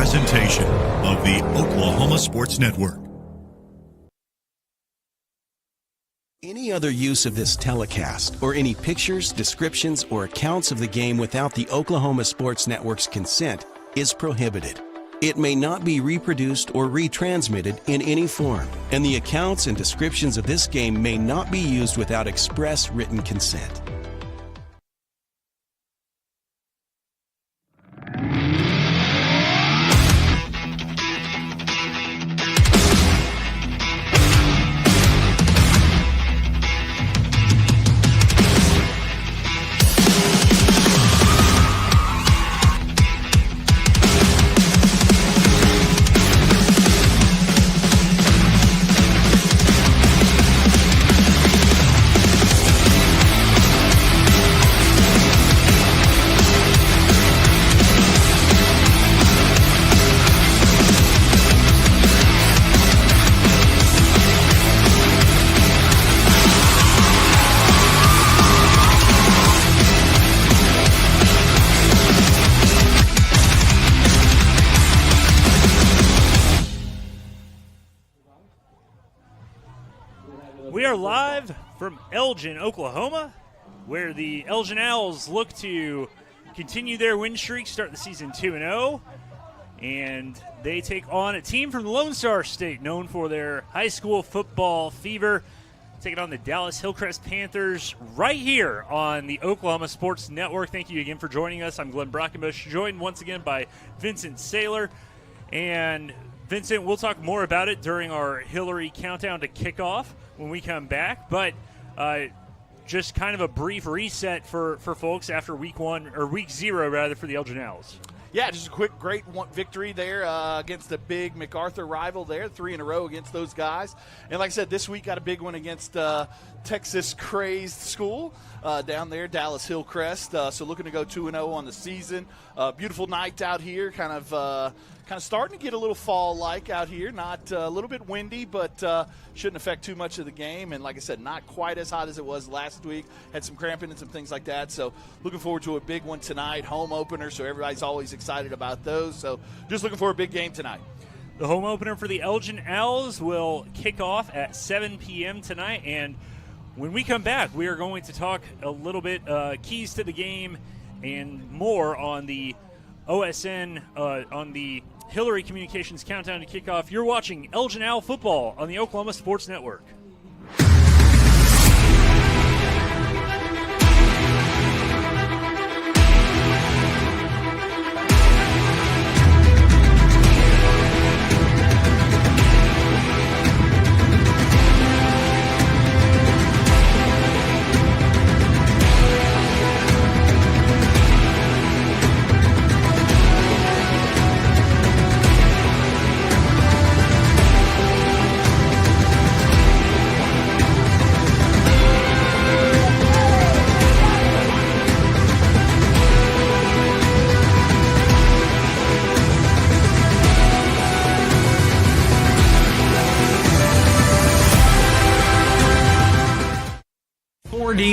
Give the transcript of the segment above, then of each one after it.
presentation of the Oklahoma Sports Network. Any other use of this telecast or any pictures, descriptions, or accounts of the game without the Oklahoma Sports Network's consent is prohibited. It may not be reproduced or retransmitted in any form, and the accounts and descriptions of this game may not be used without express written consent. We are live from Elgin, Oklahoma, where the Elgin Owls look to continue their win streak, start the season 2-0, and they take on a team from the Lone Star State known for their high school football fever, taking on the Dallas Hillcrest Panthers right here on the Oklahoma Sports Network. Thank you again for joining us. I'm Glenn Brockenbush, joined once again by Vincent Saylor. And Vincent, we'll talk more about it during our Hillary countdown to kickoff when we come back, but just kind of a brief reset for folks after week 0 rather for the Elgin Owls. Yeah, just a quick, great victory there against the big MacArthur rival there, 3 in a row against those guys. And like I said, this week got a big one against Texas crazed school down there, Dallas Hillcrest. So looking to go 2-0 on the season. Beautiful night out here, kind of starting to get a little fall-like out here. Not a little bit windy, but shouldn't affect too much of the game. And like I said, not quite as hot as it was last week. Had some cramping and some things like that. So looking forward to a big one tonight, home opener. So everybody's always excited about those. So just looking for a big game tonight. The home opener for the Elgin Owls will kick off at 7 p.m. tonight. And when we come back, we are going to talk a little bit keys to the game and more on the OSN, on the Hillary Communications Countdown to Kickoff. You're watching Elgin Owl Football on the Oklahoma Sports Network.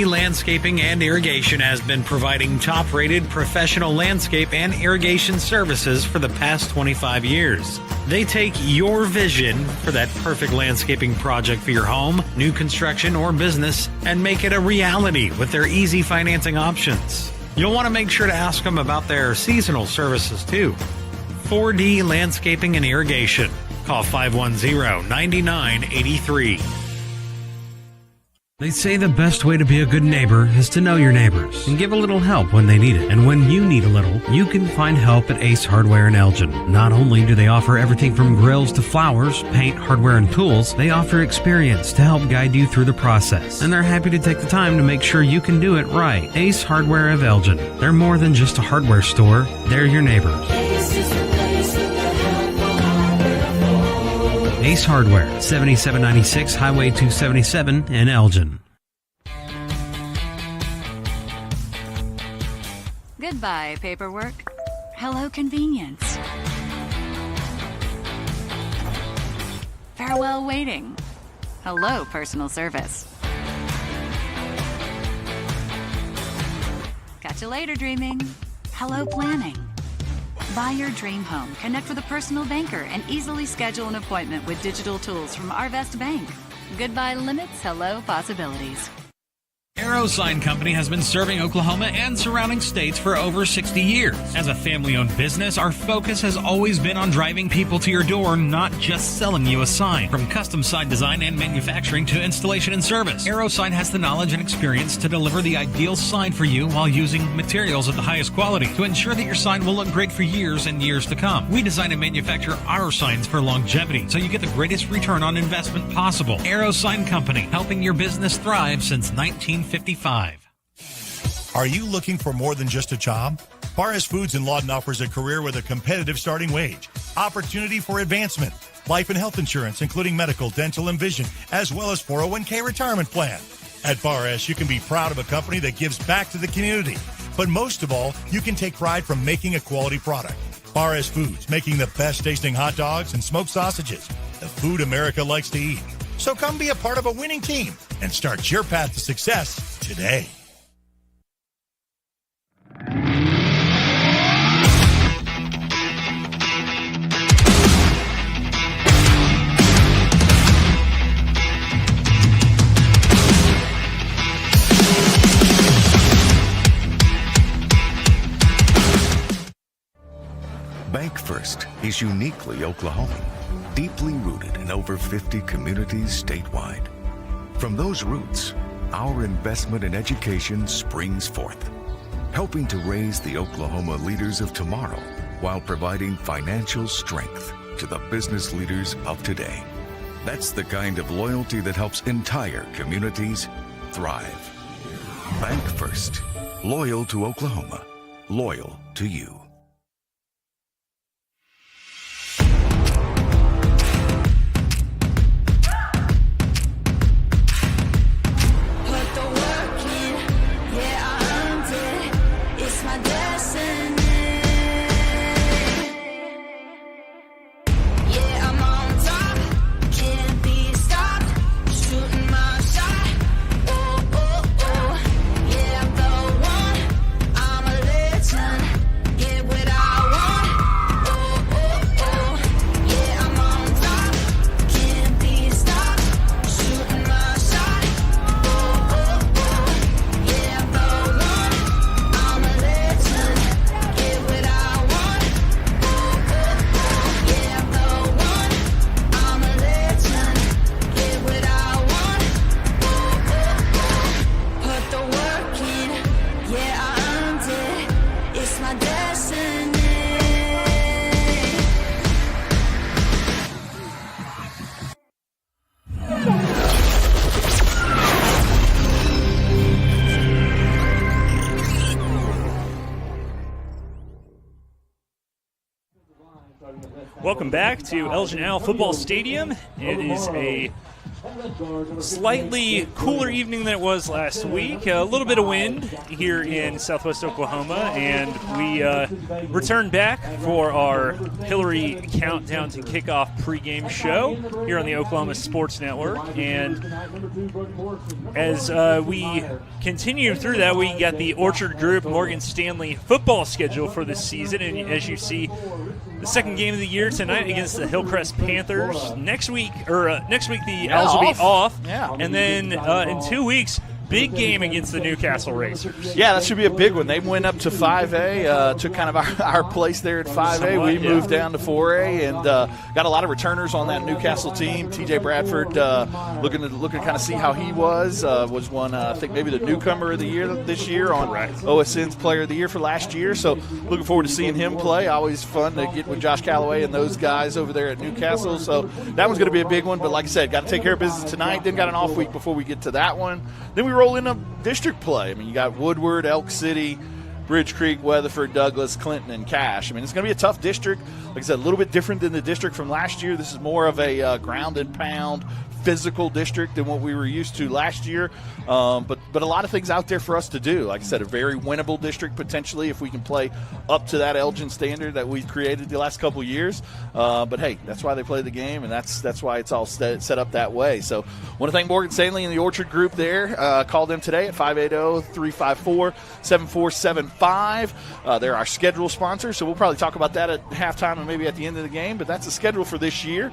Landscaping and Irrigation has been providing top-rated professional landscape and irrigation services for the past 25 years. They take your vision for that perfect landscaping project for your home, new construction, or business and make it a reality with their easy financing options. You'll want to make sure to ask them about their seasonal services too. 4D Landscaping and Irrigation. Call 510-9983. They say the best way to be a good neighbor is to know your neighbors and give a little help when they need it. And when you need a little, you can find help at Ace Hardware in Elgin. Not only do they offer everything from grills to flowers, paint, hardware, and tools, they offer experience to help guide you through the process. And they're happy to take the time to make sure you can do it right. Ace Hardware of Elgin. They're more than just a hardware store. They're your neighbors. Ace Hardware, 7796 Highway 277 in Elgin. Goodbye, paperwork. Hello, convenience. Farewell, waiting. Hello, personal service. Catch you later, dreaming. Hello, planning. Buy your dream home, connect with a personal banker, and easily schedule an appointment with digital tools from Arvest Bank. Goodbye limits, hello possibilities. Arrow Sign Company has been serving Oklahoma and surrounding states for over 60 years. As a family-owned business, our focus has always been on driving people to your door, not just selling you a sign. From custom sign design and manufacturing to installation and service, Arrow Sign has the knowledge and experience to deliver the ideal sign for you while using materials of the highest quality to ensure that your sign will look great for years and years to come. We design and manufacture our signs for longevity, so you get the greatest return on investment possible. Arrow Sign Company, helping your business thrive since 1955. Are you looking for more than just a job? Barres Foods in Lawton offers a career with a competitive starting wage, opportunity for advancement, life and health insurance, including medical, dental, and vision, as well as 401k retirement plan. At Barres, you can be proud of a company that gives back to the community. But most of all, you can take pride from making a quality product. Barres Foods, making the best tasting hot dogs and smoked sausages, the food America likes to eat. So come be a part of a winning team and start your path to success today. Bank First is uniquely Oklahoman, deeply rooted in over 50 communities statewide. From those roots, our investment in education springs forth, helping to raise the Oklahoma leaders of tomorrow while providing financial strength to the business leaders of today. That's the kind of loyalty that helps entire communities thrive. Bank First, loyal to Oklahoma, loyal to you. Welcome back to Elgin Owl Football Stadium. It is a slightly cooler evening than it was last week. A little bit of wind here in southwest Oklahoma, and we return back for our Hillary Countdown to Kickoff pregame show here on the Oklahoma Sports Network. And as we continue through that, we got the Orchard Group Morgan Stanley football schedule for this season. And as you see, the second game of the year tonight against the Hillcrest Panthers. Next week the Owls will be off. Yeah. And then in 2 weeks, big game against the Newcastle Racers. Yeah, that should be a big one. They went up to 5A, took kind of our place there at 5A. We moved down to 4A and got a lot of returners on that Newcastle team. TJ Bradford looking to kind of see how he was one, I think, maybe the newcomer of the year this year on OSN's Player of the Year for last year. So looking forward to seeing him play. Always fun to get with Josh Calloway and those guys over there at Newcastle. So that one's going to be a big one. But like I said, got to take care of business tonight. Then got an off week before we get to that one. Then we roll into district play. I mean, you got Woodward, Elk City, Bridge Creek, Weatherford, Douglas, Clinton, and Cache. I mean, it's going to be a tough district. Like I said, a little bit different than the district from last year. This is more of a ground and pound, physical district than what we were used to last year. But a lot of things out there for us to do. Like I said, a very winnable district potentially if we can play up to that Elgin standard that we've created the last couple years. But hey, that's why they play the game, and that's why it's all set up that way. So I want to thank Morgan Stanley and the Orchard Group there. Call them today at 580-354-7475. They're our schedule sponsor, so we'll probably talk about that at halftime and maybe at the end of the game. But that's the schedule for this year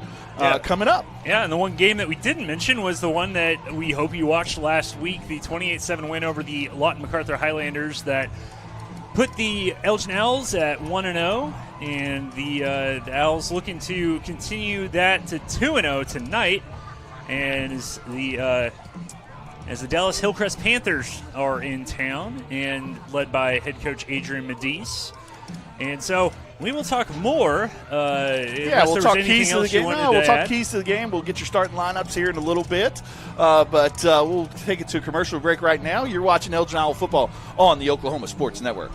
coming up. Yeah, and the one game that we didn't mention was the one that we hope you watched last week, the 28-7 win over the Lawton MacArthur Highlanders that put the Elgin Owls at 1-0, and the Owls looking to continue that to 2-0 tonight, and as the Dallas Hillcrest Panthers are in town and led by head coach Adrian Medice. And so we will talk more. We'll talk keys to the game. We'll talk keys to the game. We'll get your starting lineups here in a little bit. But we'll take it to a commercial break right now. You're watching Elgin Owl football on the Oklahoma Sports Network.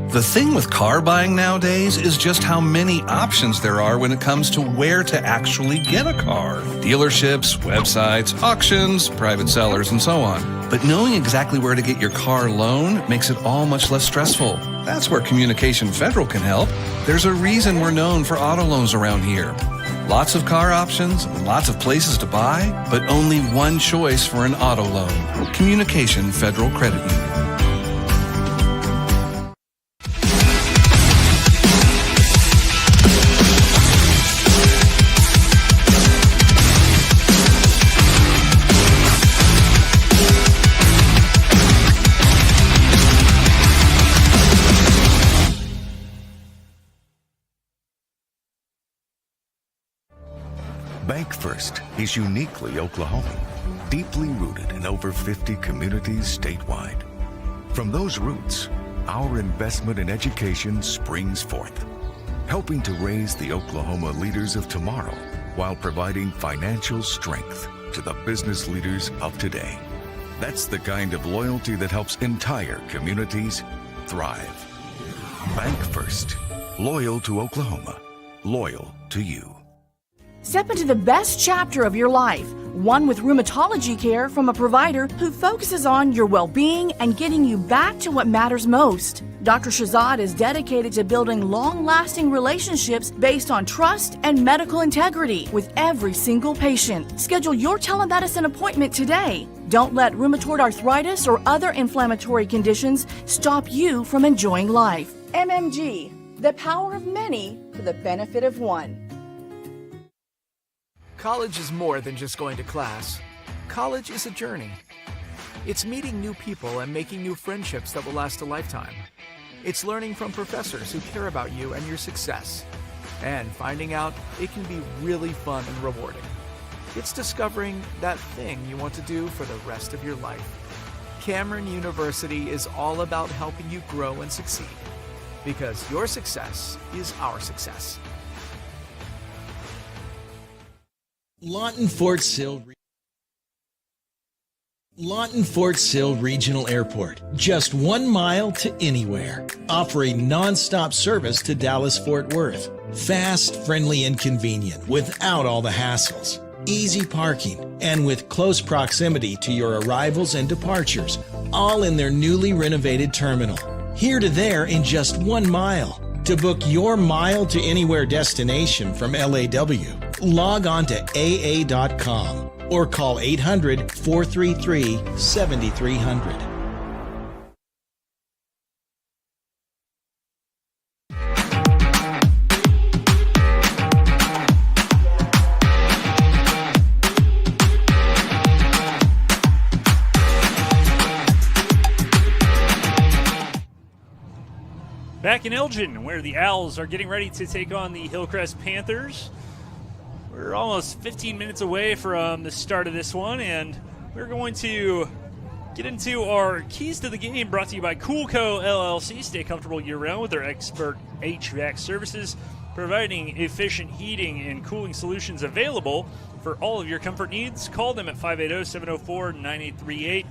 The thing with car buying nowadays is just how many options there are when it comes to where to actually get a car. Dealerships, websites, auctions, private sellers, and so on. But knowing exactly where to get your car loan makes it all much less stressful. That's where Communication Federal can help. There's a reason we're known for auto loans around here. Lots of car options, lots of places to buy, but only one choice for an auto loan. Communication Federal Credit Union. Bank First is uniquely Oklahoman, deeply rooted in over 50 communities statewide. From those roots, our investment in education springs forth, helping to raise the Oklahoma leaders of tomorrow while providing financial strength to the business leaders of today. That's the kind of loyalty that helps entire communities thrive. Bank First, loyal to Oklahoma, loyal to you. Step into the best chapter of your life, one with rheumatology care from a provider who focuses on your well-being and getting you back to what matters most. Dr. Shahzad is dedicated to building long-lasting relationships based on trust and medical integrity with every single patient. Schedule your telemedicine appointment today. Don't let rheumatoid arthritis or other inflammatory conditions stop you from enjoying life. MMG, the power of many for the benefit of one. College is more than just going to class. College is a journey. It's meeting new people and making new friendships that will last a lifetime. It's learning from professors who care about you and your success. And finding out it can be really fun and rewarding. It's discovering that thing you want to do for the rest of your life. Cameron University is all about helping you grow and succeed. Because your success is our success. Lawton Fort Sill Regional Airport, just 1 mile to anywhere, offering non-stop service to Dallas-Fort Worth. Fast, friendly, and convenient without all the hassles. Easy parking, and with close proximity to your arrivals and departures, all in their newly renovated terminal. Here to there in just 1 mile. To book your mile to anywhere destination from LAW, log on to AA.com or call 800-433-7300. Back in Elgin, where the Owls are getting ready to take on the Hillcrest Panthers. We're almost 15 minutes away from the start of this one, and we're going to get into our keys to the game, brought to you by Coolco LLC. Stay comfortable year-round with their expert HVAC services, providing efficient heating and cooling solutions available for all of your comfort needs. Call them at 580-704-9838.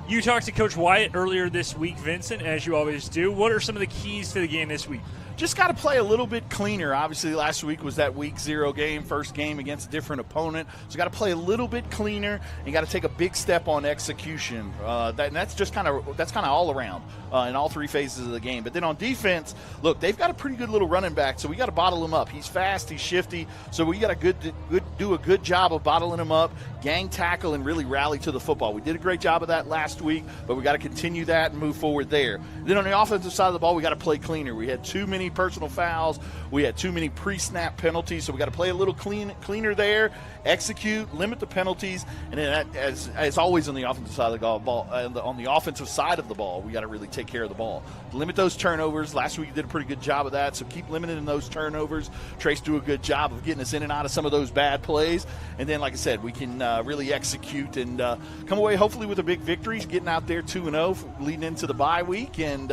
You talked to Coach Wyatt earlier this week, Vincent, as you always do. What are some of the keys to the game this week? just got to play a little bit cleaner. Obviously, last week was that week 0 game, first game against a different opponent. So got to play a little bit cleaner and got to take a big step on execution. That's just kind of all around in all 3 phases of the game. But then on defense, look, they've got a pretty good little running back, so we got to bottle him up. He's fast, he's shifty, so we got to do a good job of bottling him up, gang tackle, and really rally to the football. We did a great job of that last week, but we got to continue that and move forward there. Then on the offensive side of the ball, we got to play cleaner. We had too many personal fouls. We had too many pre-snap penalties, so we got to play a little cleaner there, execute, limit the penalties, and then as always on the offensive side of the ball, on the offensive side of the ball, we got to really take care of the ball. Limit those turnovers. Last week you did a pretty good job of that, so keep limiting those turnovers. Trace do a good job of getting us in and out of some of those bad plays, and then, like I said, we can really execute and come away hopefully with a big victory, getting out there 2-0, leading into the bye week and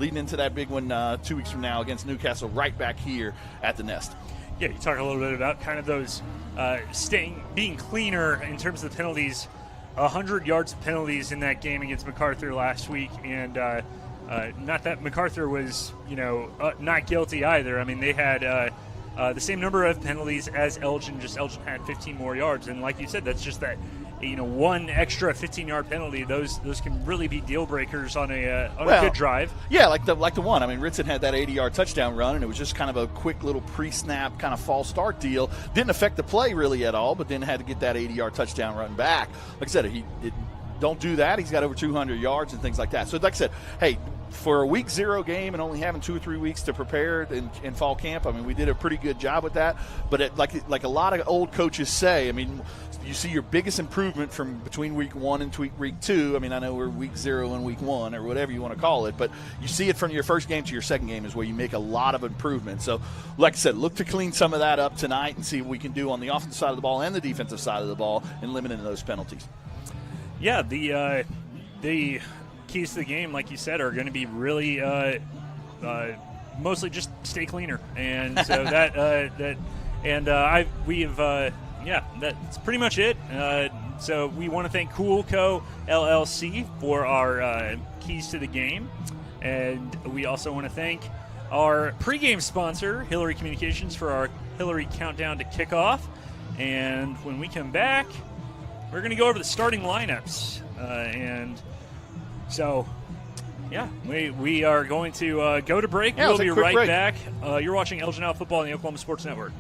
leading into that big one 2 weeks from now against Newcastle right back here at the Nest. Yeah, you talk a little bit about kind of those being cleaner in terms of the penalties. 100 yards of penalties in that game against MacArthur last week, and not that MacArthur was, not guilty either. I mean, they had the same number of penalties as Elgin, just Elgin had 15 more yards, and like you said, that's just that, one extra 15-yard penalty. Those can really be deal breakers on a good drive. Yeah, like the one. I mean, Ritson had that 80-yard touchdown run, and it was just kind of a quick little pre-snap kind of false start deal. Didn't affect the play really at all, but then had to get that 80-yard touchdown run back. Like I said, don't do that. He's got over 200 yards and things like that. So like I said, hey, for a week 0 game and only having 2 or 3 weeks to prepare in fall camp, I mean, we did a pretty good job with that. But like a lot of old coaches say, I mean, you see your biggest improvement from between week 1 and week 2. I mean, I know we're week 0 and week 1 or whatever you want to call it, but you see it from your first game to your second game is where you make a lot of improvement. So, like I said, look to clean some of that up tonight and see what we can do on the offensive side of the ball and the defensive side of the ball and limiting those penalties. Yeah, the keys to the game, like you said, are going to be really mostly just stay cleaner, and so that's pretty much it. So we want to thank Cool Co. LLC for our keys to the game, and we also want to thank our pregame sponsor, Hillary Communications, for our Hillary Countdown to Kickoff. And when we come back, we're going to go over the starting lineups, and so, yeah, we are going to go to break. Yeah, we'll be right break. back. You're watching Elgin Out Football on the Oklahoma Sports Network.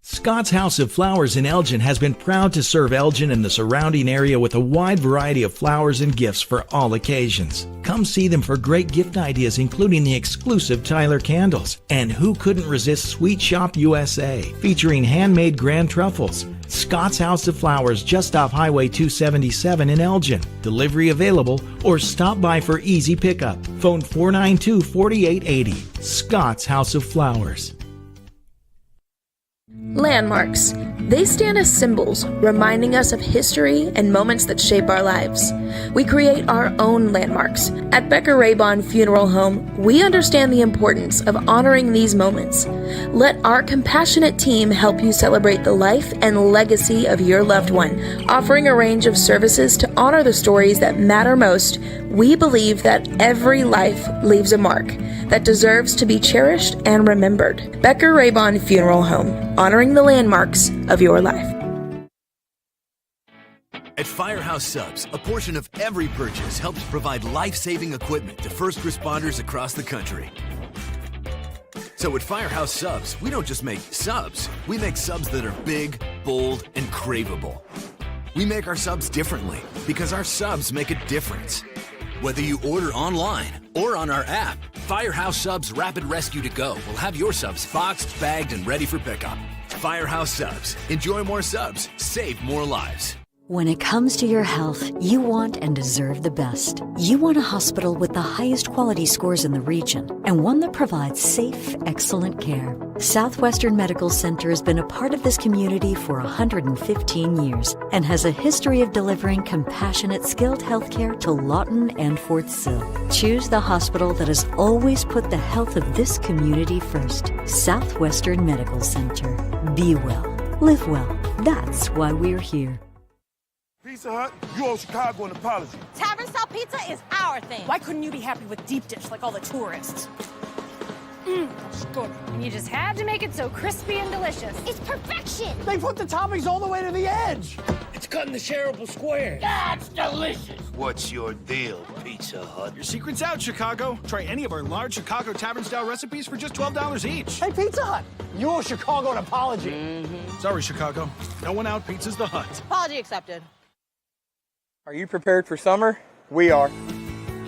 Scott's House of Flowers in Elgin has been proud to serve Elgin and the surrounding area with a wide variety of flowers and gifts for all occasions. Come see them for great gift ideas, including the exclusive Tyler candles. And who couldn't resist Sweet Shop USA, featuring handmade grand truffles. Scott's House of Flowers, just off Highway 277 in Elgin. Delivery available, or stop by for easy pickup. Phone 492-4880. Scott's House of Flowers. Landmarks. They stand as symbols, reminding us of history and moments that shape our lives. We create our own landmarks. At Becker Raybon Funeral Home, we understand the importance of honoring these moments. Let our compassionate team help you celebrate the life and legacy of your loved one. Offering a range of services to honor the stories that matter most, we believe that every life leaves a mark that deserves to be cherished and remembered. Becker Raybon Funeral Home, honoring the landmarks of your life. At Firehouse Subs, a portion of every purchase helps provide life-saving equipment to first responders across the country. So at Firehouse Subs, we don't just make subs, we make subs that are big, bold, and craveable. We make our subs differently because our subs make a difference. Whether you order online or on our app, Firehouse Subs Rapid Rescue to Go will have your subs boxed, bagged, and ready for pickup. Firehouse Subs. Enjoy more subs. Save more lives. When it comes to your health, you want and deserve the best. You want a hospital with the highest quality scores in the region and one that provides safe, excellent care. Southwestern Medical Center has been a part of this community for 115 years and has a history of delivering compassionate, skilled healthcare to Lawton and Fort Sill. Choose the hospital that has always put the health of this community first. Southwestern Medical Center. Be well. Live well. That's why we're here. Pizza Hut, you owe Chicago an apology. Tavern style pizza is our thing. Why couldn't you be happy with deep dish like all the tourists? It's good. And you just had to make it so crispy and delicious. It's perfection. They put the toppings all the way to the edge. It's cut in the shareable squares. That's delicious. What's your deal, Pizza Hut? Your secret's out, Chicago. Try any of our large Chicago tavern-style recipes for just $12 each. Hey, Pizza Hut, you owe Chicago an apology. Sorry, Chicago. No one out pizza's the Hut. Apology accepted. Are you prepared for summer? We are.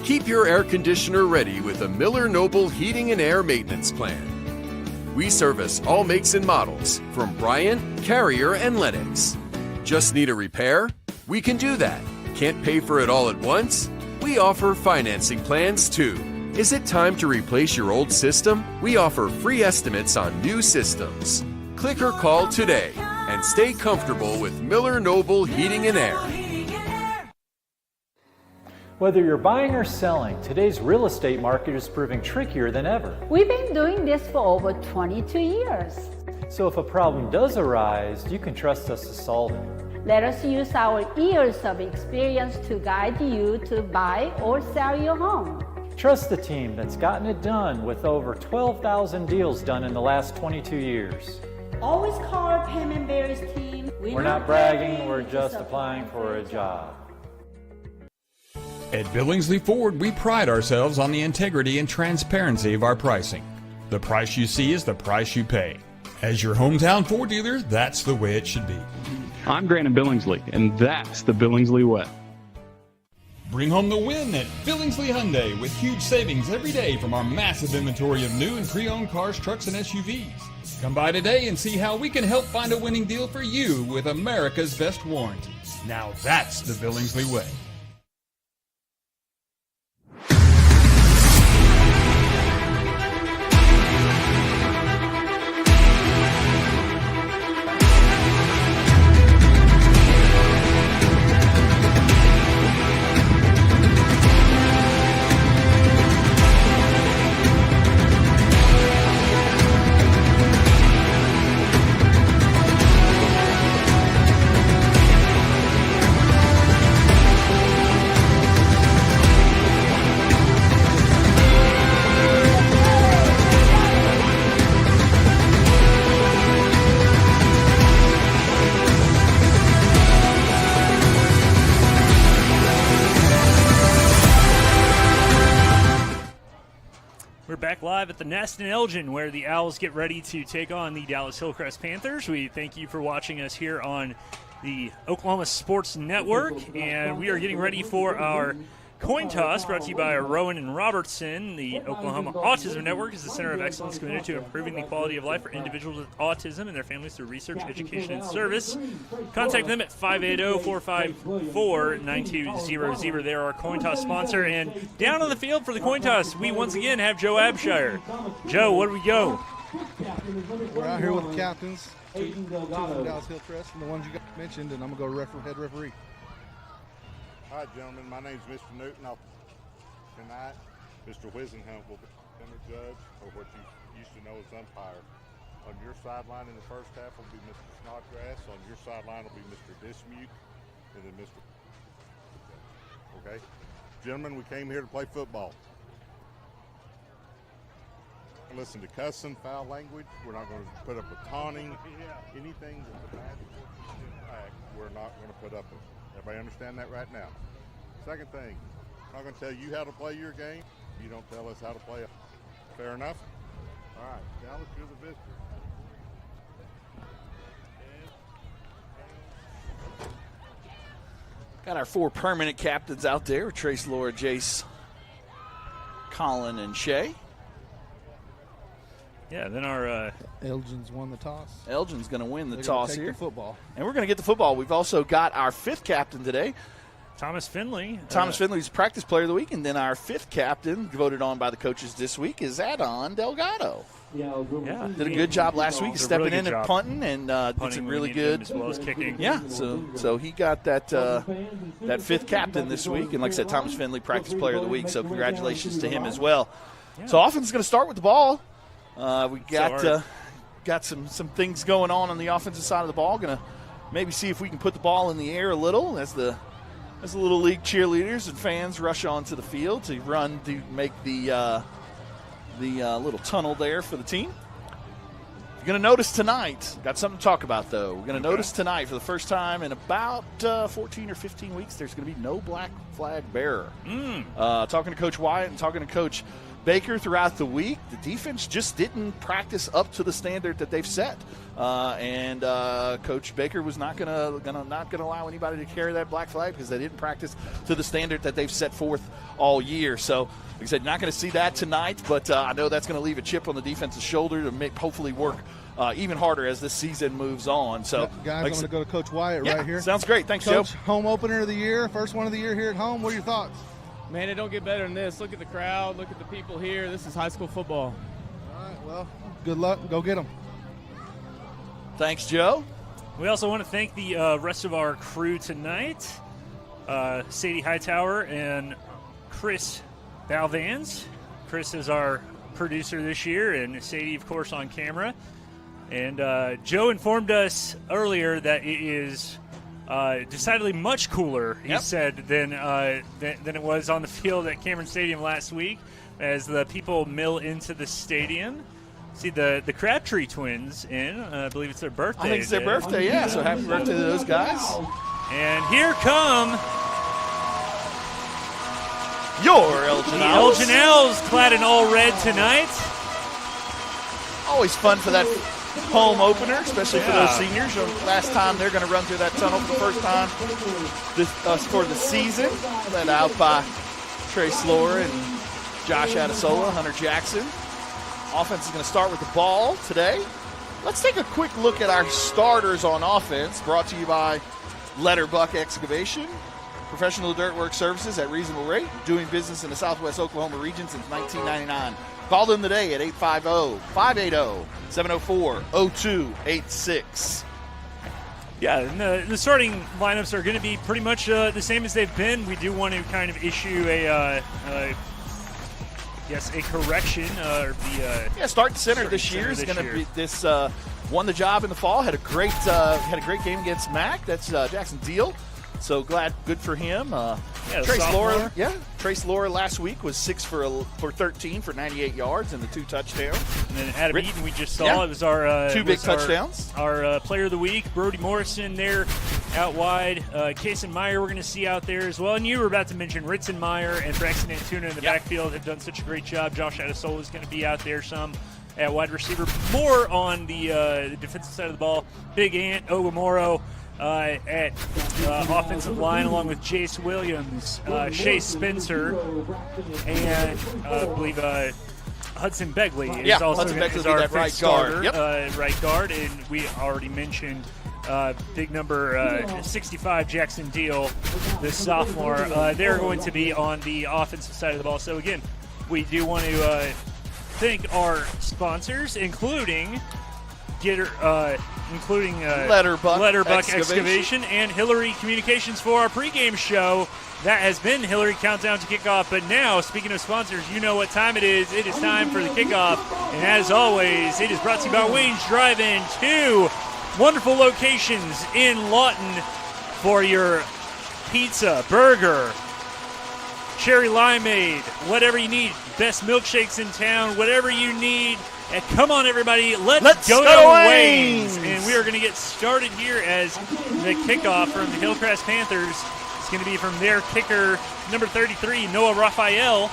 Keep your air conditioner ready with a Miller Noble Heating and Air Maintenance Plan. We service all makes and models from Bryant, Carrier, and Lennox. Just need a repair? We can do that. Can't pay for it all at once? We offer financing plans too. Is it time to replace your old system? We offer free estimates on new systems. Click or call today and stay comfortable with Miller Noble Heating and Air. Whether you're buying or selling, today's real estate market is proving trickier than ever. We've been doing this for over 22 years. So if a problem does arise, you can trust us to solve it. Let us use our years of experience to guide you to buy or sell your home. Trust the team that's gotten it done with over 12,000 deals done in the last 22 years. Always call our Payment Berries team. We're not bragging, we're just applying for a job. At Billingsley Ford, we pride ourselves on the integrity and transparency of our pricing. The price you see is the price you pay. As your hometown Ford dealer, that's the way it should be. I'm Grant Billingsley, and that's the Billingsley way. Bring home the win at Billingsley Hyundai with huge savings every day from our massive inventory of new and pre-owned cars, trucks, and SUVs. Come by today and see how we can help find a winning deal for you with America's best warranty. Now that's the Billingsley way. We're back live at the Nest in Elgin, where the Owls get ready to take on the Dallas Hillcrest Panthers. We thank you for watching us here on the Oklahoma Sports Network, and we are getting ready for our coin toss brought to you by Rowan and Robertson. The Oklahoma Autism Network is the center of excellence committed to improving the quality of life for individuals with autism and their families through research, education, and service. Contact them at 580-454-9200. They're our coin toss sponsor. And down on the field for the coin toss, we once again have Joe Abshire. Joe, what do we go? We're out here with the captains, two from Dallas Hillcrest, and the ones you got mentioned, and I'm going to go head referee. All right, gentlemen, my name's Mr. Newton. Tonight, Mr. Wisenhunt will be the judge, or what you used to know as umpire. On your sideline in the first half will be Mr. Snodgrass. On your sideline will be Mr. Dismute, and then Mr. Okay? Gentlemen, we came here to play football. Listen to cussing, foul language. We're not going to put up with taunting. Anything that's a bad impact, we're not going to put up with. Everybody understand that right now? Second thing, I'm not going to tell you how to play your game. You don't tell us how to play it. Fair enough? All right, Dallas, you're the visitor. Got our four permanent captains out there: Trace, Laura, Jace, Colin, and Shay. Yeah, then our Elgin's won the toss. Elgin's going to win the They're toss take here. The football. And we're going to get the football. We've also got our 5th captain today. Thomas Finley. Thomas Finley's practice player of the week. And then our 5th captain, voted on by the coaches this week, is Adon Delgado. Yeah, did a good job last week stepping in and punting, and did some really good as well as kicking. Yeah, so he got that 5th captain this week, and like I said, Thomas Finley practice player of the week. So congratulations to him as well. Yeah. So offense is going to start with the ball. We got some things going on the offensive side of the ball. Going to maybe see if we can put the ball in the air a little as the Little League cheerleaders and fans rush onto the field to run to make the little tunnel there for the team. You're going to notice tonight, got something to talk about, though. We're going to notice tonight, for the first time in about 14 or 15 weeks, there's going to be no black flag bearer. Talking to Coach Wyatt and talking to Coach Baker throughout the week, the defense just didn't practice up to the standard that they've set. And Coach Baker was not going to allow anybody to carry that black flag because they didn't practice to the standard that they've set forth all year. So, like I said, not going to see that tonight, but I know that's going to leave a chip on the defense's shoulder to hopefully work even harder as this season moves on. So, guys, I'm going to go to Coach Wyatt right here. Sounds great. Thanks, Coach, Joe. Home opener of the year, first one of the year here at home. What are your thoughts? Man, it don't get better than this. Look at the crowd. Look at the people here. This is high school football. All right, well, good luck. Go get them. Thanks, Joe. We also want to thank the rest of our crew tonight, Sadie Hightower and Chris Balvans. Chris is our producer this year, and Sadie, of course, on camera. And Joe informed us earlier that it is decidedly much cooler, he said, than it was on the field at Cameron Stadium last week as the people mill into the stadium. See the Crabtree twins in. I believe it's their birthday. I think it's their birthday, yeah. So happy birthday to those guys. And here come your Elgin Owls. The Elgin Owls clad in all red tonight. Always fun for that home opener, especially for those seniors. Last time they're going to run through that tunnel for the first time for the season, led out by Trey Slower and Josh Adesola, Hunter Jackson. Offense is going to start with the ball today. Let's take a quick look at our starters on offense, brought to you by Letterbuck Excavation, professional dirt work services at reasonable rate, doing business in the Southwest Oklahoma region since 1999. Call them today at 850-580-704-0286. Yeah, and the starting lineups are going to be pretty much the same as they've been. We do want to kind of issue a correction. Starting center this year is going to be this. Won the job in the fall. Had a great game against Mac. That's Jackson Deal. So good for him. Trace Laura last week was 6 for 13 for 98 yards and the 2 touchdowns. And then Adam Eaton, we just saw it was our 2 big touchdowns. Our player of the week, Brody Morrison there out wide. Kason Meyer we're going to see out there as well. And you were about to mention Ritzenmeyer and Braxton Antuna in the backfield have done such a great job. Josh Adesola is going to be out there some at wide receiver. More on the defensive side of the ball. Big Ant Ogamoro at offensive line, along with Jace Williams, Shea Spencer, and I believe Hudson Begley is also our right starter, right guard. And we already mentioned big number 65, Jackson Deal, the sophomore. They're going to be on the offensive side of the ball. So again, we do want to thank our sponsors, including Letterbuck Excavation and Hillary Communications for our pregame show. That has been Hillary Countdown to Kickoff. But now, speaking of sponsors, you know what time it is. It is time for the kickoff. And as always, it is brought to you by Wayne's Drive-In. 2 wonderful locations in Lawton for your pizza, burger, cherry limeade, whatever you need. Best milkshakes in town, whatever you need. And come on, everybody, let's go to Wayne's. And we are going to get started here as the kickoff from the Hillcrest Panthers. It's going to be from their kicker, number 33, Noah Raphael,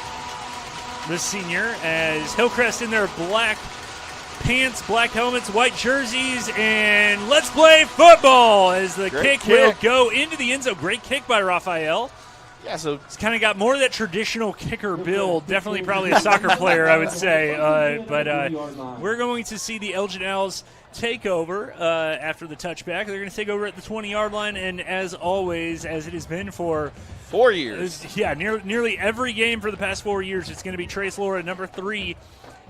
the senior, as Hillcrest in their black pants, black helmets, white jerseys, and let's play football as the kick will go into the end zone. Great kick by Raphael. Yeah, so he's kind of got more of that traditional kicker build. Definitely probably a soccer player, I would say. But we're going to see the Elgin Owls take over after the touchback. They're going to take over at the 20-yard line, and as always, as it has been for 4 years. Nearly every game for the past 4 years, it's going to be Trace Laura, number 3,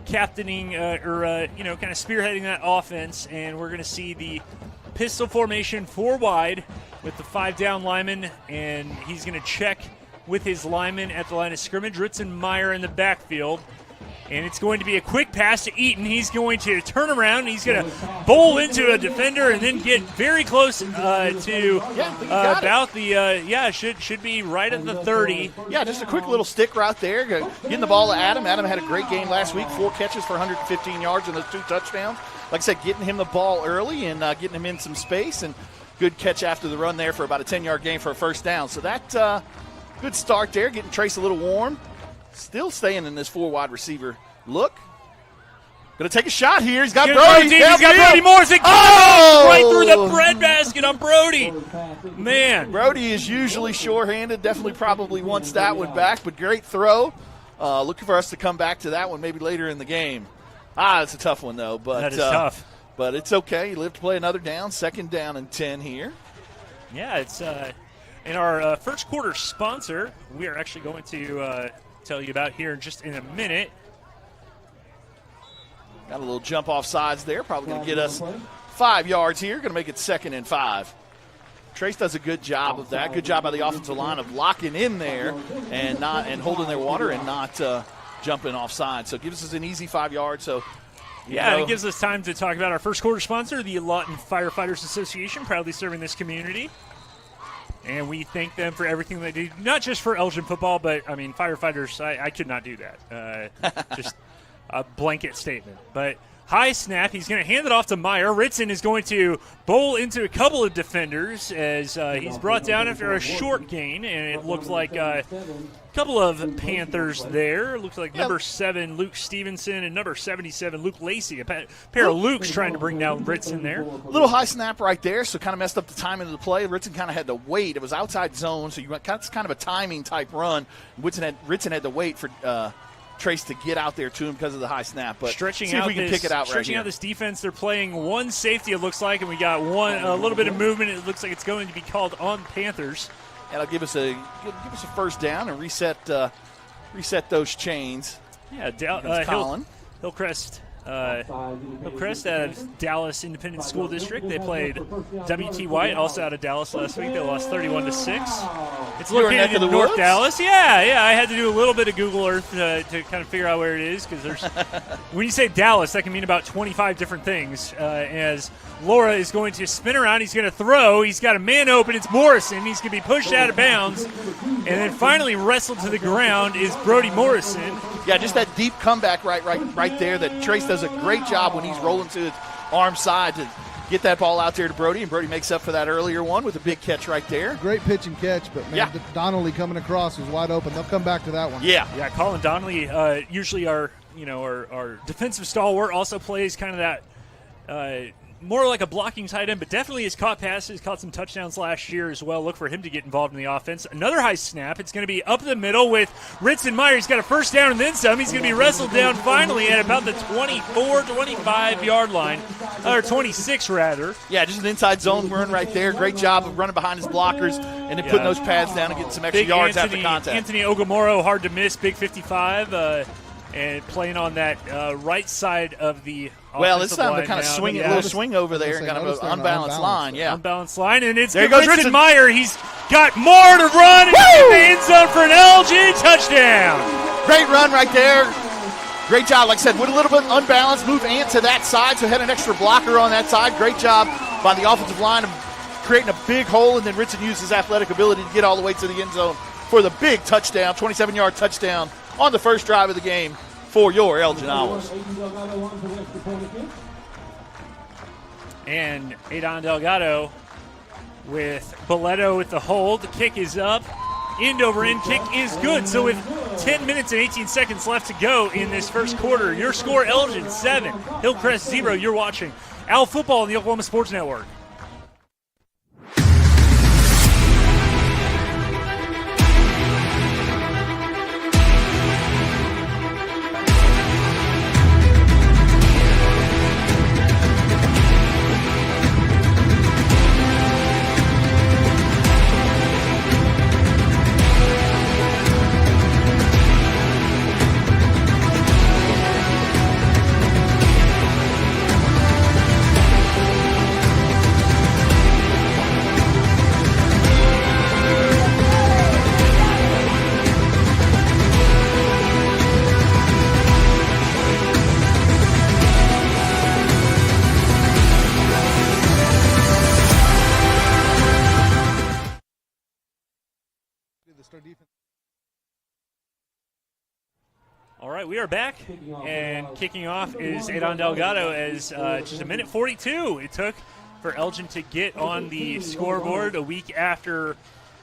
captaining kind of spearheading that offense, and we're going to see the pistol formation 4 wide with the 5 down lineman, and he's going to check with his lineman at the line of scrimmage. Ritzenmeyer in the backfield. And it's going to be a quick pass to Eaton. He's going to turn around. And he's going to bowl into a defender and then get very close to about the should be right at the 30. Yeah, just a quick little stick right there. Getting the ball to Adam. Adam had a great game last week. 4 catches for 115 yards and those 2 touchdowns. Like I said, getting him the ball early and getting him in some space. And good catch after the run there for about a 10-yard gain for a first down. So that good start there, getting Trace a little warm. Still staying in this 4 wide receiver look. Going to take a shot here. He's got Brody. He's got Brody Morrison. Oh! Right through the breadbasket on Brody. Man. Brody is usually sure-handed. Definitely probably wants that one back, but great throw. Looking for us to come back to that one maybe later in the game. It's a tough one, though. But, that is tough. But it's okay. You live to play another down. 2nd down and 10 here. Yeah, it's in our first quarter sponsor, we are actually going to tell you about here just in a minute. Got a little jump off sides there. Probably going to get us 5 yards here. Going to make it 2nd and 5. Trace does a good job of that. Good job by the offensive line of locking in there and holding their water and not jumping off sides. So it gives us an easy 5 yards. So and it gives us time to talk about our first quarter sponsor, the Lawton Firefighters Association, proudly serving this community. And we thank them for everything they do, not just for Elgin football, but, I mean, firefighters, I could not do that. Just a blanket statement. But high snap, he's going to hand it off to Meyer. Ritson is going to bowl into a couple of defenders as he's brought down after a short gain, and it looks like a couple of Panthers there. Looks like number 7, Luke Stevenson, and number 77, Luke Lacey. A pair of Lukes trying to bring down Ritson there. Little high snap right there, so kind of messed up the timing of the play. Ritson kind of had to wait. It was outside zone, so that's kind of a timing type run. Ritson had to wait for Trace to get out there to him because of the high snap. But stretching see if we can pick it out right here. Stretching out this defense, they're playing 1 safety, it looks like, and we got a little bit of movement. It looks like it's going to be called on Panthers. And it'll give us a first down and reset those chains. Yeah, Hillcrest out of Dallas Independent School District. They played W.T. White, also out of Dallas last week. They lost 31-6. It's located in North Dallas. Yeah, I had to do a little bit of Google Earth to kind of figure out where it is, because there's when you say Dallas, that can mean about 25 different things. As Laura is going to spin around, he's going to throw. He's got a man open. It's Morrison. He's going to be pushed out of bounds, and then finally wrestled to the ground is Brody Morrison. Yeah, just that deep comeback right there that Trace does a great job when he's rolling to his arm side to get that ball out there to Brody, and Brody makes up for that earlier one with a big catch right there. Great pitch and catch, but, man, Donnelly coming across was wide open. They'll come back to that one. Yeah, Colin Donnelly, usually our defensive stalwart, also plays kind of that more like a blocking tight end, but definitely has caught passes, caught some touchdowns last year as well. Look for him to get involved in the offense. Another high snap. It's going to be up the middle with Ritzenmeyer. He's got a first down and then some. He's going to be wrestled down finally at about the 24, 25-yard line, or 26 rather. Yeah, just an inside zone run right there. Great job of running behind his blockers and then putting those pads down and getting some extra yards after contact. Anthony Ogamoro, hard to miss, big 55, and playing on that right side of the well, this time they're kind of swinging, a little swing over there, and kind of an unbalanced line. Yeah, unbalanced line, and it's Ritzenmeyer. He's got more to run, and he's in the end zone for an Elgin touchdown. Great run right there. Great job, like I said, with a little bit unbalanced, move Ant to that side, so had an extra blocker on that side. Great job by the offensive line of creating a big hole, and then Ritson used his athletic ability to get all the way to the end zone for the big touchdown, 27-yard touchdown on the first drive of the game for your Elgin Owls. And Adon Delgado with Boleto with the hold. The kick is up. End over end kick is good. So with 10 minutes and 18 seconds left to go in this first quarter, your score, Elgin 7, Hillcrest 0. You're watching Owl Football on the Oklahoma Sports Network. right, we are back, and kicking off is Adon Delgado as just a minute 42 it took for Elgin to get on the scoreboard a week after.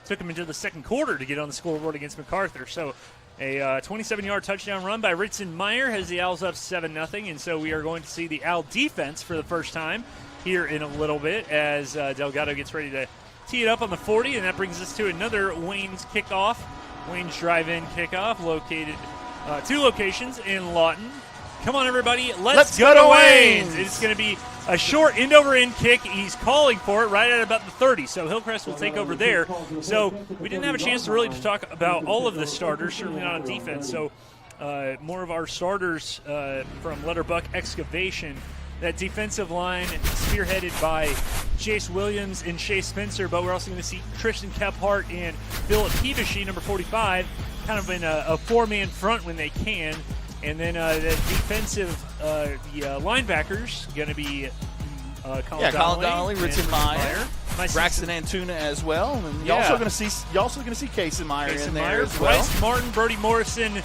Took him into the second quarter to get on the scoreboard against MacArthur. So a 27-yard touchdown run by Ritson Meyer has the Owls up 7-0, and so we are going to see the Owl defense for the first time here in a little bit as Delgado gets ready to tee it up on the 40, and that brings us to another Wayne's kickoff. Wayne's drive-in kickoff located 2 locations in Lawton. Come on, everybody. Let's go to Wayne's. It's going to be a short end-over-end kick. He's calling for it right at about the 30, so Hillcrest will take over there. So we didn't have a chance to really talk about all of the starters, certainly not on defense. So more of our starters from Letterbuck Excavation. That defensive line spearheaded by Chase Williams and Shea Spencer, but we're also going to see Tristan Kephart and Philip Peaveshy, number 45, kind of in a 4-man front when they can. And then the defensive the linebackers going to be Colin Donnelly, Ritson Meyer, Braxton Antuna as well, and you're also going to see Casey Meyer in there as well. Bryce Martin, Brody Morrison,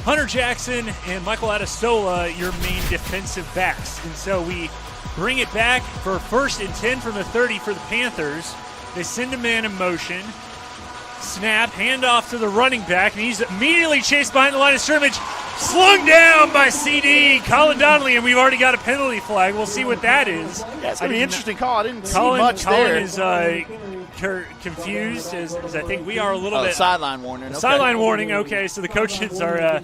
Hunter Jackson, and Michael Adastola, your main defensive backs. And so we bring it back for 1st and 10 from the 30 for the Panthers. They send a man in motion. Snap, handoff to the running back, and he's immediately chased behind the line of scrimmage. Slung down by CD, Colin Donnelly, and we've already got a penalty flag. We'll see what that is. Yeah, it's going to be an interesting call. I didn't see much there. Colin is confused, as I think we are a little bit. Sideline warning. Okay. Sideline warning, okay. So the coaches are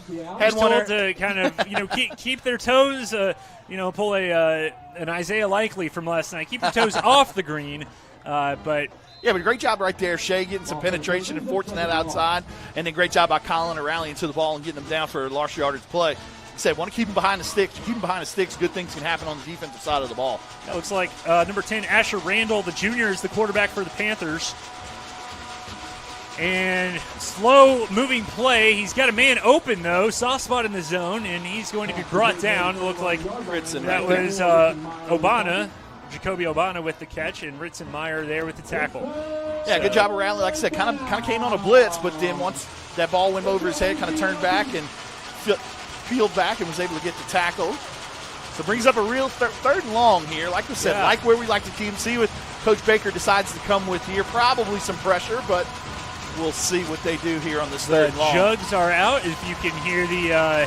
told to kind of keep their toes, pull an Isaiah Likely from last night. Keep your toes off the green, but great job right there. Shea getting some penetration and forcing that outside. And then great job by Colin to rallying to the ball and getting them down for a large yardage play. Like I said, want to keep them behind the sticks. Keep them behind the sticks, good things can happen on the defensive side of the ball. That looks like number 10, Asher Randall, the junior, is the quarterback for the Panthers. And slow-moving play. He's got a man open, though. Soft spot in the zone, and he's going to be brought down. It looked like that was Obana. Jacoby Obana with the catch, and Ritson Meyer there with the tackle. Yeah, good job around. Like I said, kind of came on a blitz, but then once that ball went over his head, kind of turned back and peeled back and was able to get the tackle. So brings up a real 3rd and long here. Like we said, like where we like to keep him. See what Coach Baker decides to come with here. Probably some pressure, but we'll see what they do here on this 3rd and long. Jugs are out. If you can hear the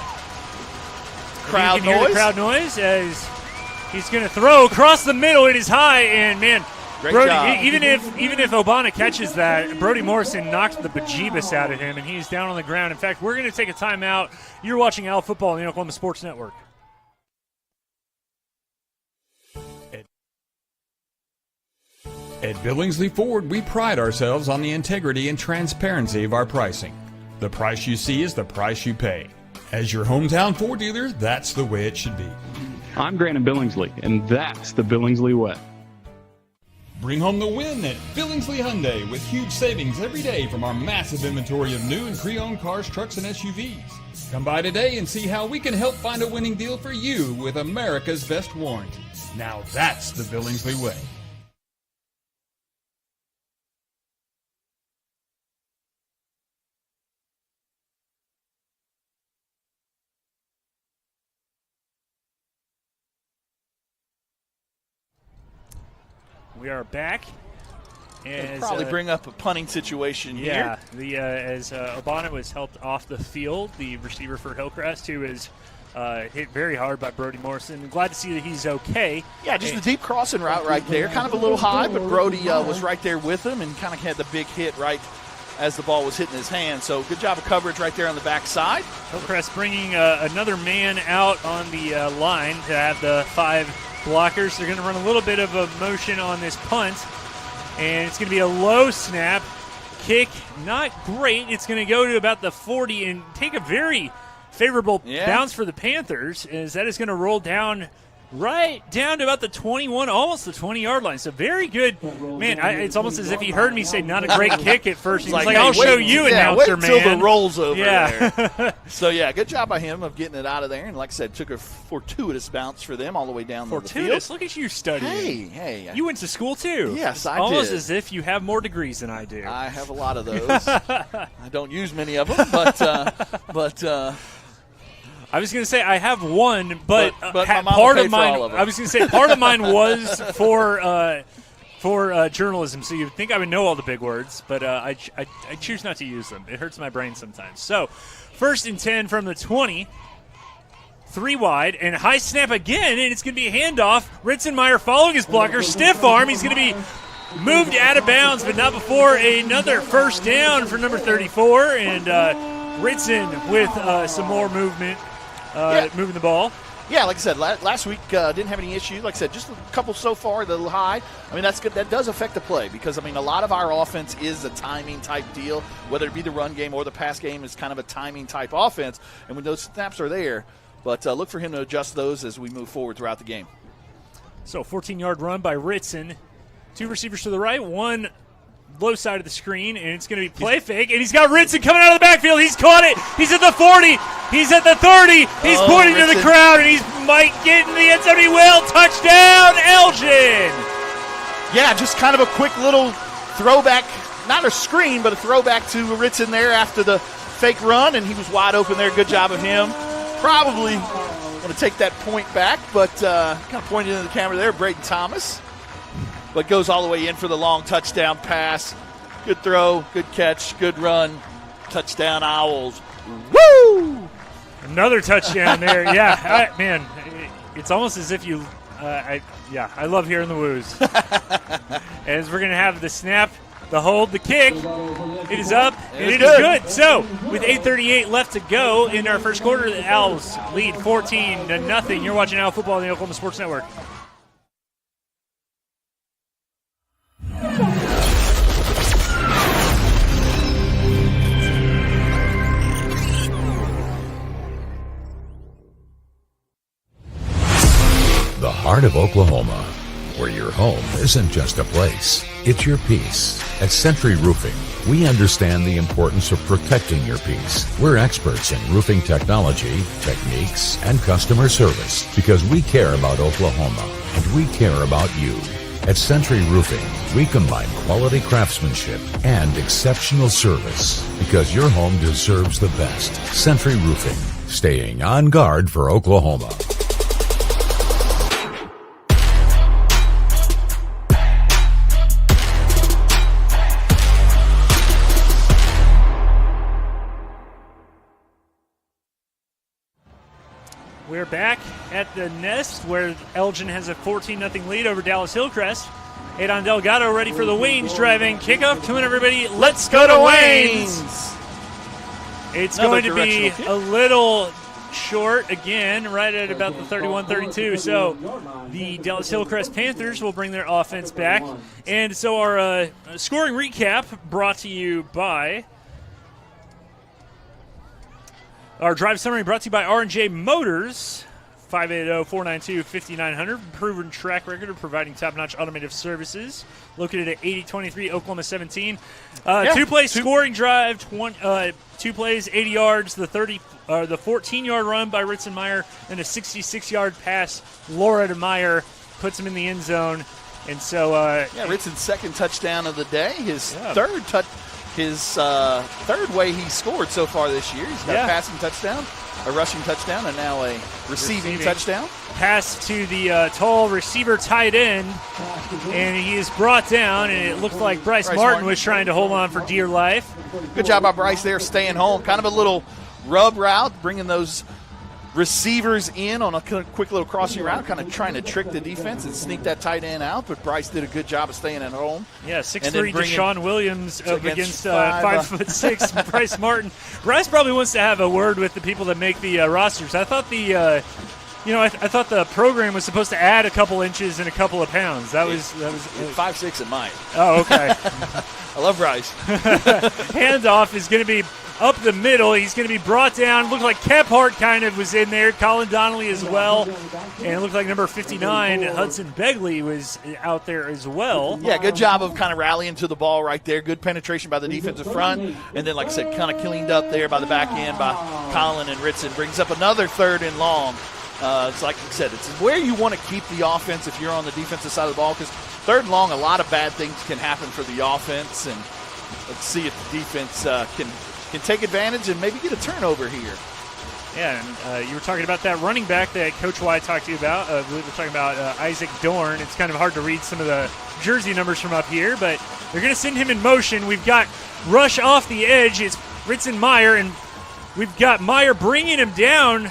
crowd noise as he's going to throw across the middle. It is high, and man, Brody, even if Obana catches that, Brody Morrison knocked the bejeebus out of him, and he's down on the ground. In fact, we're going to take a timeout. You're watching Owl Football on the Oklahoma Sports Network. At Billingsley Ford, we pride ourselves on the integrity and transparency of our pricing. The price you see is the price you pay. As your hometown Ford dealer, that's the way it should be. I'm Grant Billingsley, and that's the Billingsley way. Bring home the win at Billingsley Hyundai with huge savings every day from our massive inventory of new and pre-owned cars, trucks, and SUVs. Come by today and see how we can help find a winning deal for you with America's best warranty. Now that's the Billingsley way. We are back. Probably bring up a punting situation here. Yeah, as Obana was helped off the field, the receiver for Hillcrest, who is hit very hard by Brody Morrison. Glad to see that he's okay. Yeah, just a deep crossing route right there. Kind of a little high, but Brody was right there with him and kind of had the big hit right as the ball was hitting his hand. So good job of coverage right there on the backside. Hillcrest bringing another man out on the line to have the 5 blockers. They're going to run a little bit of a motion on this punt, and it's going to be a low snap. Kick, not great. It's going to go to about the 40 and take a very favorable bounce for the Panthers, as that is going to roll down right down to about the 21, almost the 20-yard line. So very good. Man, it's almost as if he heard me say not a great kick at first. He's like, hey, I'll show you, announcer, man. Until the roll's over there. So, good job by him of getting it out of there. And like I said, took a fortuitous bounce for them all the way down the field. Look at you studying. Hey. You went to school, too. Yes, I almost did. As if you have more degrees than I do. I have a lot of those. I don't use many of them, but I was going to say I have one, but my mama part paid of for mine. all of them. I was going to say part of mine was for journalism, so you'd think I would know all the big words, but I choose not to use them. It hurts my brain sometimes. So, 1st and 10 from the 20. 3 wide, and high snap again, and it's going to be a handoff. Ritzenmeyer following his blocker, stiff arm. He's going to be moved out of bounds, but not before another first down for number 34, and Ritzen with some more movement, moving the ball. Yeah, like I said, last week didn't have any issues. Like I said, just a couple so far, a little high. I mean, that's good. That does affect the play because, I mean, a lot of our offense is a timing type deal, whether it be the run game or the pass game is kind of a timing type offense. And when those snaps are there, but look for him to adjust those as we move forward throughout the game. So 14-yard run by Ritzen. 2 receivers to the right, 1 low side of the screen, and it's going to be play fake. And he's got Ritzen coming out of the backfield. He's caught it. He's at the 40. He's at the 30. He's pointing to the crowd, and he might get in the end zone. He will. Touchdown, Elgin. Yeah, just kind of a quick little throwback, not a screen, but a throwback to Ritzen there after the fake run, and he was wide open there. Good job of him. Probably want to take that point back, but kind of pointed into the camera there, Braden Thomas. But goes all the way in for the long touchdown pass. Good throw, good catch, good run. Touchdown, Owls. Woo! Another touchdown there. Yeah, man, it's almost as if you I love hearing the woos. As we're going to have the snap, the hold, the kick. It is up, and it is good. So, with 8:38 left to go in our first quarter, the Owls lead 14-0. You're watching Owl Football on the Oklahoma Sports Network. The heart of Oklahoma, where your home isn't just a place, it's your peace. At Century Roofing, we understand the importance of protecting your peace. We're experts in roofing technology, techniques, and customer service because we care about Oklahoma and we care about you. At Century Roofing, we combine quality craftsmanship and exceptional service because your home deserves the best. Century Roofing, staying on guard for Oklahoma. We're back at the Nest where Elgin has a 14-0 lead over Dallas Hillcrest. Adon Delgado ready for the Waynes driving kickoff. Come on, everybody. Let's go to Waynes. It's going to be a little short again, right at about the 31-32. So the Dallas Hillcrest Panthers will bring their offense back. And so our scoring recap brought to you by... Our drive summary brought to you by R&J Motors, 580-492-5900. Proven track record of providing top-notch automotive services. Located at 8023 Oklahoma 17. Two-play scoring drive, 2 plays, 80 yards. The 14-yard run by Ritzenmeyer and a 66-yard pass. Laura Meyer puts him in the end zone. And so, Ritzen's second touchdown of the day. His third way he scored so far this year. He's got a passing touchdown, a rushing touchdown, and now a receiving touchdown. Pass to the tall receiver tight end, and he is brought down, and it looked like Bryce Martin was trying to hold on for dear life. Good job by Bryce there staying home. Kind of a little rub route, bringing those receivers in on a quick little crossing route, kind of trying to trick the defense and sneak that tight end out, but Bryce did a good job of staying at home. Yeah, 6'3" Deshaun Williams up against 5'6" Bryce Martin. Bryce probably wants to have a word with the people that make the rosters. I thought I thought the program was supposed to add a couple inches and a couple of pounds. That was 5'6" it might. Oh, okay. I love Bryce. Handoff is going to be up the middle. He's going to be brought down. Looked like Kephart kind of was in there. Colin Donnelly as well. And it looked like number 59, Hudson Begley, was out there as well. Yeah, good job of kind of rallying to the ball right there. Good penetration by the defensive front. And then, like I said, kind of cleaned up there by the back end by Colin and Ritson. Brings up another 3rd and long. It's like I said, it's where you want to keep the offense if you're on the defensive side of the ball, because 3rd and long, a lot of bad things can happen for the offense. And let's see if the defense can take advantage and maybe get a turnover here. Yeah, and you were talking about that running back that Coach White talked to you about. We were talking about Isaac Dorn. It's kind of hard to read some of the jersey numbers from up here, but they're going to send him in motion. We've got rush off the edge. It's Ritson Meyer, and we've got Meyer bringing him down.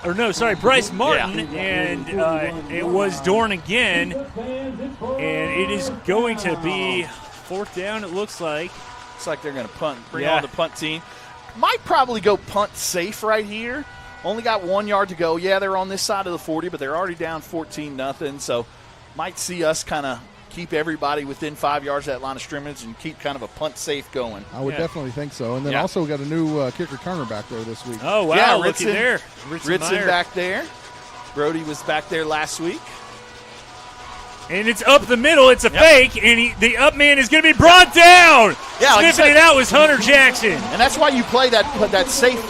Or no, sorry, Bryce Martin, and it was Dorn again. And it is going to be 4th down, it looks like. Looks like they're going to punt, bring on the punt team. Might probably go punt safe right here. Only got 1 yard to go. Yeah, they're on this side of the 40, but they're already down 14-0. So might see us kind of keep everybody within 5 yards of that line of scrimmage and keep kind of a punt safe going. I would definitely think so. And then also we got a new kick returner back there this week. Oh, wow. Yeah, looky there. Ritson back there. Brody was back there last week. And it's up the middle. It's a fake, and the up man is going to be brought down. Yeah, sniffing it out was Hunter Jackson. And that's why you play that safe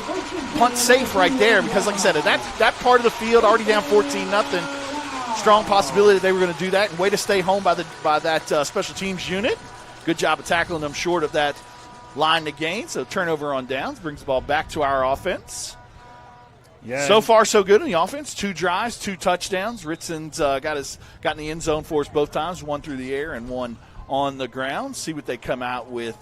punt safe right there, because like I said, that part of the field already down 14-0. Strong possibility that they were going to do that, and way to stay home by that special teams unit. Good job of tackling them short of that line to gain. So turnover on downs brings the ball back to our offense. Yeah. So far, so good in the offense. 2 drives, 2 touchdowns. Ritson's got in the end zone for us both times, 1 through the air and 1 on the ground. See what they come out with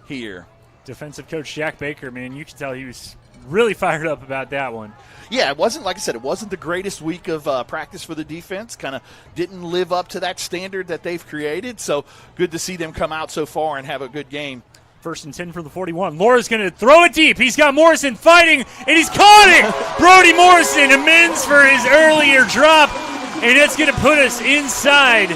here. Defensive coach Jack Baker, man, you can tell he was really fired up about that one. Yeah, it wasn't, like I said, it wasn't the greatest week of practice for the defense. Kind of didn't live up to that standard that they've created. So good to see them come out so far and have a good game. 1st and 10 for the 41. Laura's going to throw it deep. He's got Morrison fighting, and he's caught it. Brody Morrison amends for his earlier drop, and that's going to put us inside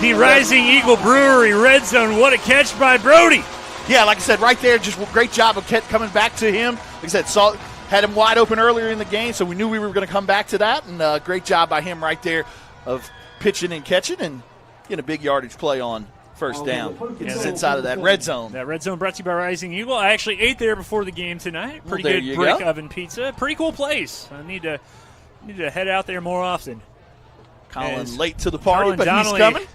the Rising Eagle Brewery red zone. What a catch by Brody. Yeah, like I said, right there, just great job of coming back to him. Like I said, had him wide open earlier in the game, so we knew we were going to come back to that, and great job by him right there of pitching and catching and getting a big yardage play on 1st down. Gets us inside of that red zone. That red zone brought to you by Rising Eagle. I actually ate there before the game tonight. Pretty good brick oven pizza. Pretty cool place. I need to head out there more often. Colin late to the party, Colin but Donnelly, he's coming.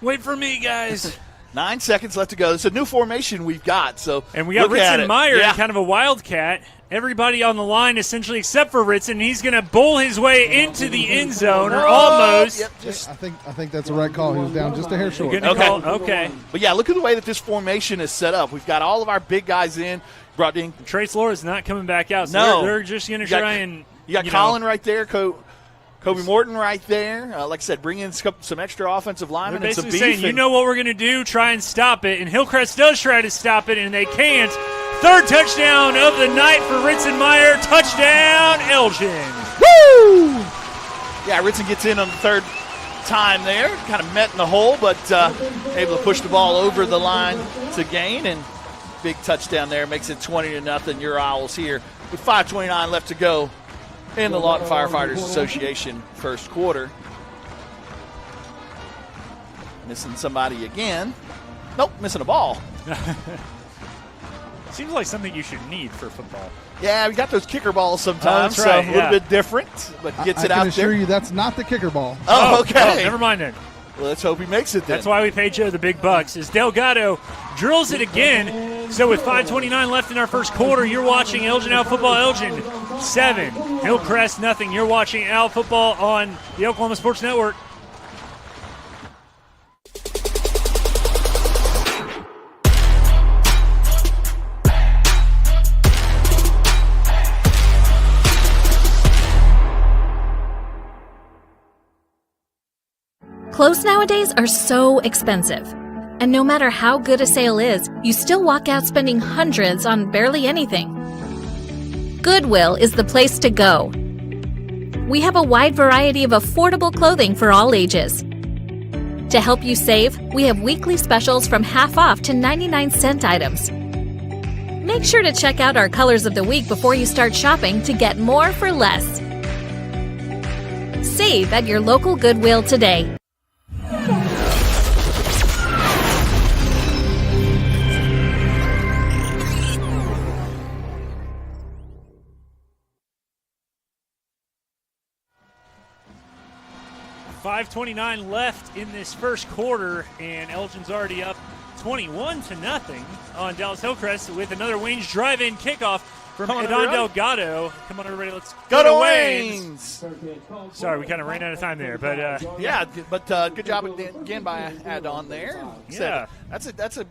Wait for me, guys. 9 seconds left to go. It's a new formation we've got. And we got Ritson Meyer, kind of a wildcat. Everybody on the line, essentially, except for Ritson. He's going to bowl his way into the end zone, or almost. Yep, I think that's the right call. He was down just a hair short. Okay. But, yeah, look at the way that this formation is set up. We've got all of our big guys in. Brought in. Trace Laura's not coming back out, so no. they're just going to try and. You got Colin right there, Kobe Morton right there. Like I said, bring in some extra offensive linemen and some beef. Saying, you know what we're going to do, try and stop it. And Hillcrest does try to stop it, and they can't. 3rd touchdown of the night for Ritson Meyer. Touchdown, Elgin. Woo! Yeah, Ritson gets in on the 3rd time there. Kind of met in the hole, but able to push the ball over the line to gain. And big touchdown there. Makes it 20-0. Your Owls here with 5:29 left to go in the Lawton Firefighters Association 1st quarter. Missing somebody again. Nope, missing a ball. Seems like something you should need for football. Yeah, we got those kicker balls sometimes, that's right, so a little bit different, but gets it out there. I can assure you that's not the kicker ball. Oh, okay. Never mind then. Well, let's hope he makes it then. That's why we paid Joe the big bucks. As Delgado drills it again. So with 5:29 left in our 1st quarter, you're watching Elgin Owl Football. Elgin 7, Hillcrest nothing. You're watching Owl Football on the Oklahoma Sports Network. Clothes nowadays are so expensive. And no matter how good a sale is, you still walk out spending hundreds on barely anything. Goodwill is the place to go. We have a wide variety of affordable clothing for all ages. To help you save, we have weekly specials from half off to 99-cent items. Make sure to check out our colors of the week before you start shopping to get more for less. Save at your local Goodwill today. .5:29 left in this 1st quarter, and Elgin's already up 21-0 on Dallas Hillcrest with another Wayne's drive-in kickoff from Edon Delgado. Come on, everybody, let's go to Waynes. Sorry, we kind of ran out of time there, but good job again by Edon there. That's a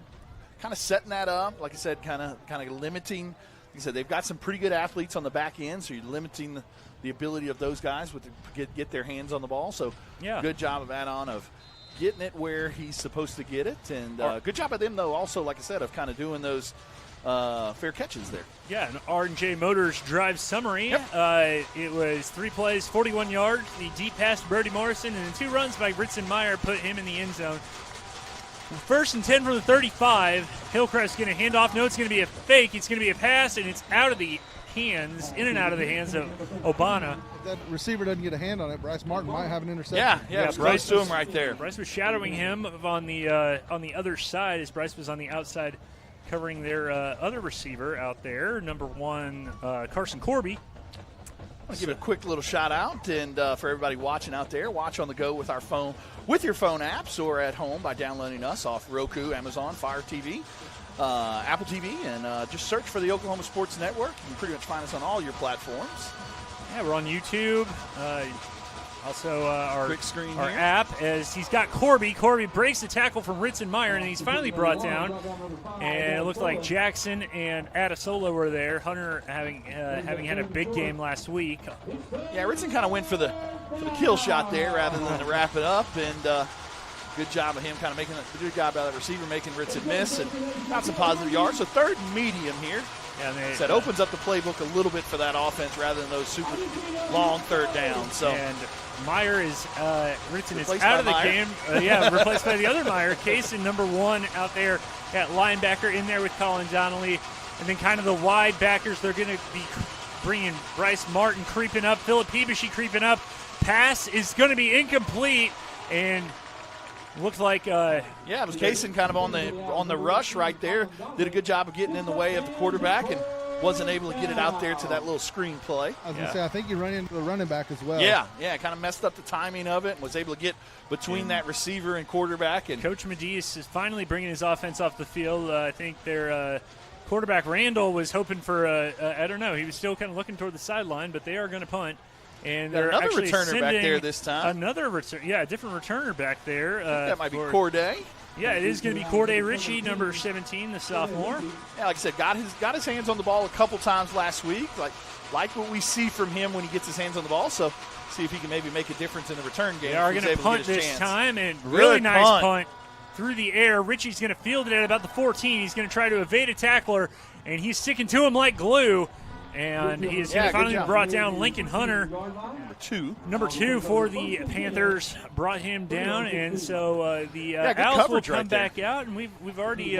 kind of setting that up. Like I said, kind of limiting. Like I said, they've got some pretty good athletes on the back end, so you're limiting the ability of those guys to get their hands on the ball. So good job of Edon of getting it where he's supposed to get it, and good job of them though. Also, like I said, of kind of doing those fair catches there. Yeah, an R&J Motors drive summary. It was 3 plays, 41 yards. The deep pass to Brody Morrison, and then 2 runs by Ritson Meyer put him in the end zone. First and 10 from the 35. Hillcrest going to hand off. No, it's going to be a fake. It's going to be a pass, and it's out of the hands, in and out of the hands of Obana. If that receiver doesn't get a hand on it, Bryce Martin might have an interception. Yeah, Bryce to him right there. Bryce was shadowing him on the other side as Bryce was on the outside covering their other receiver out there, number 1, Carson Corby. I want to give a quick little shout out, and for everybody watching out there, watch on the go with your phone apps, or at home by downloading us off Roku, Amazon, Fire TV, Apple TV, and just search for the Oklahoma Sports Network. You can pretty much find us on all your platforms. Yeah, we're on YouTube. Also, our here. app, as he's got Corby. Corby breaks the tackle from Ritson Meyer, and he's finally brought down. And it looked like Jackson and Adesola were there. Hunter having had a big game last week. Yeah, Ritson kind of went for the kill shot there rather than to wrap it up, and good job of him kind of making a good job out of the receiver, making Ritson miss, and got some positive yards. So 3rd and medium here. Yeah, that opens up the playbook a little bit for that offense rather than those super long 3rd downs. So. And Meyer Ritson is out of the game. Replaced by the other Meyer. Kaysen, number 1 out there at linebacker, in there with Colin Donnelly. And then kind of the wide backers, they're going to be bringing Bryce Martin creeping up, Philip Peebushy creeping up. Pass is going to be incomplete, and looked like it was Kaysen kind of on the rush right there. Did a good job of getting in the way of the quarterback and wasn't able to get it out there to that little screen play. I was going to say, I think you run into the running back as well. Yeah, kind of messed up the timing of it and was able to get between that receiver and quarterback. And Coach Medias is finally bringing his offense off the field. I think their quarterback Randall was hoping for I don't know, he was still kind of looking toward the sideline, but they are going to punt. And they're another actually returner back there this time. Another return, a different returner back there. That might be Corday. Yeah, it is going to be Corday Ritchie, number 17, the sophomore. Yeah, like I said, got his hands on the ball a couple times last week. Like what we see from him when he gets his hands on the ball. So see if he can maybe make a difference in the return game. They are going to punt this time, and really nice punt through the air. Ritchie's going to field it at about the 14. He's going to try to evade a tackler, and he's sticking to him like glue. And he is going to finally brought down Lincoln Hunter, number 2 for the Panthers, brought him down, and so the Owls will come back out, and we've already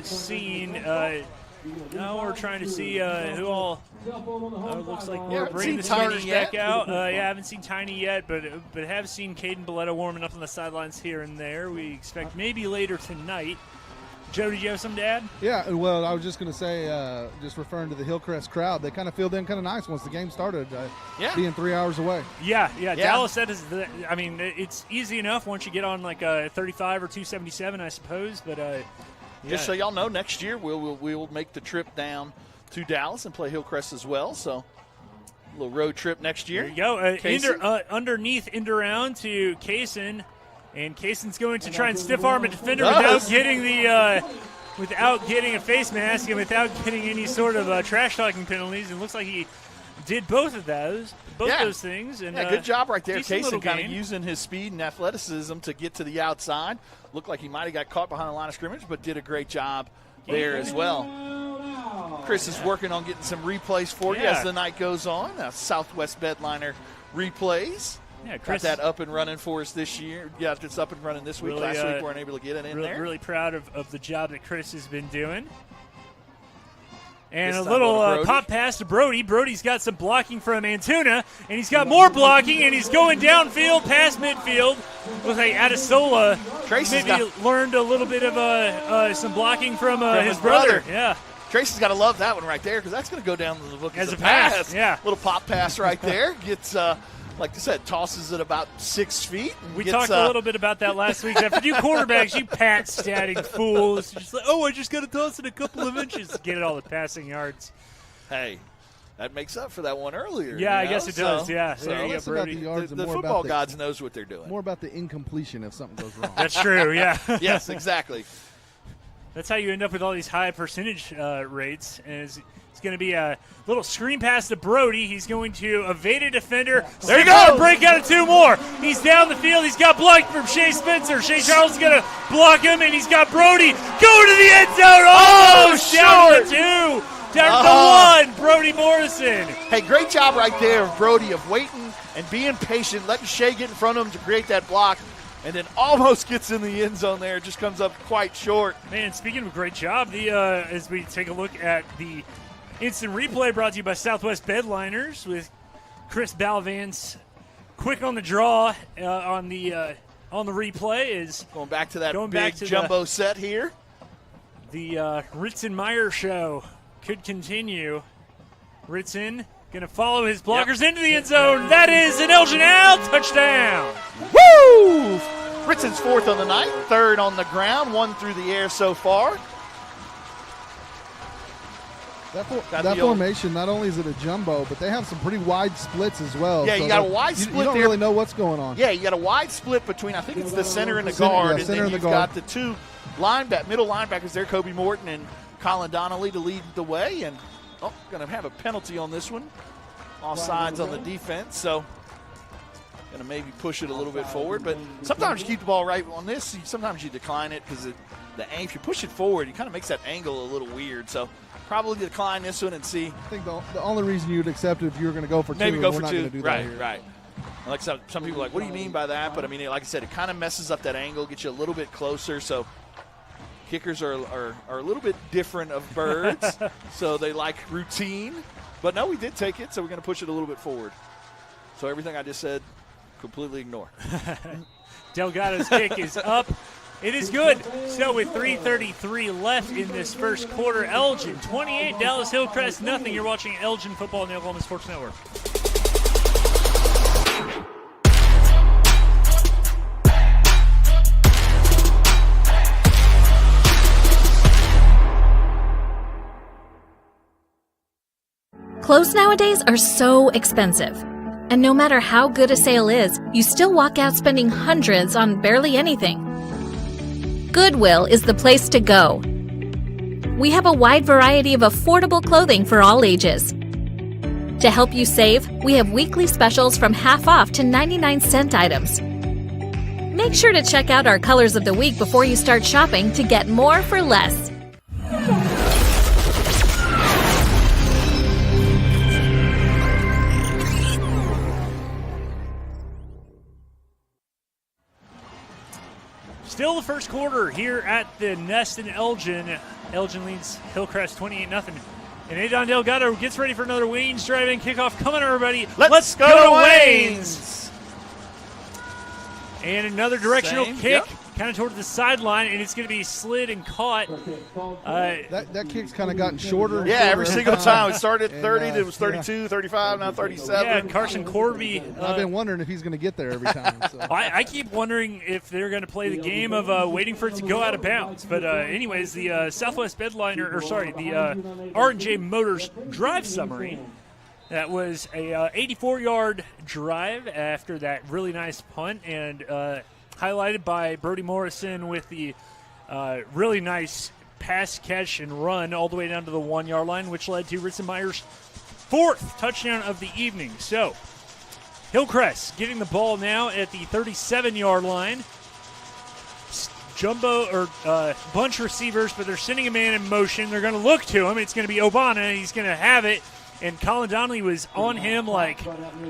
seen. Now we're trying to see who all. Looks like we're bringing the starters back out. I haven't seen Tiny yet, but have seen Caden Belletta warming up on the sidelines here and there. We expect maybe later tonight. Joe, did you have something to add? Yeah, well, I was just going to say, just referring to the Hillcrest crowd, they kind of filled in kind of nice once the game started, being 3 hours away. Yeah. Dallas said, it's easy enough once you get on like a 35 or 277, I suppose. But just so y'all know, next year we'll make the trip down to Dallas and play Hillcrest as well. So a little road trip next year. There you go. Underneath end around to Kaysen. And Kaysen's going to try and stiff arm a defender without getting a face mask and without getting any sort of trash talking penalties. And it looks like he did both those things. And good job right there. Kaysen kind of using his speed and athleticism to get to the outside. Looked like he might have got caught behind the line of scrimmage, but did a great job there as well. Chris is working on getting some replays for you as the night goes on. Southwest Bedliner replays. Yeah, Chris, got that up and running for us this year. Yeah, it's up and running this week. Really, last week we weren't able to get it in there. Really proud of the job that Chris has been doing. And a little pop pass to Brody. Brody's got some blocking from Antuna, and he's got more blocking, and he's going downfield past midfield. Looks like Adesola maybe learned a little bit of some blocking from his brother. Yeah. Tracy's got to love that one right there because that's going to go down to the book as a pass. Yeah. Little pop pass right there. Gets like I said, tosses it about 6 feet. We talked a little bit about that last week. That for you quarterbacks, you pat-statting fools. Just like, I just got to toss it a couple of inches to get it all the passing yards. Hey, that makes up for that one earlier. Yeah, I guess it does. Yeah. So less about the yards and the more football about gods knows what they're doing. More about the incompletion if something goes wrong. That's true, yeah. Yes, exactly. That's how you end up with all these high percentage rates. And it's going to be a little screen pass to Brody. He's going to evade a defender. There you go. Break out of 2 more. He's down the field. He's got blocked from Shea Spencer. Shea Charles is going to block him, and he's got Brody go to the end zone. Oh, down to the 2. Down to the 1, Brody Morrison. Hey, great job right there of Brody of waiting and being patient, letting Shea get in front of him to create that block, and then almost gets in the end zone there. Just comes up quite short. Man, speaking of a great job, as we take a look at the instant replay brought to you by Southwest Bedliners with Chris Balvance, quick on the draw on the replay is going back to that big jumbo set here. The Ritson Meyer show could continue. Ritson going to follow his blockers into the end zone. That is an Elgin Owl touchdown. Woo! Ritson's 4th on the night, 3rd on the ground, 1 through the air so far. That formation, not only is it a jumbo, but they have some pretty wide splits as well. Yeah, so you got a wide split there. You don't really know what's going on. Yeah, you got a wide split between, I think it's the center and the guard. Yeah, center and then and the you've guard. got the 2 middle linebackers there, Kobe Morton and Colin Donnelly to lead the way. And, going to have a penalty on this one. Offsides on the defense, so going to maybe push it a little bit forward. But sometimes you keep the ball right on this. Sometimes you decline it because if you push it forward, it kind of makes that angle a little weird. So probably decline this one and see. I think the only reason you'd accept it if you were going to go for 2. Maybe go we're for not 2. Gonna do that here. Right. Like some people are like, what do you mean by that? But I mean, like I said, it kind of messes up that angle, gets you a little bit closer. So kickers are a little bit different of birds, so they like routine. But no, we did take it, so we're going to push it a little bit forward. So everything I just said, completely ignore. Delgado's kick is up. It is good. So with 3:33 left in this first quarter, Elgin 28, Dallas Hillcrest nothing. You're watching Elgin football on the Oklahoma Sports Network. Clothes nowadays are so expensive. And no matter how good a sale is, you still walk out spending hundreds on barely anything. Goodwill is the place to go. We have a wide variety of affordable clothing for all ages. To help you save, we have weekly specials from half off to 99-cent items. Make sure to check out our colors of the week before you start shopping to get more for less. Still the first quarter here at the Nest in Elgin. Elgin leads Hillcrest 28-0. And Adon Delgado gets ready for another Wayne's drive-in kickoff. Come on, everybody. Let's go to Wayne's. And another directional kick, kind of toward the sideline, and it's going to be slid and caught. That kick's kind of gotten shorter. Yeah, every single time. It started at 30, it was 32, 35, now 37. Yeah, Carson Corby. I've been wondering if he's going to get there every time. So. I keep wondering if they're going to play the game of waiting for it to go out of bounds. But anyways, the Southwest Bedliner, the R&J Motors drive summary. That was a 84-yard drive after that really nice punt, and highlighted by Brody Morrison with the really nice pass, catch, and run all the way down to the 1-yard line, which led to Ritson Meyer's 4th touchdown of the evening. So Hillcrest getting the ball now at the 37-yard line. Jumbo or bunch receivers, but they're sending a man in motion. They're going to look to him. It's going to be Obana. He's going to have it. And Colin Donnelly was on him like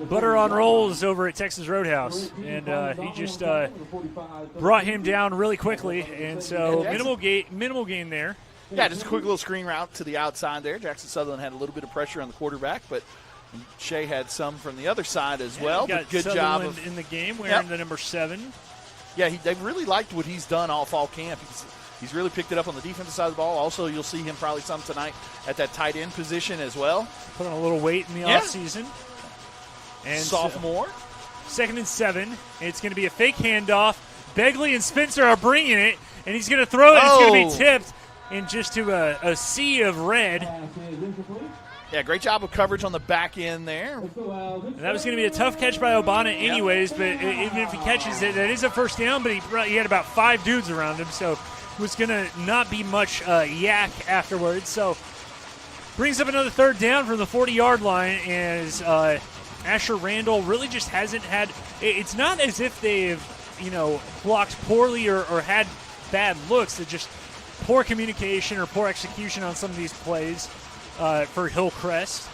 butter on rolls over at Texas Roadhouse. And he just brought him down really quickly. And so minimal gain there. Yeah, just a quick little screen route to the outside there. Jackson Sutherland had a little bit of pressure on the quarterback, but Shea had some from the other side as well. Got good Sutherland job in the game wearing the number 7. Yeah, they've really liked what he's done all fall camp. He's really picked it up on the defensive side of the ball. Also, you'll see him probably some tonight at that tight end position as well. Put on a little weight in the offseason. And sophomore. 2nd and 7. It's going to be a fake handoff. Begley and Spencer are bringing it, and he's going to throw it. It's going to be tipped and just to a sea of red. Yeah, great job of coverage on the back end there. And that was going to be a tough catch by Obana anyways, but even if he catches it, that is a first down, but he had about 5 dudes around him, so it was going to not be much yak afterwards. So brings up another 3rd down from the 40-yard line as Asher Randall really just hasn't had – it's not as if they've, blocked poorly or had bad looks. It's just poor communication or poor execution on some of these plays for Hillcrest.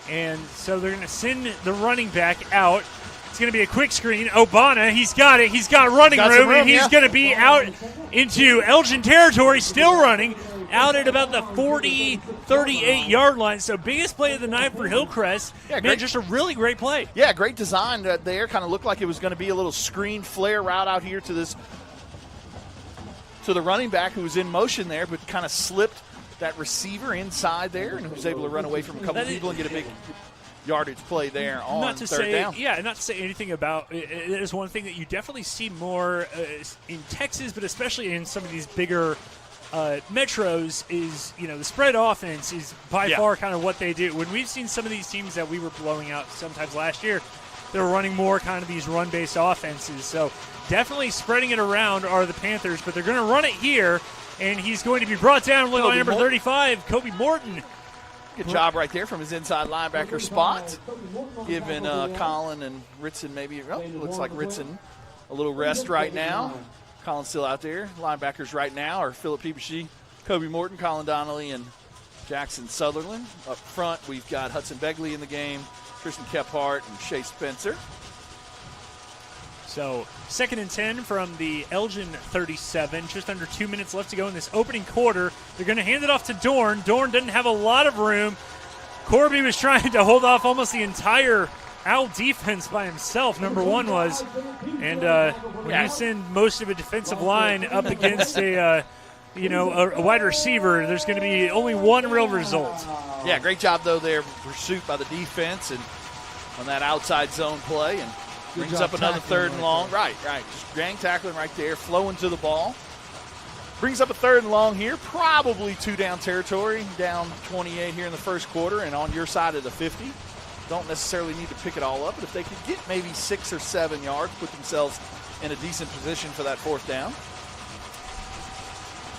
And so they're going to send the running back out. It's going to be a quick screen. Obana, he's got it. He's got running room, and he's going to be out into Elgin territory, still running, out at about the 40, 38-yard line. So biggest play of the night for Hillcrest. Yeah, man, just a really great play. Yeah, great design there. Kind of looked like it was going to be a little screen flare route out here to the running back who was in motion there, but kind of slipped that receiver inside there and was able to run away from a couple people and get a big yardage play there on 3rd down. Yeah, not to say anything about it is one thing that you definitely see more in Texas, but especially in some of these bigger metros is, the spread offense is by far kind of what they do. When we've seen some of these teams that we were blowing out sometimes last year, they're running more kind of these run-based offenses. So definitely spreading it around are the Panthers, but they're going to run it here, and he's going to be brought down by number 35, Kobe Morton. Good job right there from his inside linebacker spot, giving Colin and Ritson looks like Ritson a little rest right now. Colin's still out there. Linebackers right now are Philip Peebushy, Kobe Morton, Colin Donnelly, and Jackson Sutherland. Up front, we've got Hudson Begley in the game, Tristan Kephart, and Shea Spencer. So 2nd and 10 from the Elgin 37. Just under 2 minutes left to go in this opening quarter. They're going to hand it off to Dorn. Dorn doesn't have a lot of room. Corby was trying to hold off almost the entire Owl defense by himself, number 1 was. And when you send most of a defensive line up against a wide receiver, there's going to be only one real result. Yeah, great job, though, there. Pursuit by the defense and on that outside zone play. And brings up another 3rd and long. Right. Just gang tackling right there, flowing to the ball. Brings up a 3rd and long here, probably 2-down territory, down 28 here in the first quarter and on your side of the 50. Don't necessarily need to pick it all up, but if they could get maybe 6 or 7 yards, put themselves in a decent position for that 4th down.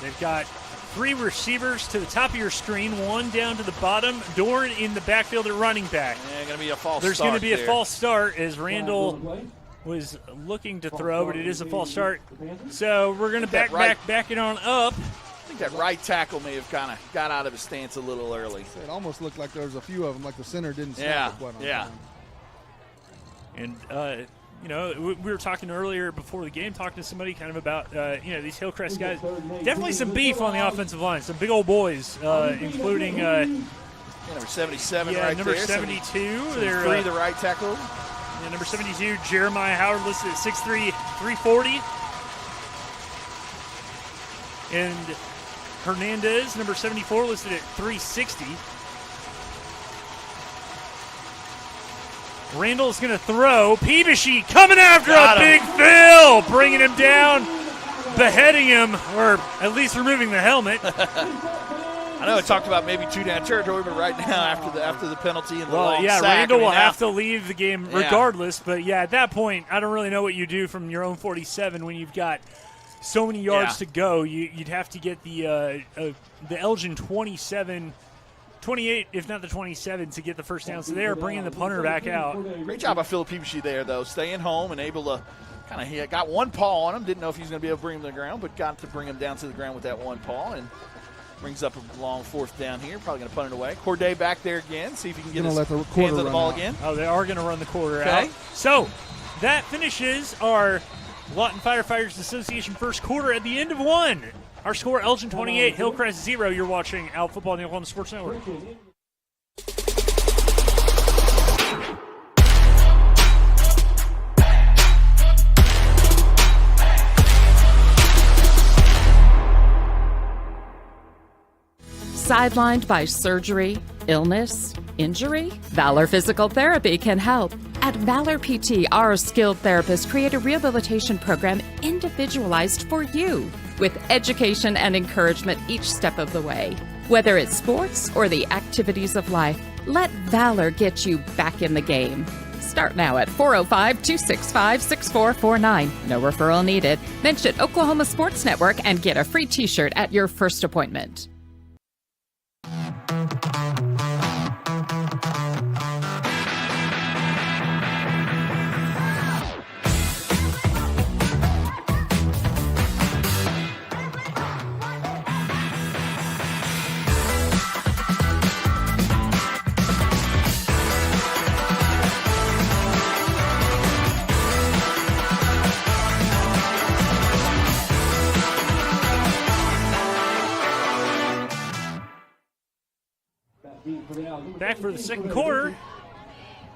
They've got 3 receivers to the top of your screen, 1 down to the bottom. Dorn in the backfield at running back. Yeah, going to be a false start. There's going to be a false start as Randall was looking to throw, but it is a false start. So we're going to back it on up. I think that right tackle may have kind of got out of his stance a little early. It almost looked like there was a few of them, like the center didn't snap it quite on time. And we were talking earlier before the game, talking to somebody kind of about, these Hillcrest guys. Definitely some beef on the offensive line. Some big old boys, including number 77 right number there. 72. They're 3, the right tackle. Yeah, number 72, Jeremiah Howard, listed at 6'3", 340. And Hernandez, number 74, listed at 360. Randall's going to throw. Peebushy coming after Big Phil, bringing him down, beheading him, or at least removing the helmet. I know I talked about maybe 2-down territory, but right now after the penalty and the long sack, Randall will have to leave the game regardless. But, at that point, I don't really know what you do from your own 47 when you've got so many yards to go. You'd have to get the Elgin 28, if not the 27, to get the first down. So they are bringing the punter back out. Great job by Philip Peebushy there, though, staying home and able to kind of got one paw on him. Didn't know if he was going to be able to bring him to the ground, but got to bring him down to the ground with that one paw and brings up a long 4th down here. Probably going to punt it away. Corday back there again. See if he can get his hands on the ball again. Oh, they are going to run the quarter out. So that finishes our Lawton Firefighters Association first quarter at the end of 1. Our score, Elgin 28, Hillcrest 0. You're watching Out Football on the Oklahoma Sports Network. Sidelined by surgery, illness, injury? Valor Physical Therapy can help. At Valor PT, our skilled therapists create a rehabilitation program individualized for you, with education and encouragement each step of the way. Whether it's sports or the activities of life, let Valor get you back in the game. Start now at 405-265-6449. No referral needed. Mention Oklahoma Sports Network and get a free t-shirt at your first appointment. Back for the second quarter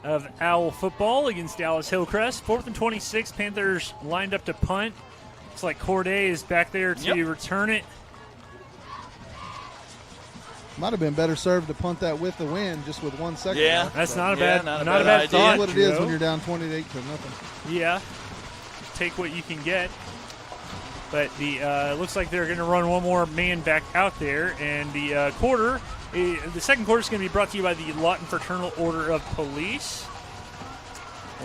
of Owl football against Dallas Hillcrest. 4th and 26. Panthers lined up to punt. Looks like Corday is back there to return it. Might have been better served to punt that with the wind, just with 1 second. Yeah, left. That's not a Yeah, bad, not a not a bad bad idea. thought. That's what it is Joe. when you're down 28 to nothing. Yeah, take what you can get. But the looks like they're going to run one more man back out there, and the second quarter is going to be brought to you by the Lawton Fraternal Order of Police,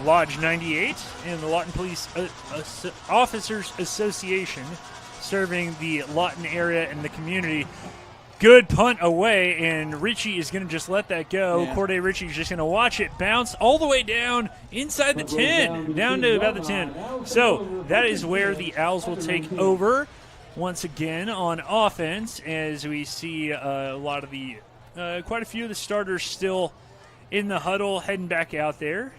Lodge 98, and the Lawton Police Officers Association, serving the Lawton area and the community. Good punt away, and Ritchie is going to just let that go. Yeah. Corday Ritchie is just going to watch it bounce all the way down inside the 10, down to about the 10. So that is where the Owls will take over once again on offense, as we see a lot of the quite a few of the starters still in the huddle heading back out there.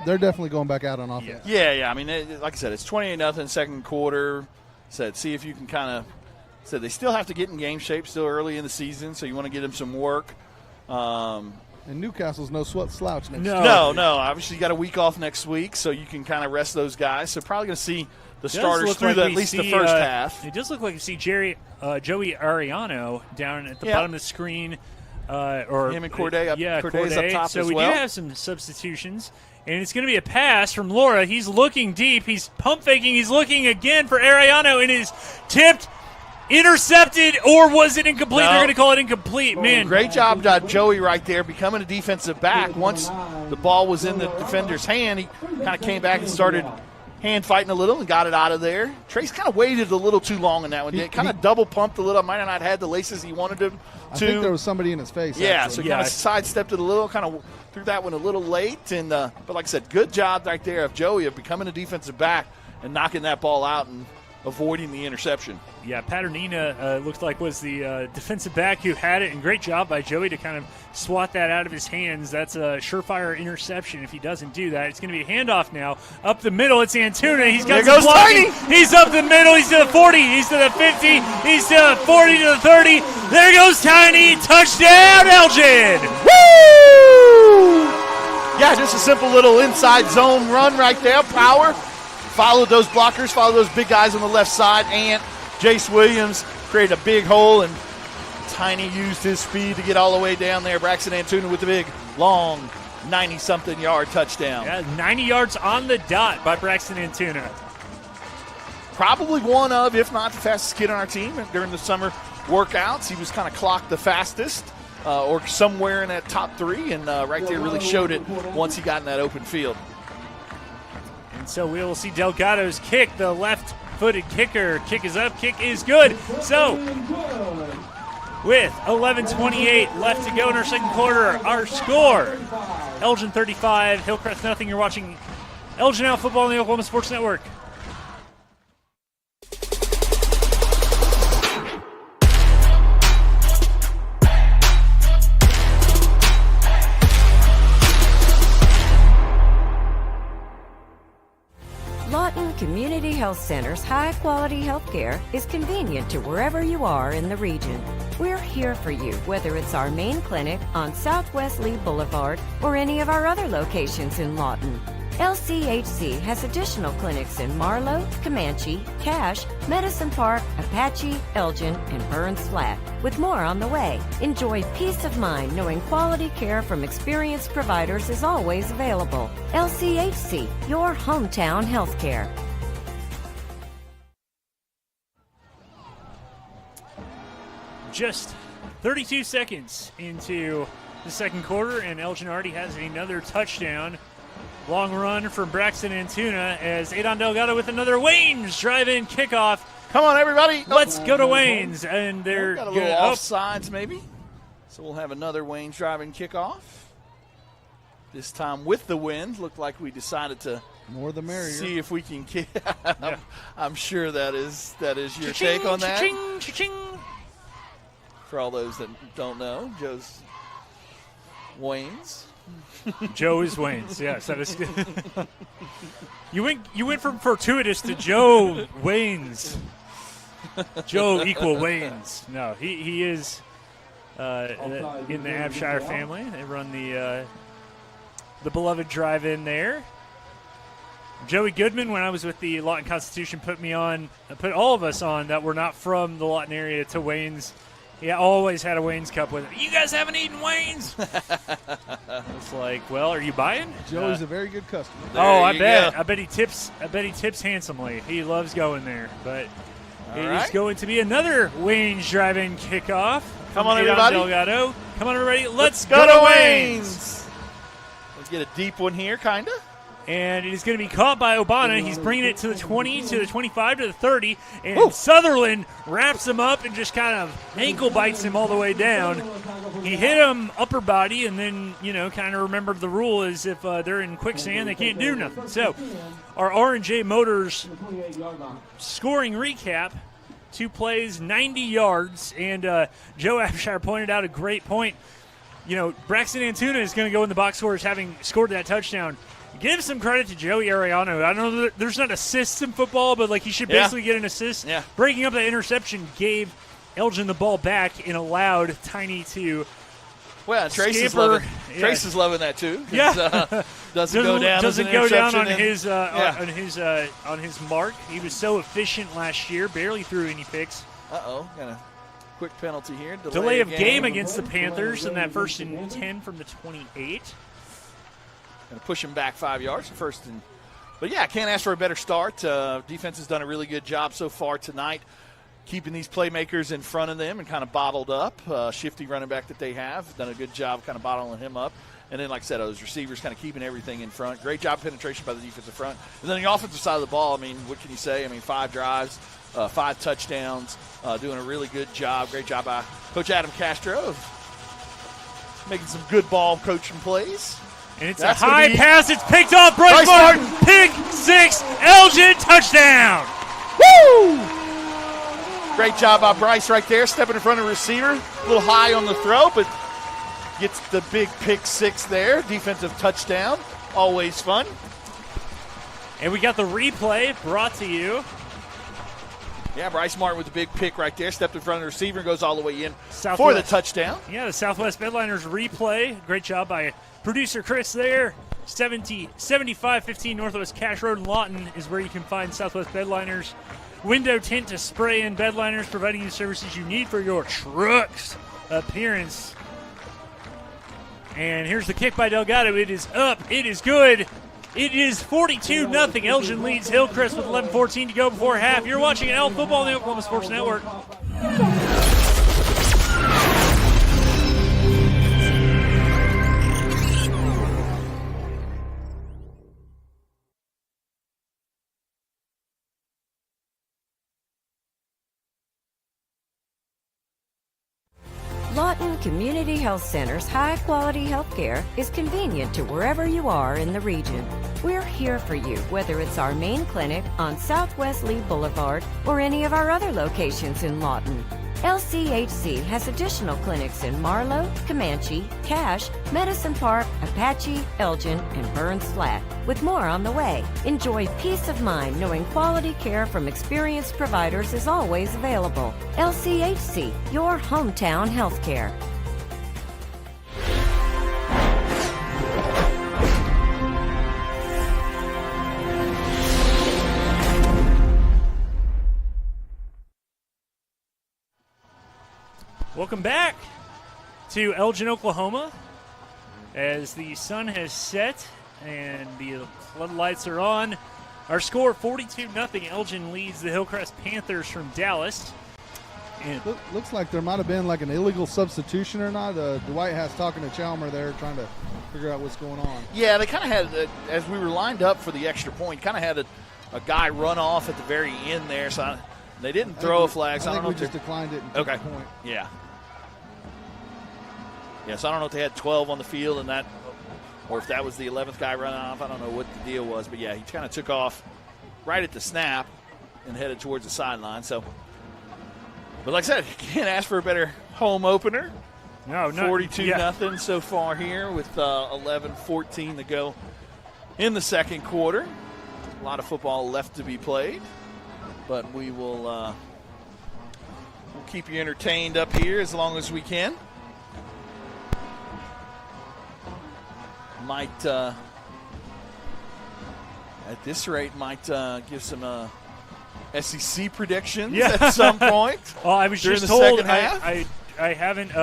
They're definitely going back out on offense. Yeah. I mean, like I said, it's 28-0 second quarter. See if you can kind of. So they still have to get in game shape still early in the season, so you want to get them some work. And Newcastle's no slouch next week. No. Obviously, you got a week off next week, so you can kind of rest those guys. So probably going to see the starters through at least the first half. It does look like you see Joey Ariano down at the bottom of the screen. Or him and Corday up, Corday's Corday. up top so as we well. do have some substitutions. And it's going to be a pass from Laura. He's looking deep. He's pump faking. He's looking again for Ariano, and is tipped. Intercepted, or was it incomplete? No. They're going to call it incomplete. Man, Great job, Joey, right there, becoming a defensive back. Once the ball was in the defender's hand, he kind of came back and started hand fighting a little and got it out of there. Trace kind of waited a little too long in that one. He kind of double pumped a little. Might have not had the laces he wanted him to. I think there was somebody in his face. Yeah, actually. so he kind of sidestepped it a little, kind of threw that one a little late. And but like I said, good job right there of Joey of becoming a defensive back and knocking that ball out and avoiding the interception. Yeah, Paternina looked like was the defensive back who had it, and great job by Joey to kind of swat that out of his hands. That's a surefire interception if he doesn't do that. It's going to be a handoff now. Up the middle, it's Antuna. He's got some blocking. He's up the middle. He's to the 40. He's to the 50. He's to the 40 to the 30. There goes Tiny. Touchdown, Elgin. Woo! Yeah, just a simple little inside zone run right there. Power. Followed those blockers, followed those big guys on the left side, and Jace Williams created a big hole, and Tiny used his speed to get all the way down there. Braxton Antuna with the big, long, 90-something yard touchdown. Yeah, 90 yards on the dot by Braxton Antuna. Probably one of, if not the fastest kid on our team during the summer workouts. He was kind of clocked the fastest, or somewhere in that top three, and right there really showed it once he got in that open field. So we will see Delgado's kick, the left-footed kicker. Kick is up, kick is good. So with 11:28 left to go in our second quarter, our score, Elgin 35, Hillcrest nothing. You're watching Elgin Out Football on the Oklahoma Sports Network. Lawton Community Health Center's high-quality health care is convenient to wherever you are in the region. We're here for you, whether it's our main clinic on Southwest Lee Boulevard or any of our other locations in Lawton. LCHC has additional clinics in Marlow, Comanche, Cache, Medicine Park, Apache, Elgin, and Burns Flat, with more on the way. Enjoy peace of mind knowing quality care from experienced providers is always available. LCHC, your hometown healthcare. Just 32 seconds into the second quarter, and Elgin already has another touchdown. Long run from Braxton Antuna as Adon Delgado with another Wayne's drive-in kickoff. Come on, everybody. Let's go to Wayne's. And they're got a little offsides, maybe. So we'll have another Wayne's drive-in kickoff. This time with the wind. Looked like we decided to more the merrier. See if we can kick. I'm sure that is your take on that. Cha-ching, cha-ching. For all those that don't know, Joe's Wayne's. Joe is Wayne's. Yes, that is good. You went from fortuitous to Joe Wayne's. Joe equal Wayne's. No, he is in the Abshire family. They run the beloved drive-in there. Joey Goodman, when I was with the Lawton Constitution, put all of us on that were not from the Lawton area to Wayne's. He always had a Wayne's cup with him. You guys haven't eaten Wayne's? It's like, well, are you buying? Joey's a very good customer. I bet. Go. I bet he tips handsomely. He loves going there. But it's going to be another Wayne's drive-in kickoff. Come on, everybody. Delgado. Come on, everybody. Let's go to Wayne's. Let's get a deep one here, kind of. And it is going to be caught by Obana. He's bringing it to the 20, to the 25, to the 30. And Sutherland wraps him up and just kind of ankle bites him all the way down. He hit him upper body and then, kind of remembered the rule is if they're in quicksand, they can't do nothing. So our R&J Motors scoring recap, 2 plays, 90 yards. And Joe Abshire pointed out a great point. Braxton Antuna is going to go in the box scores having scored that touchdown. Give some credit to Joey Ariano. I know that there's not assists in football, but he should basically get an assist. Yeah. Breaking up that interception gave Elgin the ball back and allowed Tiny to Trace is loving that too. Yeah, doesn't go down on his on his mark. He was so efficient last year, barely threw any picks. Got a quick penalty here. Delay of game against the Panthers in that 1st and 10 from the 28. Going to push him back 5 yards. But can't ask for a better start. Defense has done a really good job so far tonight, keeping these playmakers in front of them and kind of bottled up. Shifty running back that they have done a good job kind of bottling him up. And then, like I said, those receivers kind of keeping everything in front. Great job penetration by the defensive front. And then the offensive side of the ball, what can you say? 5 drives, 5 touchdowns, doing a really good job. Great job by Coach Adam Castro of making some good ball coaching plays. And it's a high pass. It's picked off. Bryce Martin. Pick 6. Elgin touchdown. Woo! Great job by Bryce right there. Stepping in front of the receiver. A little high on the throw, but gets the big pick 6 there. Defensive touchdown. Always fun. And we got the replay brought to you. Yeah, Bryce Martin with the big pick right there. Stepped in front of the receiver and goes all the way in for the touchdown. Yeah, the Southwest Bedliners replay. Great job by producer Chris there. 7515 Northwest Cache Road in Lawton is where you can find Southwest Bedliners. Window tint to spray in Bedliners, providing you the services you need for your truck's appearance. And here's the kick by Delgado. It is up. It is good. It is 42-0. Elgin leads Hillcrest with 11:14 to go before half. You're watching L Football on the Oklahoma Sports Network. Lawton Community Health Center's high-quality health care is convenient to wherever you are in the region. We're here for you, whether it's our main clinic on Southwest Lee Boulevard or any of our other locations in Lawton. LCHC has additional clinics in Marlow, Comanche, Cache, Medicine Park, Apache, Elgin, and Burns Flat, with more on the way. Enjoy peace of mind knowing quality care from experienced providers is always available. LCHC, your hometown healthcare. Welcome back to Elgin, Oklahoma, as the sun has set and the floodlights are on. Our score, 42-0. Elgin leads the Hillcrest Panthers from Dallas. And looks like there might have been like an illegal substitution or not. Dwight has talking to Chalmer there, trying to figure out what's going on. Yeah, they kind of had, as we were lined up for the extra point, kind of had a guy run off at the very end there. So they didn't throw a flag. So I don't know we just declined it and took the point. Yeah. Yeah, so I don't know if they had 12 on the field and that, or if that was the 11th guy running off. I don't know what the deal was. But, yeah, he kind of took off right at the snap and headed towards the sideline. So, but like I said, you can't ask for a better home opener. No, 42-0 so far here with 11:14 to go in the second quarter. A lot of football left to be played, but we will we'll keep you entertained up here as long as we can. Might, at this rate, might give some SEC predictions at some point. Well, I was just told I haven't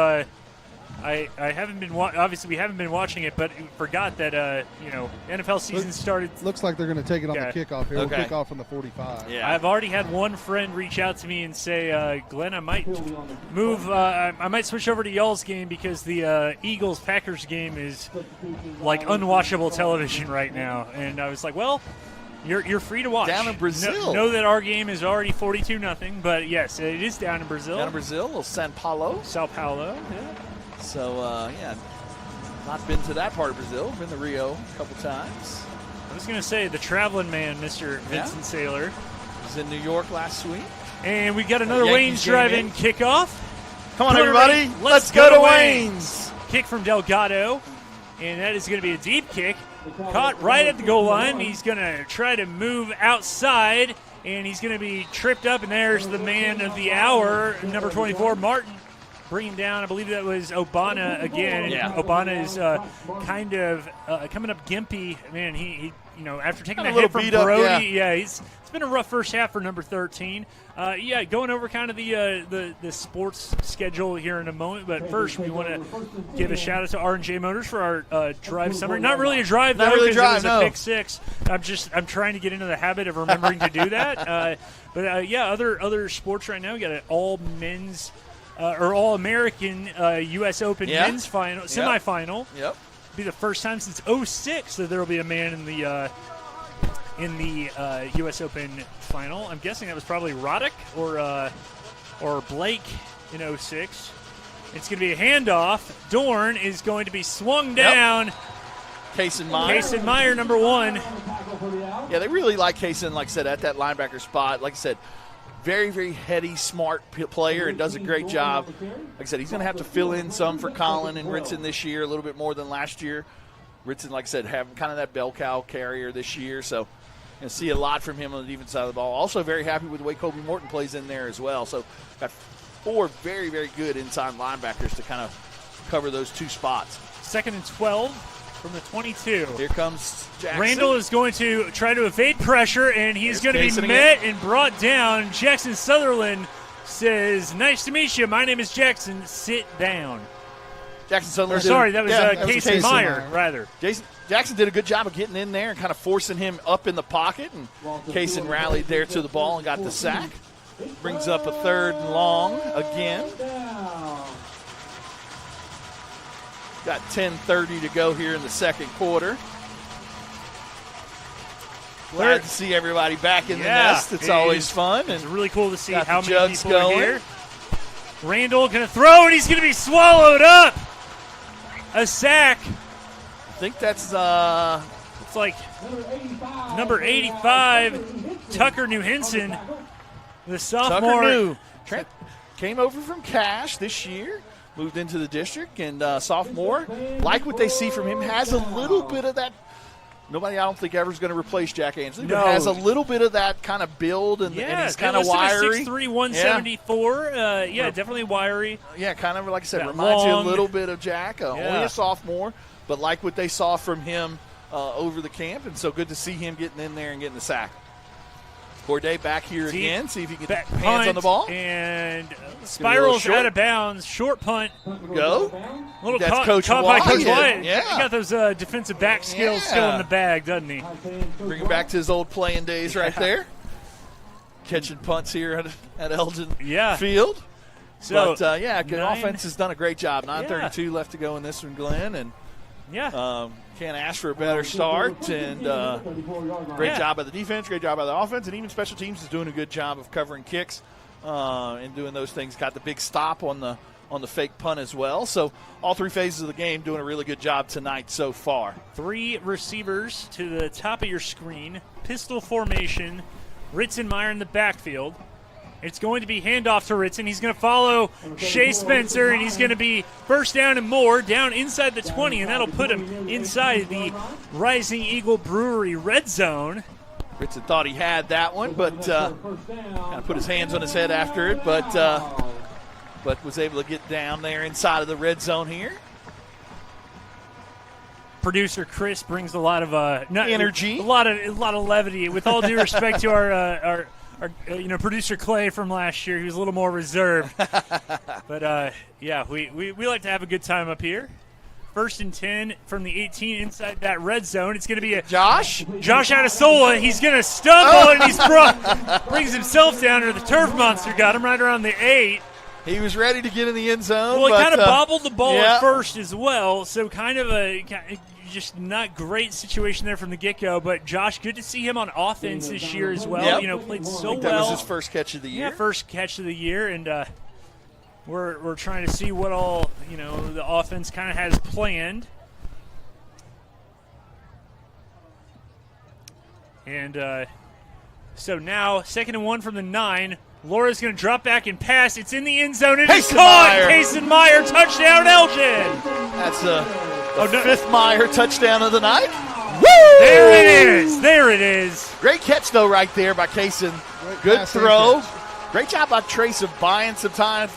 I haven't been obviously we haven't been watching it, but forgot that NFL season started. Looks like they're going to take it on the kickoff here. We'll kick off on the 45. Yeah, I've already had one friend reach out to me and say, Glenn, I might move. I might switch over to y'all's game because the Eagles-Packers game is like unwatchable television right now. And I was like, well, you're free to watch. Down in Brazil. Know that our game is already 42-0, but yes, it is down in Brazil. Down in Brazil, little Sao Paulo. Yeah. So, not been to that part of Brazil. Been to Rio a couple times. I was going to say the traveling man, Mr. Vincent Saylor. Was in New York last week. And we got another Wayne's Drive-In kickoff. Come on, everybody. Let's go to Wayne's. Kick from Delgado. And that is going to be a deep kick. Caught right at the goal line. He's going to try to move outside. And he's going to be tripped up. And there's the man of the hour, number 24, Martin. Bring him down. I believe that was Obana again. Yeah. Obana is kind of coming up gimpy. Man, he after taking that little hit from beat up, Brody, it's been a rough first half for number 13. Going over kind of the sports schedule here in a moment. But first, we want to give a shout out to R&J Motors for our drive summary. Not really a drive though, because it was a pick six. I'm trying to get into the habit of remembering to do that. Other sports right now. We got an all men's. Or All-American U.S. Open men's final, semifinal. Yep. Be the first time since '06 that there will be a man in the U.S. Open final. I'm guessing that was probably Roddick or Blake in '06. It's going to be a handoff. Dorn is going to be swung down. Kaysen Meyer. Kaysen Meyer, number 1. Yeah, they really like Kaysen, like I said, at that linebacker spot. Like I said, very, very heady, smart player and does a great job. Like I said, he's going to have to fill in some for Colin and Ritson this year, a little bit more than last year. Ritson, like I said, having kind of that bell cow carrier this year. So you're going to see a lot from him on the defense side of the ball. Also very happy with the way Kobe Morton plays in there as well. So got 4 very, very good inside linebackers to kind of cover those 2 spots. 2nd and 12 from the 22. Here comes Jackson. Randall is going to try to evade pressure, and he's going to be met and brought down. Jackson Sutherland says, "Nice to meet you. My name is Jackson. Sit down." Jackson Sutherland. That was Kaysen Meyer, rather. Jackson did a good job of getting in there and kind of forcing him up in the pocket, and Kaysen rallied there to the ball and got the sack. Brings up a 3rd and long again. Got 10:30 to go here in the second quarter. Glad to see everybody back in the nest. It's always fun. It's really cool to see how many jugs people going. are here. Randall going to throw, and he's going to be swallowed up. A sack. I think that's it's like number 85, Tucker New Henson, the sophomore. Tucker came over from Cash this year. Moved into the district, and sophomore, like what they see from him, has a little bit of that. Nobody, I don't think, ever is going to replace Jack Ansley, but has a little bit of that kind of build, and he's kind of wiry. 6'3", 174. Definitely wiry. Yeah, kind of, like I said, reminds you a little bit of Jack. Only a sophomore, but like what they saw from him over the camp, and so good to see him getting in there and getting the sack. Corday back here again. See if he can get hands punt on the ball. And spirals out of bounds. Short punt. Go. Little That's caught Coach by Coach Wyatt. Wyatt. Yeah. He got those defensive back skills still in the bag, doesn't he? Bring him back to his old playing days right there. Catching punts here at Elgin Field. So, but, the offense has done a great job. 9:32 left to go in this one, Glenn. And can't ask for a better start. And great job by the defense, great job by the offense, and even special teams is doing a good job of covering kicks and doing those things. Got the big stop on the fake punt as well. So all three phases of the game doing a really good job tonight so far. 3 receivers to the top of your screen. Pistol formation. Ritzenmeyer in the backfield. It's going to be handoff to Ritson. He's going to follow Shea Spencer, and he's going to be first down and more, down inside the 20, and that'll put him inside the Rising Eagle Brewery red zone. Ritson thought he had that one, but kind of put his hands on his head after it, but was able to get down there inside of the red zone here. Producer Chris brings a lot of energy, a lot of levity. With all due respect to our producer Clay from last year, he was a little more reserved. But we like to have a good time up here. 1st and 10 from the 18 inside that red zone. It's going to be Josh Adesola. He's going to stumble and he brings himself down, or the turf monster got him right around the 8. He was ready to get in the end zone. Well, he kind of bobbled the ball at first as well, so kind of just not great situation there from the get-go. But Josh, good to see him on offense this year as well. Yep. Played so well. That was his first catch of the year. Yeah, first catch of the year, and we're trying to see what all the offense kind of has planned. And so now 2nd and 1 from the 9. Laura's going to drop back and pass. It's in the end zone. It is caught. Cason Meyer, touchdown, Elgin. That's the 5th Meyer touchdown of the night. Woo! There it is. Great catch, though, right there by Cason. Good throw. Great job by Trace of buying some time.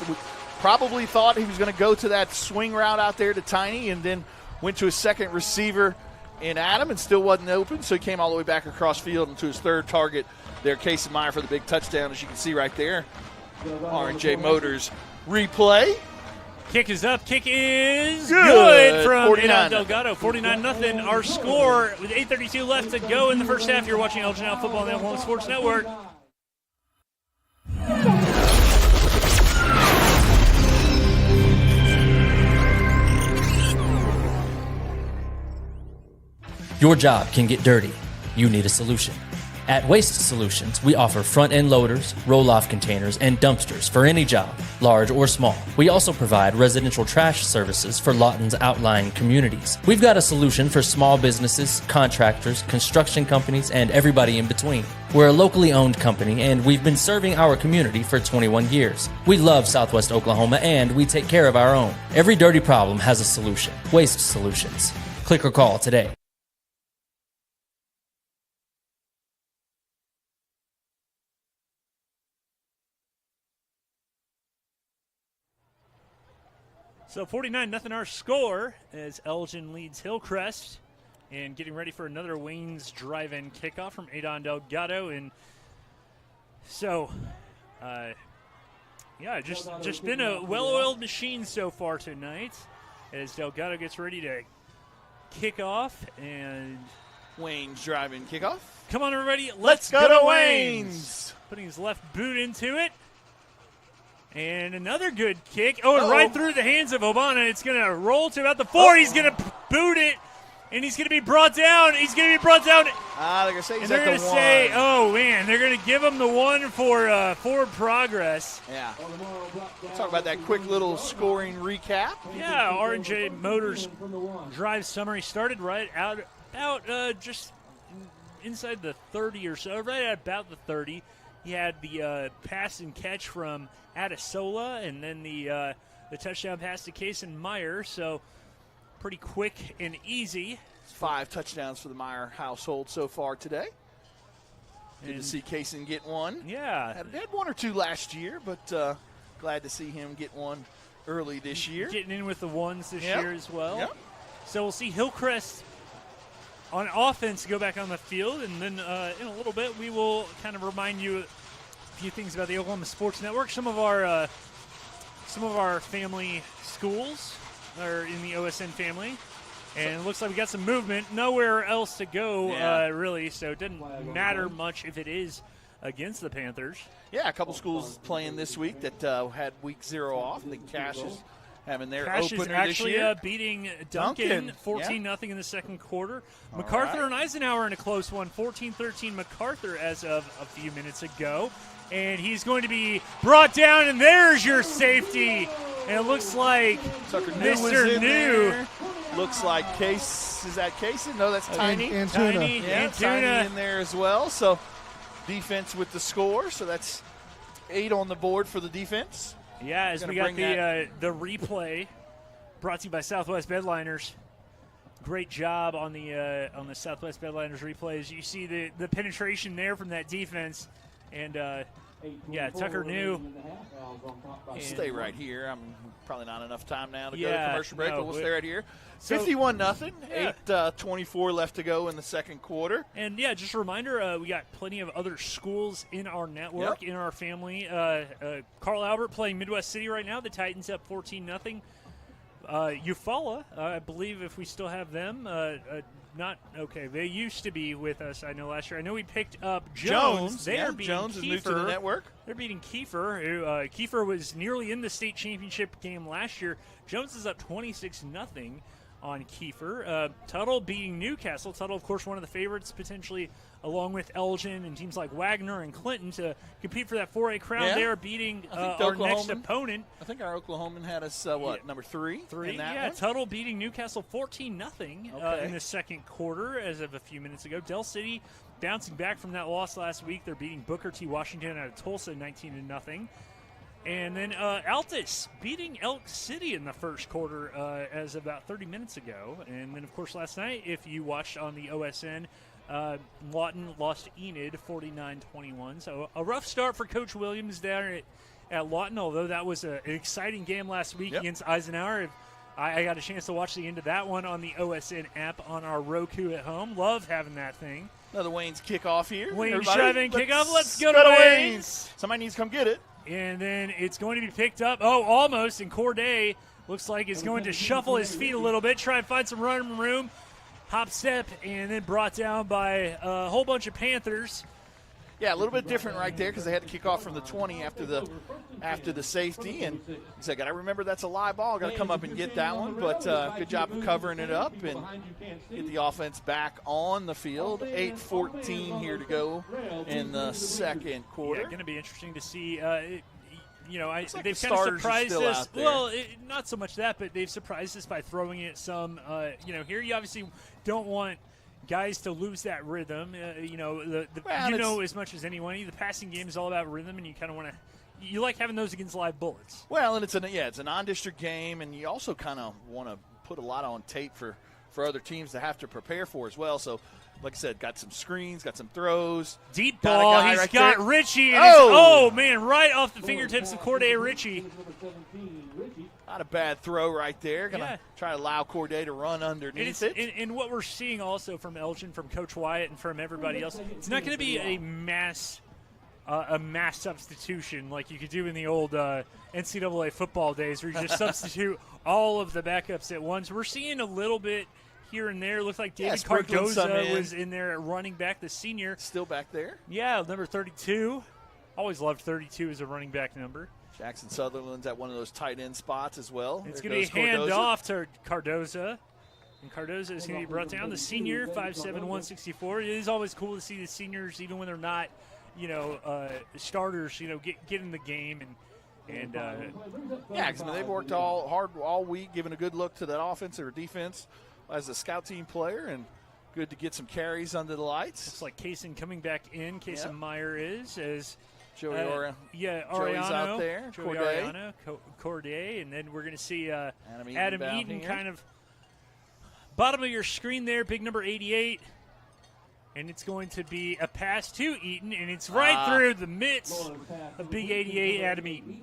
Probably thought he was going to go to that swing route out there to Tiny, and then went to his second receiver in Adam and still wasn't open, so he came all the way back across field into his 3rd target there. Cason Meyer for the big touchdown, as you can see right there. R&J Motors replay. Kick is up. Kick is good from Delgado. 49-0. Our score with 8:32 left to go in the first half. You're watching Elgin Out Football on the Oklahoma Sports Network. Your job can get dirty. You need a solution. At Waste Solutions, we offer front-end loaders, roll-off containers, and dumpsters for any job, large or small. We also provide residential trash services for Lawton's outlying communities. We've got a solution for small businesses, contractors, construction companies, and everybody in between. We're a locally owned company, and we've been serving our community for 21 years. We love Southwest Oklahoma, and we take care of our own. Every dirty problem has a solution. Waste Solutions. Click or call today. So 49-0 our score as Elgin leads Hillcrest, and getting ready for another Wayne's drive-in kickoff from Adon Delgado. And so, just been a well-oiled machine so far tonight as Delgado gets ready to kick off. And Wayne's drive-in kickoff. Come on, everybody, let's go to Wayne's. Putting his left boot into it. And another good kick. And right through the hands of Obana. It's going to roll to about the 4. He's going to boot it, and he's going to be brought down. They're going to say he's at the 1. Oh, man, they're going to give him the 1 for forward progress. Yeah. We'll talk about that quick little scoring recap. Yeah, R&J Motors drive summary started right out about just inside the 30 or so, right at about the 30. He had the pass and catch from Adesola, and then the touchdown pass to Cason Meyer. So pretty quick and easy. 5 touchdowns for the Meyer household so far today. Good to see Cason get one. Yeah. Had 1 or 2 last year, but glad to see him get one early this year. Getting in with the ones this year as well. Yep. So we'll see Hillcrest on offense to go back on the field, and then in a little bit we will kind of remind you a few things about the Oklahoma Sports Network. Some of our family schools are in the OSN family, and it looks like we got some movement. Nowhere else to go, really, so it doesn't matter much if it is against the Panthers. Yeah, a couple schools playing this week that had week 0 off. I think Cash is having their Cash opener is actually this year. Beating Duncan 14-0 in the second quarter. MacArthur and Eisenhower in a close one, 14-13 MacArthur as of a few minutes ago. And he's going to be brought down, and there's your safety. And it looks like Mr. New. Looks like Case. Is that Case? No, that's Tiny. Tiny. Yeah, Tiny in there as well. So defense with the score. So that's 8 on the board for the defense. Yeah, as we got the replay brought to you by Southwest Bedliners. Great job on the Southwest Bedliners replays. You see the penetration there from that defense, and Tucker New. I'll stay right here. I'm probably not enough time now to go to commercial break, but we'll stay right here. So, 51-0, 8:24 left to go in the second quarter. And just a reminder, we got plenty of other schools in our network, in our family. Carl Albert playing Midwest City right now. The Titans up 14-0. Eufaula, I believe, if we still have them, not okay. They used to be with us. I know last year. I know we picked up Jones. They are beating Jones Kiefer. is new to the network. They're beating Kiefer. Who Kiefer was nearly in the state championship game last year. Jones is up 26-0 on Kiefer. Tuttle beating Newcastle. Tuttle, of course, one of the favorites potentially, along with Elgin and teams like Wagner and Clinton, to compete for that 4A crown. They are beating our next opponent. I think our Oklahoman had us, number 3? In that one? Tuttle beating Newcastle 14-0 in the second quarter as of a few minutes ago. Del City bouncing back from that loss last week. They're beating Booker T. Washington out of Tulsa 19-0. And then Altus beating Elk City in the first quarter as about 30 minutes ago. And then, of course, last night, if you watched on the OSN, Lawton lost to Enid 49-21. So a rough start for Coach Williams there at Lawton, although that was an exciting game last week against Eisenhower. I got a chance to watch the end of that one on the OSN app on our Roku at home. Love having that thing. Another Wayne's kickoff here. Wayne's driving kickoff. Let's go to Wayne's. Somebody needs to come get it. And then it's going to be picked up. Oh, almost. And Corday looks like is going to shuffle his feet a little bit, try and find some run room. Hop step, and then brought down by a whole bunch of Panthers. Yeah, a little bit different right there because they had to kick off from the 20 after the safety. And he said, got to remember that's a live ball. Got to come up and get that one. But good job of covering it up and get the offense back on the field. 8:14 here to go in the second quarter. Yeah, going to be interesting to see. They've kind of surprised us. Well, not so much that, but they've surprised us by throwing it some. Here you obviously don't want guys to lose that rhythm. As much as anyone, the passing game is all about rhythm, and you kind of want to. You like having those against live bullets. Well, and it's a non-district game, and you also kind of want to put a lot on tape for other teams to have to prepare for as well. So, like I said, got some screens, got some throws. Deep ball. He's got Richie. And right off the fingertips of Corday Richie. Not a bad throw right there. Going to try to allow Corday to run underneath it. And what we're seeing also from Elgin, from Coach Wyatt, and from everybody else, it's not going to be a mass substitution like you could do in the old NCAA football days where you just substitute all of the backups at once. We're seeing a little bit here and there. It looks like David Cardoza was in there at running back, the senior. Still back there? Yeah, number 32. Always loved 32 as a running back number. Jackson Sutherland's at one of those tight end spots as well. It's going to be hand off to Cardoza. And Cardoza is going to be brought down. The senior, 5'7", 164. It is always cool to see the seniors, even when they're not, starters, get in the game. And because they've worked hard all week, giving a good look to that offense or defense as a scout team player, and good to get some carries under the lights. It's like Kaysen coming back in. Kaysen Meyer is as Joey Ariano. Joey's out there. Corday, and then we're going to see Adam Eaton kind of bottom of your screen there, big number 88. And it's going to be a pass to Eaton, and it's right through the midst of big 88, Adam Eaton.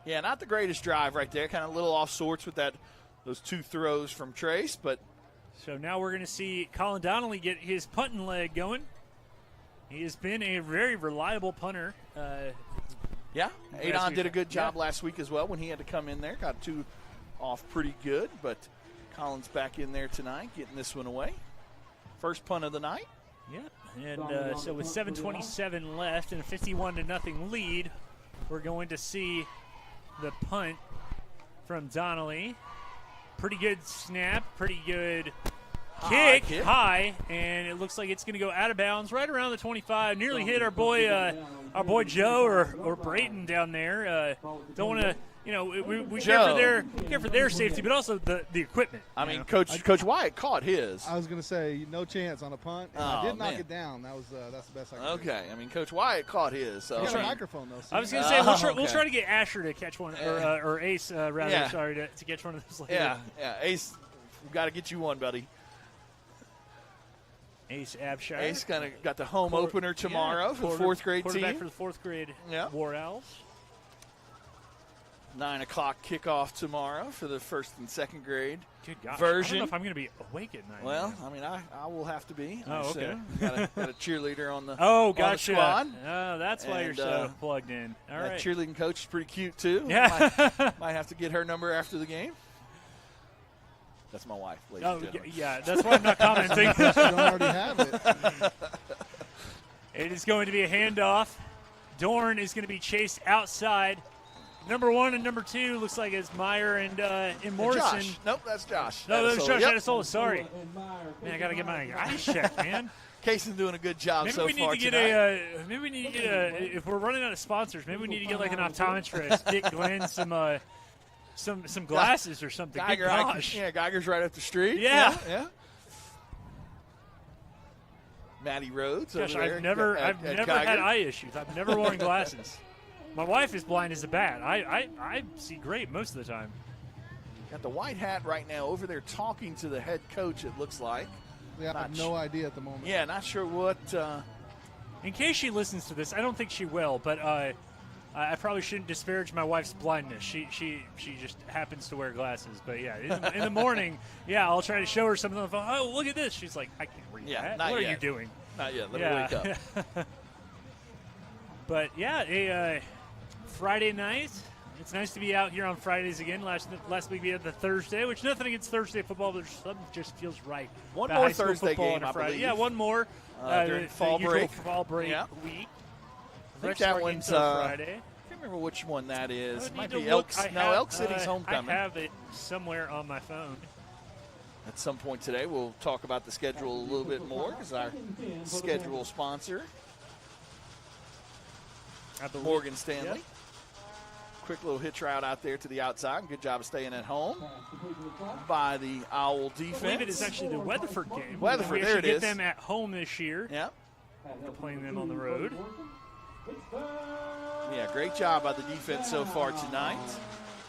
Yeah, not the greatest drive right there. Kind of a little off sorts with those two throws from Trace, but So now we're going to see Colin Donnelly get his punting leg going. He has been a very reliable punter. Adon did a good job last week as well when he had to come in there. Got 2 off pretty good, but Colin's back in there tonight getting this one away. First punt of the night. Yeah, and so with 7:27 left and a 51-0 lead, we're going to see the punt from Donnelly. Pretty good snap, pretty good kick, high, and it looks like it's going to go out of bounds right around the 25. Nearly hit our boy Joe or Brayton down there. Don't want to, we care for their safety, but also the equipment. I mean, Coach Wyatt caught his. I was going to say no chance on a punt. I did knock it down. That's the best I could do. Okay, I mean, Coach Wyatt caught his. So he got a microphone though. So I was going to say we'll try to get Asher to catch one, or Ace rather. Sorry to catch one of those later. Yeah, Ace, we've got to get you one, buddy. Ace Abshire. Ace got the home opener tomorrow for the 4th grade quarterback team. for the 4th grade War Owls. 9 o'clock kickoff tomorrow for the 1st and 2nd grade version. I don't know if I'm going to be awake at night. Well, I mean, I will have to be. Oh, okay. Got a cheerleader on the gotcha. on the squad. Oh, that's why you're so plugged in. All right. That cheerleading coach is pretty cute too. Yeah. Might have to get her number after the game. That's my wife, ladies and gentlemen. Yeah, that's why I'm not commenting. You don't already have it. It is going to be a handoff. Dorn is going to be chased outside. Number 1 and number 2 looks like it's Meyer and Morrison. Josh. Nope, that's Josh. No, that's Josh Adesola. Sorry. Man, I got to get my eyes checked, man. Casey's doing a good job maybe so we need far to get tonight. maybe we need to get if we're running out of sponsors, maybe we need to get like an optometrist, get Glenn some glasses or something. Geiger, Geiger's right up the street. Yeah. Matty Rhodes. Gosh, over there I've never Geiger. had eye issues. I've never worn glasses. My wife is blind as a bat. I see great most of the time. Got the white hat right now over there talking to the head coach, it looks like. Yeah, I have no idea at the moment. Yeah, not sure what. In case she listens to this, I don't think she will, but I probably shouldn't disparage my wife's blindness. She just happens to wear glasses. But, yeah, in the morning, I'll try to show her something on the phone. Oh, look at this. She's like, I can't read that. Not what yet. are you doing? Not yet. Let me wake up. But, a Friday night. It's nice to be out here on Fridays again. Last week we had the Thursday, which nothing against Thursday football, but something just feels right. One more Thursday game, on a Friday. I believe. Yeah, one more. During fall break. Fall break week. I think that one's Friday. I can't remember which one that is. It might be Elk City's homecoming. I have it somewhere on my phone. At some point today, we'll talk about the schedule a little bit more because our schedule sponsor, Morgan Stanley. Yep. Quick little hitch route out there to the outside. Good job of staying at home by the Owl defense. I believe it is actually the Weatherford game. Weatherford, there it is. is. Get them at home this year. Yeah. We're playing them on the road. Yeah, great job by the defense so far tonight.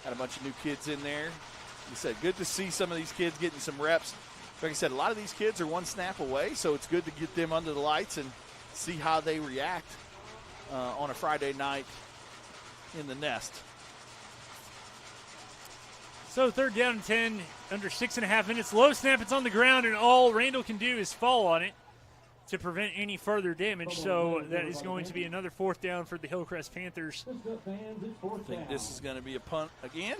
Got a bunch of new kids in there. You said good to see some of these kids getting some reps. Like I said, a lot of these kids are one snap away, so it's good to get them under the lights and see how they react on a Friday night in the nest. So 3rd down and 10, under 6.5 minutes. Low snap, it's on the ground, and all Randall can do is fall on it to prevent any further damage. So that is going to be another 4th down for the Hillcrest Panthers. I think this is going to be a punt again.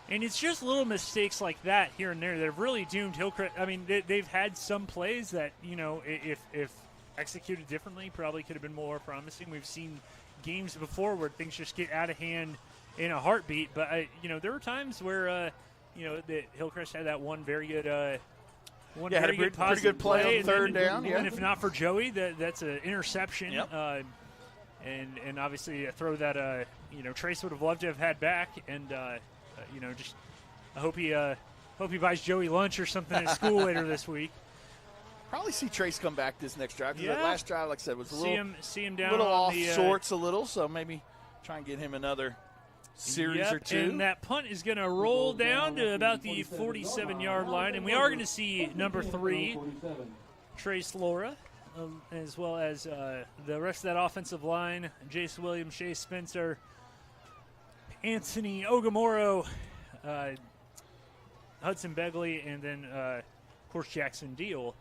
And it's just little mistakes like that here and there that have really doomed Hillcrest. I mean, they've had some plays that, if executed differently, probably could have been more promising. We've seen games before where things just get out of hand in a heartbeat. But, there were times where, the Hillcrest had that one very good pretty good play on 3rd down. And if not for Joey, that's an interception. Yep. And obviously a throw that, Trace would have loved to have had back. And, just I hope he buys Joey lunch or something at school later this week. Probably see Trace come back this next drive. Yeah. That last drive, like I said, was a see him down little on off sorts a little. So maybe try and get him another series or two. And that punt is going to roll down to about the 47-yard line, and we are going to see number 3, Trace Laura, as well as the rest of that offensive line: Jace Williams, Shea Spencer, Anthony Ogamoro, Hudson Begley, and then of course, Jackson Deal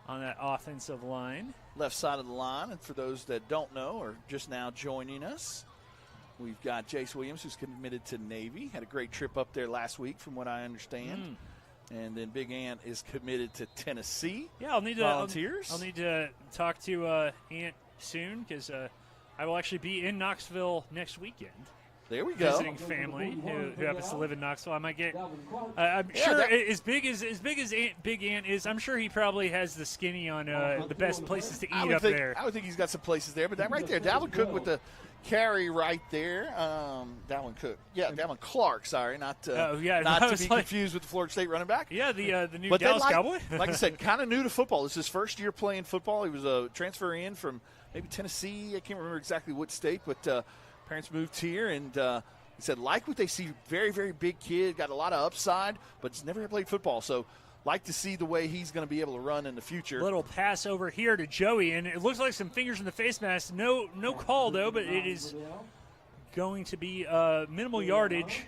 on that offensive line. Left side of the line, and for those that don't know or just now joining us, we've got Jace Williams, who's committed to Navy. Had a great trip up there last week, from what I understand. And then Big Ant is committed to Tennessee. Yeah, I'll need Volunteers. I'll need to talk to Ant soon, because I will actually be in Knoxville next weekend. There we go. Visiting family who happens to live in Knoxville. I might get. I'm sure as big as Big Ant is, I'm sure he probably has the skinny on the best places to eat up there. I would think he's got some places there, but that right there, Dalvin Cook with the carry right there. Dalvin Cook, Dalvin Clark. Sorry, not to be confused with the Florida State running back. Yeah, the new Dallas Cowboy. Like I said, kind of new to football. This is his first year playing football. He was a transfer in from maybe Tennessee. I can't remember exactly what state, but. Parents moved here, and he said like what they see. Very, very big kid, got a lot of upside, but he's never played football. So like to see the way he's going to be able to run in the future. Little pass over here to Joey, and it looks like some fingers in the face mask. No call, though, but it is going to be minimal yardage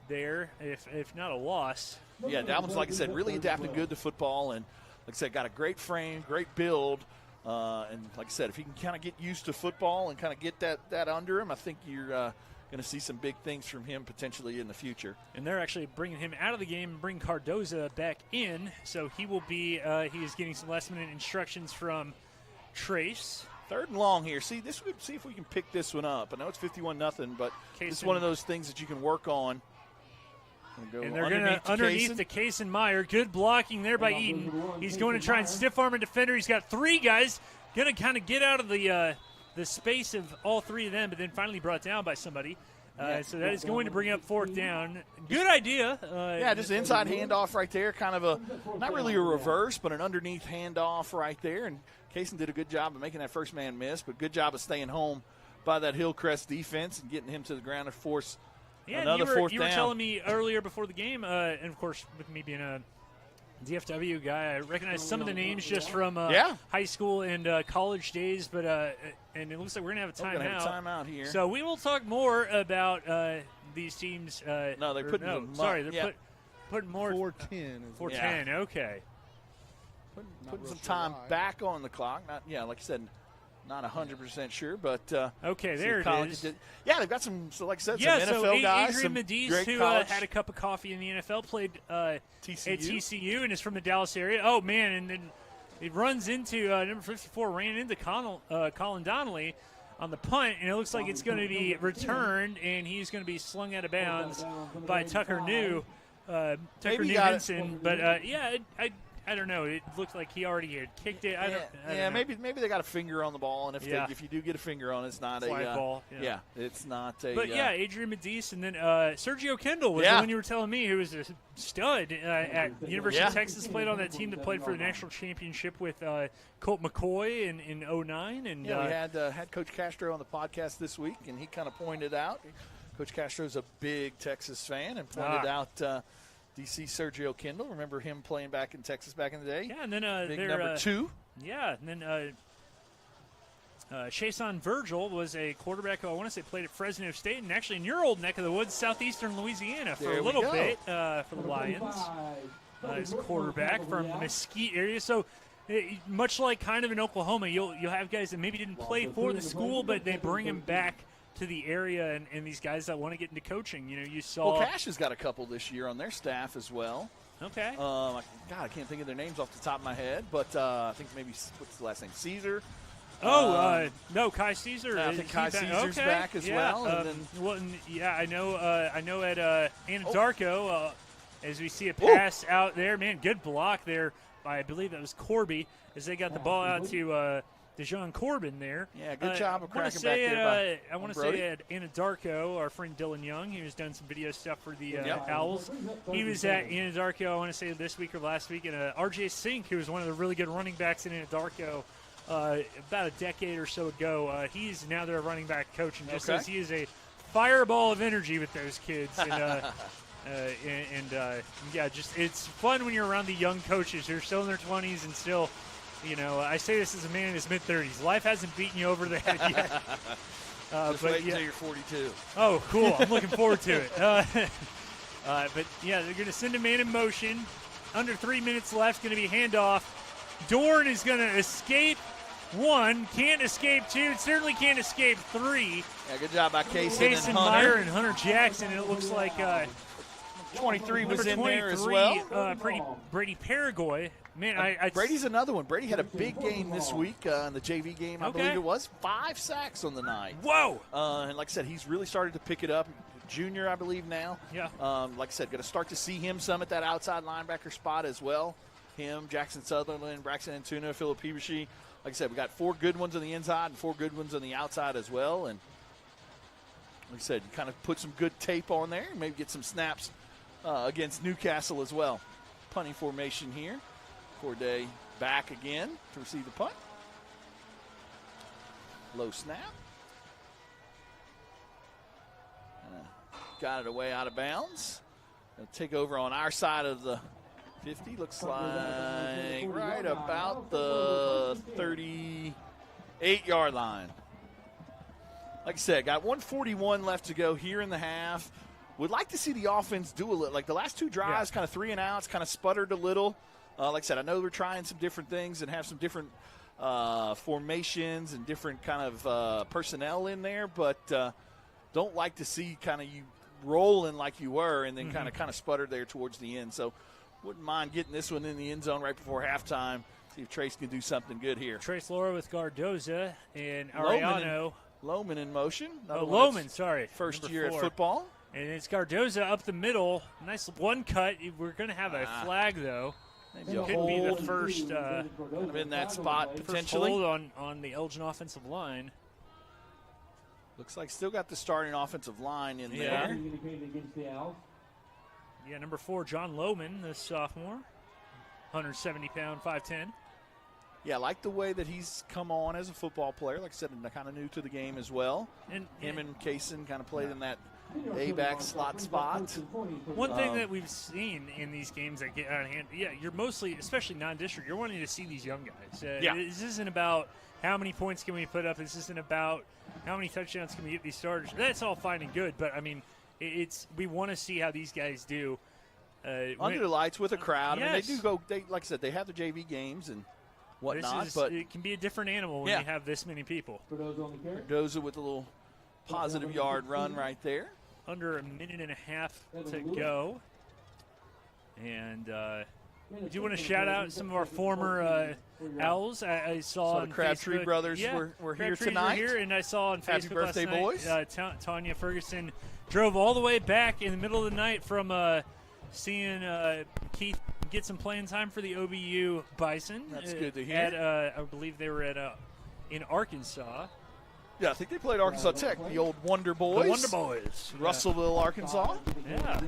there, if not a loss. Yeah, Dalvin's, like I said, really adapted good to football, and like I said, got a great frame, great build. And like I said, if he can kind of get used to football and kind of get that under him, I think you're going to see some big things from him potentially in the future. And they're actually bringing him out of the game and bring Cardoza back in, so he will be he is getting some last-minute instructions from Trace. 3rd and long here. See if we can pick this one up. I know it's 51-0, but it's one of those things that you can work on. And they're going to underneath the Kaysen Meyer. Good blocking there by Eaton. He's going to try and stiff arm a defender. He's got 3 guys. Going to kind of get out of the space of all 3 of them, but then finally brought down by somebody. So that is going to bring up 4th down. Good idea. Just an inside handoff right there. Kind of not really a reverse, but an underneath handoff right there. And Kaysen did a good job of making that first man miss, but good job of staying home by that Hillcrest defense and getting him to the ground to force another 4th down. You were telling me earlier before the game, and of course with me being a DFW guy, I recognize some of the names just from high school and college days, but and it looks like we're going to have a timeout here. So we will talk more about these teams. They're putting them up. Sorry, they're putting more. 4:10. 4:10, okay. Putting some time back on the clock. Like I said, not 100% sure, but okay, there it is. They've got some. So, like I said, some NFL guys. Adrian Mediz, who had a cup of coffee in the NFL, played at TCU and is from the Dallas area. Oh man, and then it runs into number 54, ran into Colin Donnelly on the punt, and it looks like it's going to be returned, and he's going to be slung out of bounds by Tucker Newhinson. But I don't know. It looked like he already had kicked it. I don't know. Maybe they got a finger on the ball, and if you do get a finger on it, it's not flag ball. Yeah, it's not a. But Adrian Mediz, and then Sergio Kendall was the one you were telling me who was a stud at University of Texas. Played on that team that played for the national championship with Colt McCoy in 2009. And we had Coach Castro on the podcast this week, and he kind of pointed out Coach Castro's a big Texas fan, and pointed out. DC Sergio Kendall, remember him playing back in Texas back in the day? Yeah, and then number 2. Yeah, and then Chason Virgil was a quarterback who I want to say played at Fresno State, and actually in your old neck of the woods, southeastern Louisiana, for a little bit for the Lions. As a quarterback from the Mesquite area. So much like kind of in Oklahoma, you'll have guys that maybe didn't play for the school, but they bring them back to the area, and these guys that want to get into coaching. You saw. Well, Cash has got a couple this year on their staff as well. Okay. I can't think of their names off the top of my head, but I think maybe what's the last name? Caesar. No, Kai Caesar. I think Kai Caesar's back as well. I know at Anadarko, as we see a pass out there, man, good block there by I believe that was Corby as they got the ball out to. DeJon Corbin there. Yeah, good job of cracking back there. I want to say at Anadarko, our friend Dylan Young, he was done some video stuff for the Owls. He was at Anadarko, I want to say this week or last week, and RJ Sink, who was one of the really good running backs in Anadarko about a decade or so ago. He's now their running back coach, and just says he is a fireball of energy with those kids. Just it's fun when you're around the young coaches who are still in their 20s and still – I say this as a man in his mid-30s. Life hasn't beaten you over the head yet. Just wait until you're 42. Oh, cool. I'm looking forward to it. But, they're going to send a man in motion. under 3 minutes left. Going to be handoff. Dorn is going to escape 1. Can't escape 2. Certainly can't escape 3. Yeah, good job by Kaysen and Meyer Hunter. and Hunter Jackson. And it looks like 23 was in 23, there as well. Brady Paraguay. Man, Brady's another one. Brady had a big game this week in the JV game, I believe it was. 5 sacks on the night. Whoa! And like I said, he's really started to pick it up. Junior, I believe, now. Yeah. Like I said, going to start to see him some at that outside linebacker spot as well. Him, Jackson Sutherland, Braxton Antuna, Philip Peabushy. Like I said, we got 4 good ones on the inside and 4 good ones on the outside as well. And like I said, you kind of put some good tape on there and maybe get some snaps against Newcastle as well. Punting formation here. Corday back again to receive the punt. Low snap. Got it away out of bounds. Gonna take over on our side of the 50. Looks like right about the 38-yard line. Like I said, got 1:41 left to go here in the half. Would like to see the offense do a little. Like the last 2 drives, kind of 3 and outs, kind of sputtered a little. Like I said, I know we're trying some different things and have some different formations and different kind of personnel in there, but don't like to see kind of you rolling like you were and then kind of sputtered there towards the end. So wouldn't mind getting this one in the end zone right before halftime. See if Trace can do something good here. Trace Laura with Gardoza and Ariano. Loman in motion. Loman, sorry. First year at football. And it's Gardoza up the middle. Nice one cut. We're going to have a flag, though. Maybe it could be the first kind of in that spot potentially. Hold on the Elgin offensive line. Looks like still got the starting offensive line in there. Yeah, number 4, John Loman, the sophomore. 170-pound, 5'10". Yeah, I like the way that he's come on as a football player. Like I said, kind of new to the game as well. And him and Kaysen kind of played in that A-back slot spot. One thing that we've seen in these games that get out of hand, you're mostly, especially non-district, you're wanting to see these young guys. This isn't about how many points can we put up. This isn't about how many touchdowns can we get these starters. That's all fine and good, but, I mean, we want to see how these guys do. Under the lights with a crowd. Yes. I mean, they do go, like I said, they have the JV games and whatnot. But it can be a different animal when you have this many people. Cardoza with a little positive yard run right there. Under a minute and a half to go. And we do want to shout out some of our former Owls. I saw on the Crabtree Facebook, brothers were here tonight. Were here, and I saw on Happy Facebook birthday, last night, boys. Tanya Ferguson drove all the way back in the middle of the night from seeing Keith get some playing time for the OBU Bison. That's good to hear. I believe they were in Arkansas. Yeah, I think they played Arkansas Tech, the old Wonder Boys. The Wonder Boys. Russellville, Arkansas. Yeah.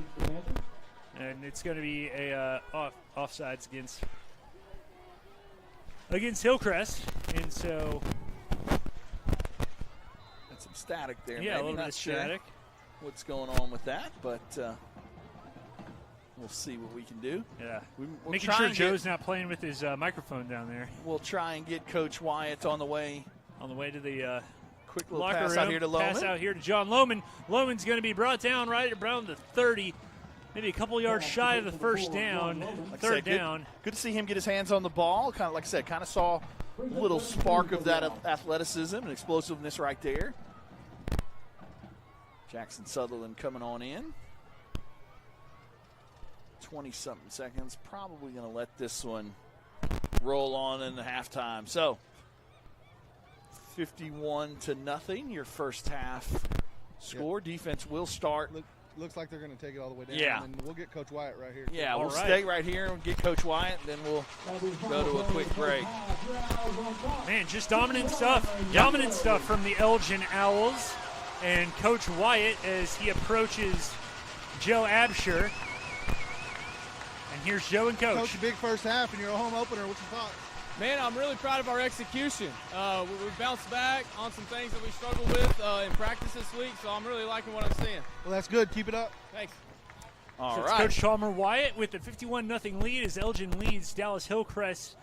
And it's going to be a offsides against Hillcrest. And so that's some static there. Yeah, maybe. a little Not bit of sure static. What's going on with that, but we'll see what we can do. Yeah. We'll Making sure Joe's not playing with his microphone down there. We'll try and get Coach Wyatt on the way. On the way to the quick little locker pass room. out here to Loman. Pass out here to John Loman. Loman's going to be brought down right around the 30, maybe a couple yards shy of the first down, third down. Good to see him get his hands on the ball. Kind of like I said, kind of saw a little spark of that athleticism and explosiveness right there. Jackson Sutherland coming on in. 20-something seconds. Probably going to let this one roll on in the halftime. So 51-0, your first half score. Defense will start. Looks like they're going to take it all the way down. Yeah. And we'll get Coach Wyatt right here. Yeah, we'll stay right here and get Coach Wyatt, then we'll go to a quick break. Man, just dominant stuff. Dominant stuff from the Elgin Owls. And Coach Wyatt as he approaches Joe Absher. And here's Joe and Coach. Coach, a big first half and you're a home opener. What's your thoughts? Man, I'm really proud of our execution. We bounced back on some things that we struggled with in practice this week, so I'm really liking what I'm seeing. Well, that's good. Keep it up. Thanks. All right. Coach Chalmer Wyatt with the 51-0 lead as Elgin leads Dallas Hillcrest.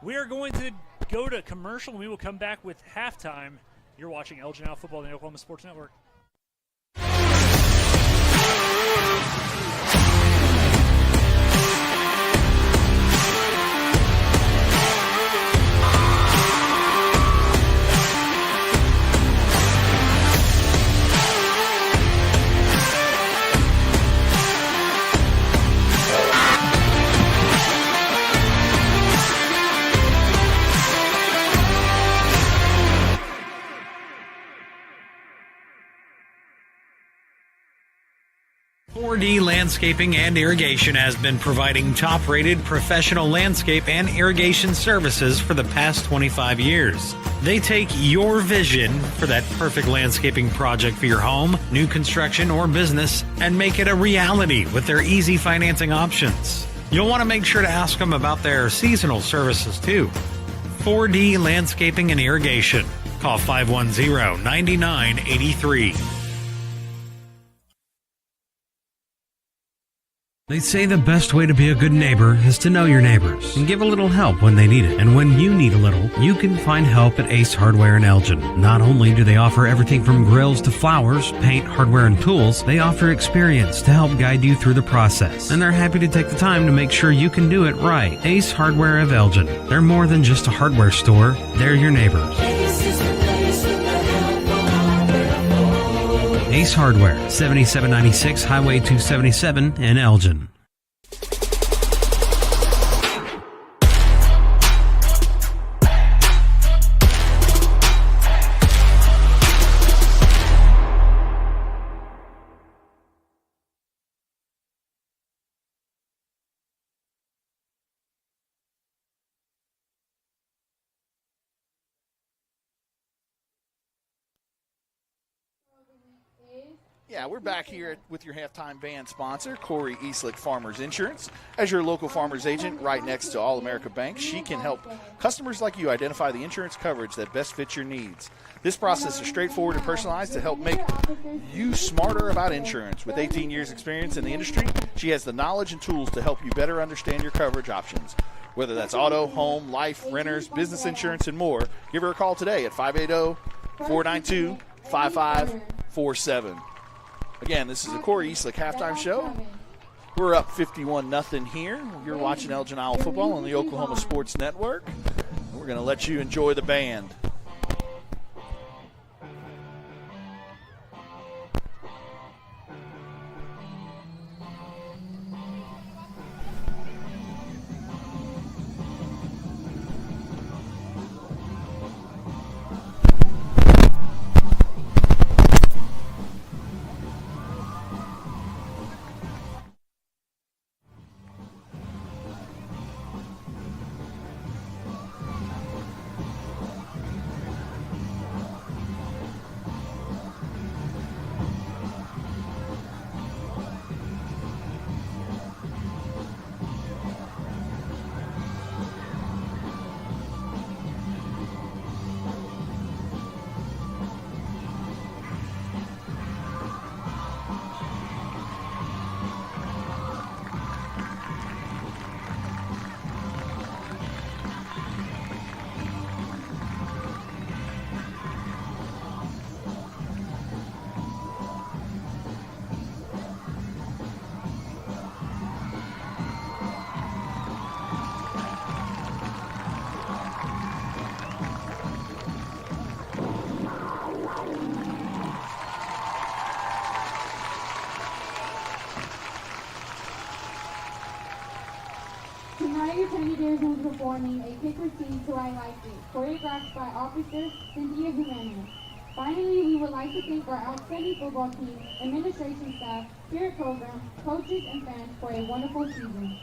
We are going to go to commercial, and we will come back with halftime. You're watching Elgin Owl Football on the Oklahoma Sports Network. 4D Landscaping and Irrigation has been providing top-rated professional landscape and irrigation services for the past 25 years. They take your vision for that perfect landscaping project for your home, new construction, or business and make it a reality with their easy financing options. You'll want to make sure to ask them about their seasonal services too. 4D Landscaping and Irrigation. Call 510-9983. They say the best way to be a good neighbor is to know your neighbors and give a little help when they need it. And when you need a little, you can find help at Ace Hardware in Elgin. Not only do they offer everything from grills to flowers, paint, hardware, and tools, they offer experience to help guide you through the process. And they're happy to take the time to make sure you can do it right. Ace Hardware of Elgin. They're more than just a hardware store. They're your neighbors. Ace Hardware, 7796 Highway 277 in Elgin. Yeah, we're back here with your halftime band sponsor, Corey Eastlick Farmers Insurance. As your local farmers agent right next to All-America Bank, she can help customers like you identify the insurance coverage that best fits your needs. This process is straightforward and personalized to help make you smarter about insurance. With 18 years experience in the industry, she has the knowledge and tools to help you better understand your coverage options. Whether that's auto, home, life, renters, business insurance, and more, give her a call today at 580-492-5547. Again, this is a Corey Eastlick halftime show. We're up 51-0 here. You're watching Elgin Iowa football on the Oklahoma Sports Network. We're going to let you enjoy the band. Tonight, Penny Dares will be performing a kick routine to I Like It, choreographed by Officer Cynthia Jimenez. Finally, we would like to thank our outstanding football team, administration staff, spirit program, coaches, and fans for a wonderful season.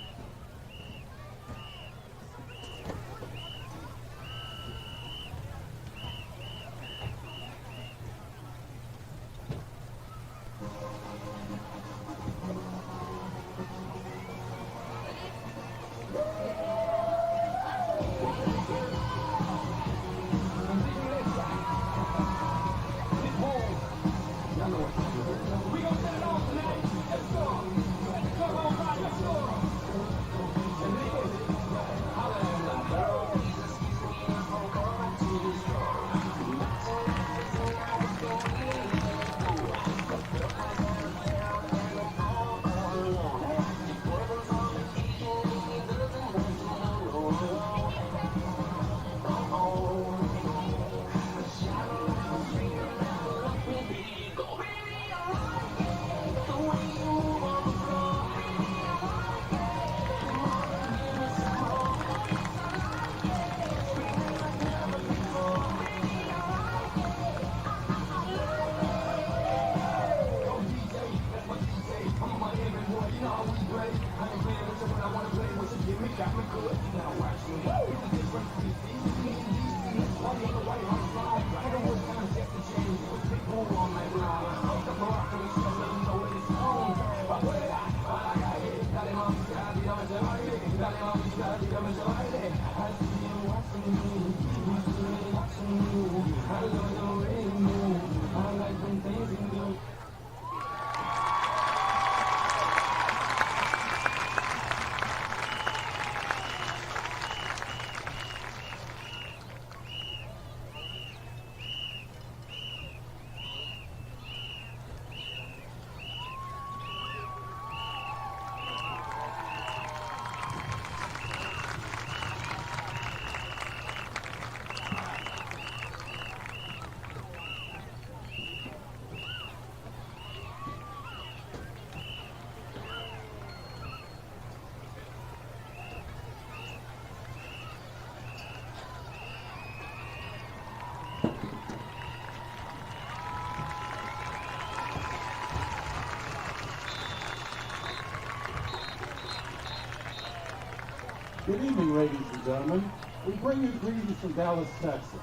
Good evening, ladies and gentlemen. We bring you greetings from Dallas, Texas.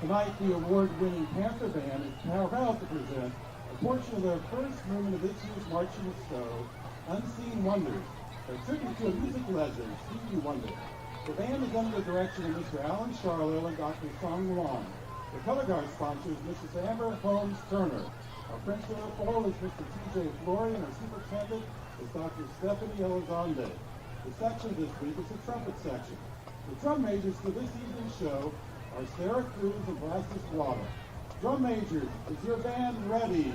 Tonight, the award-winning Panther Band is proud to present a portion of their first movement of this year's March in the Snow, Unseen Wonders, a tribute to a music legend, Stevie Wonder. The band is under the direction of Mr. Alan Charlow and Dr. Song Long. The color guard sponsor is Mrs. Amber Holmes Turner. Our principal is Mr. T.J. Flory, and our superintendent is Dr. Stephanie Elizondo. The section this week is the trumpet section. The drum majors for this evening's show are Sarah Cruz and Blastus Water. Drum majors, is your band ready?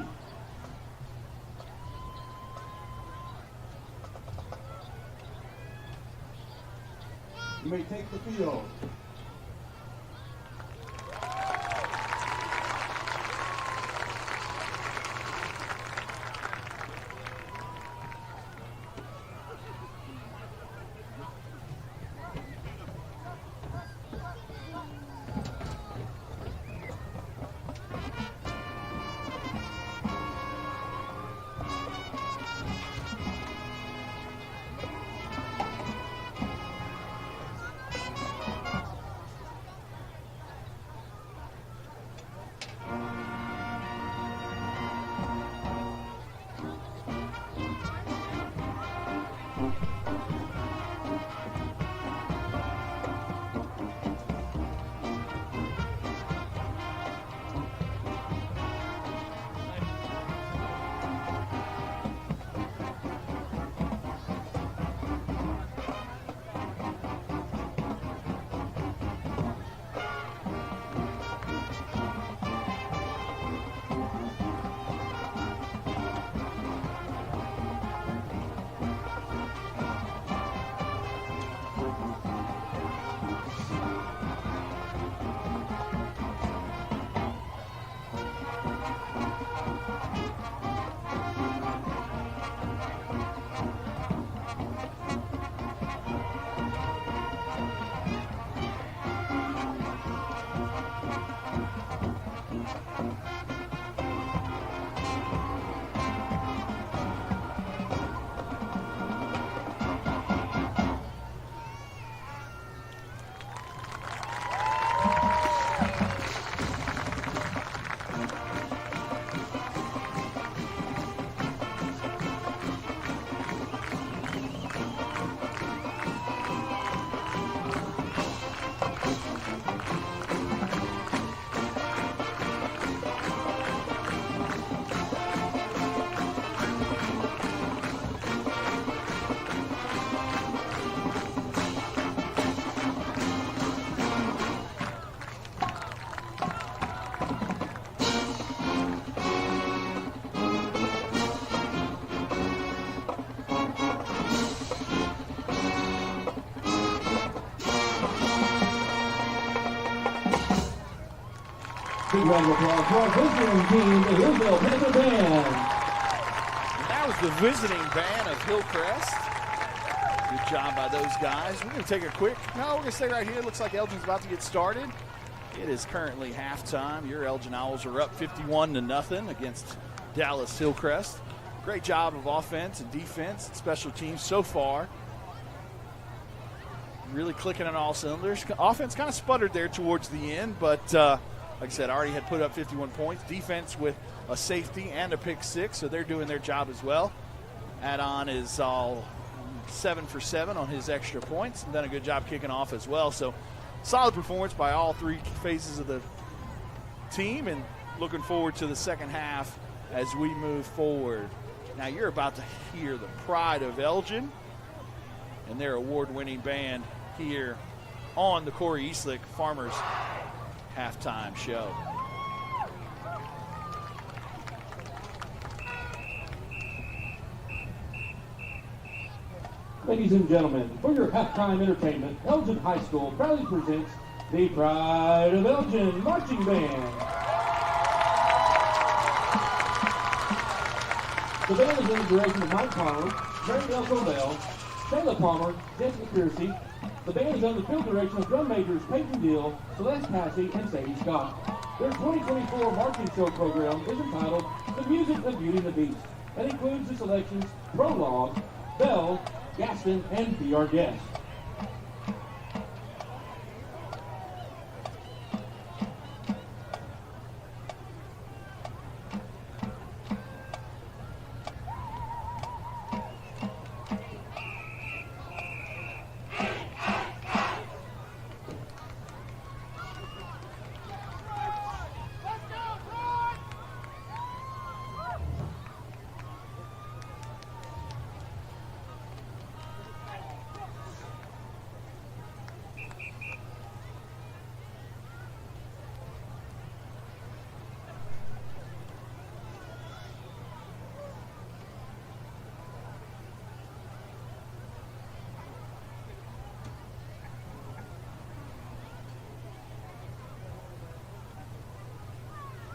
You may take the field. Big round of applause for our visiting team, the Hillsville Panther Band. And that was the visiting band of Hillcrest. Good job by those guys. We're going to take a quick, we're going to stay right here. It looks like Elgin's about to get started. It is currently halftime. Your Elgin Owls are up 51-0 against Dallas Hillcrest. Great job of offense and defense and special teams so far. Really clicking on all cylinders. Offense kind of sputtered there towards the end, but like I said, already had put up 51 points. Defense with a safety and a pick six, so they're doing their job as well. Add-on is all 7 for 7 on his extra points and done a good job kicking off as well. So solid performance by all three phases of the team and looking forward to the second half as we move forward. Now you're about to hear the pride of Elgin and their award-winning band here on the Corey Eastlick Farmers halftime show. Ladies and gentlemen, for your halftime entertainment, Elgin High School proudly presents the Pride of Elgin Marching Band. The band is under the direction of Mike Palmer, Mary Bell Covell, Shayla Palmer, Jessica Piercy. The band is under the field direction of drum majors Peyton Deal, Celeste Passy, and Sadie Scott. Their 2024 marching show program is entitled The Music of Beauty and the Beast and includes the selections Prologue, Bell, Gaston, and Be Our Guest.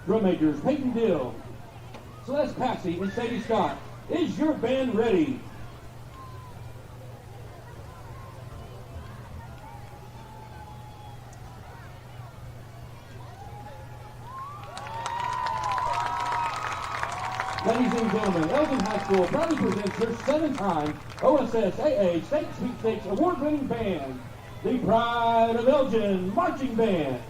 Drum majors Peyton Dill, Celeste Passy, and Sadie Scott. Is your band ready? Ladies and gentlemen, Elgin High School proudly presents their 7-time OSSAA State Sweepstakes award-winning band, the Pride of Elgin Marching Band.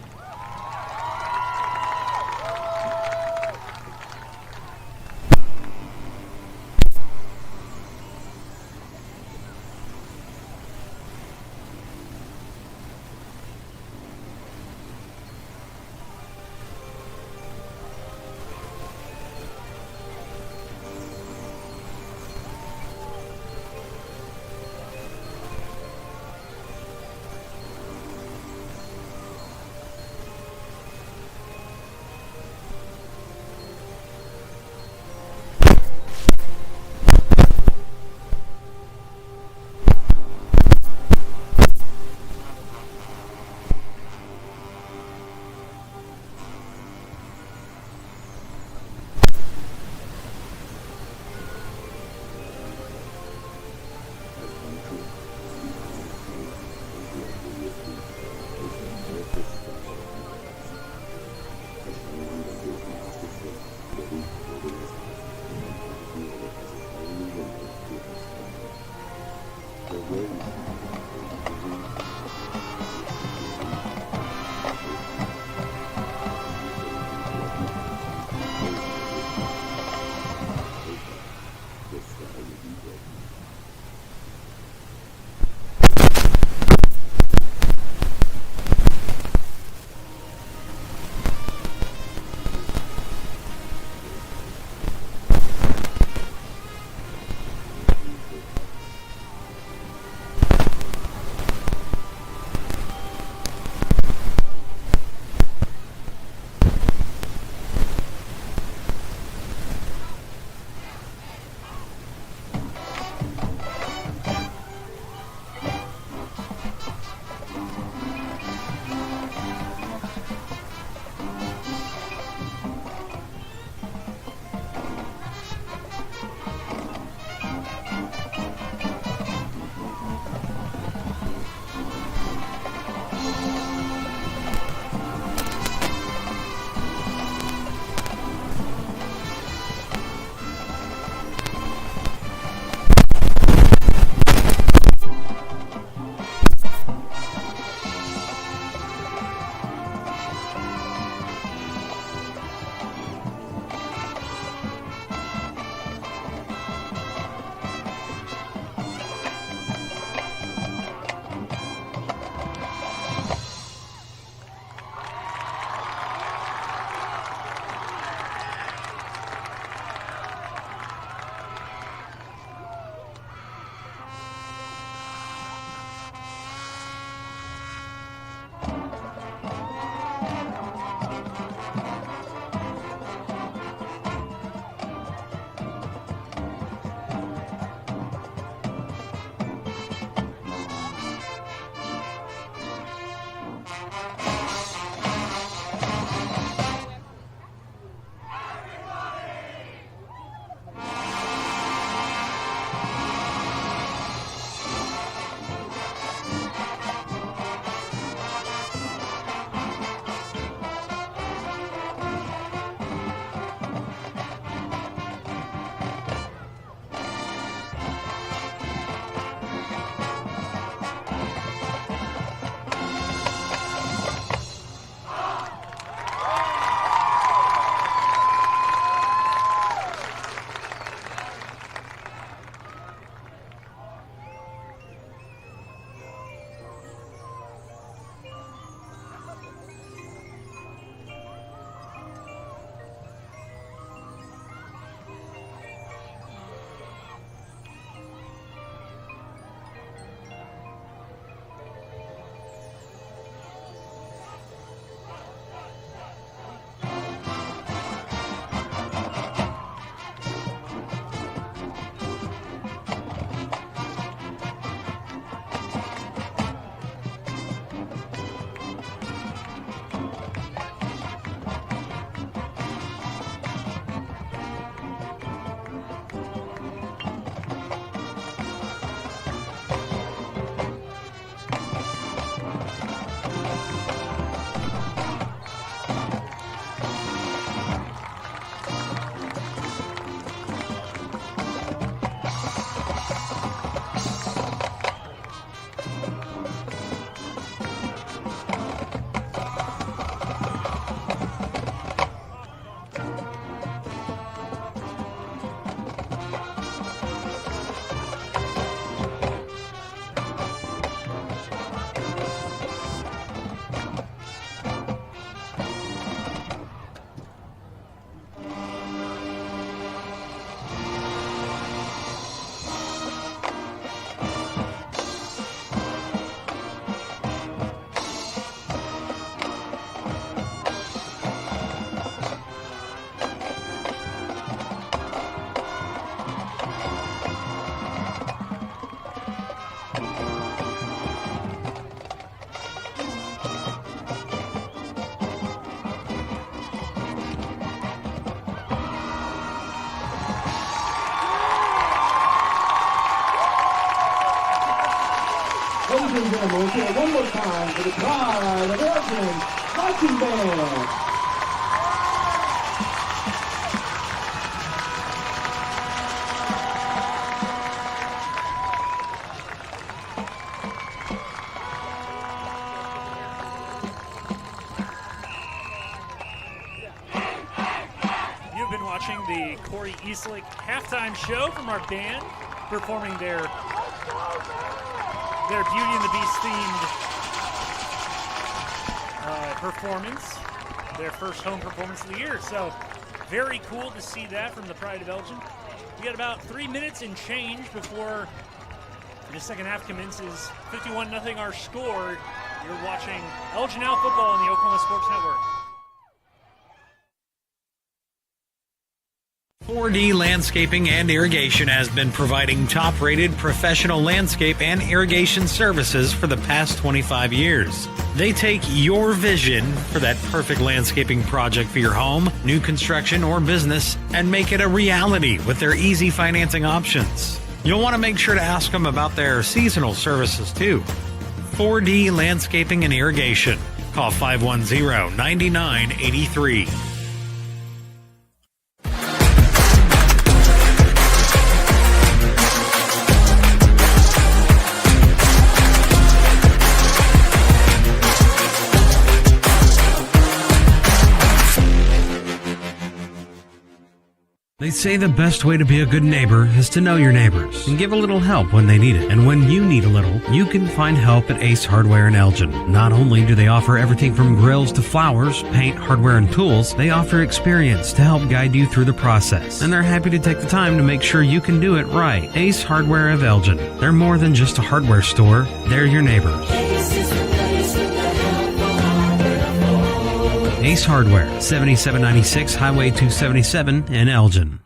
Ladies and gentlemen, let's hear it one more time for the Pride of Elgin Marching Band. You've been watching the Corey Eastlick halftime show from our band, performing their Beauty and the Beast themed performance, their first home performance of the year. So very cool to see that from the Pride of Elgin. We got about 3 minutes and change before the second half commences. 51-0 our score. You're watching Elgin Owl football on the Oklahoma Sports Network. 4D Landscaping and Irrigation has been providing top-rated professional landscape and irrigation services for the past 25 years. They take your vision for that perfect landscaping project for your home, new construction, or business and make it a reality with their easy financing options. You'll want to make sure to ask them about their seasonal services too. 4D Landscaping and Irrigation. Call 510-9983. They say the best way to be a good neighbor is to know your neighbors and give a little help when they need it. And when you need a little, you can find help at Ace Hardware in Elgin. Not only do they offer everything from grills to flowers, paint, hardware, and tools, they offer experience to help guide you through the process. And they're happy to take the time to make sure you can do it right. Ace Hardware of Elgin. They're more than just a hardware store. They're your neighbors. Ace Hardware, 7796 Highway 277 in Elgin.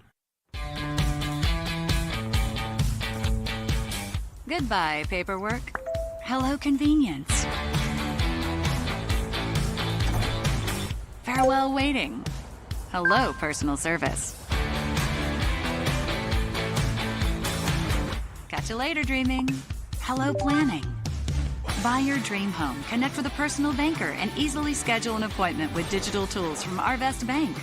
Goodbye, paperwork. Hello, convenience. Farewell, waiting. Hello, personal service. Catch you later, dreaming. Hello, planning. Buy your dream home, connect with a personal banker, and easily schedule an appointment with digital tools from Arvest Bank.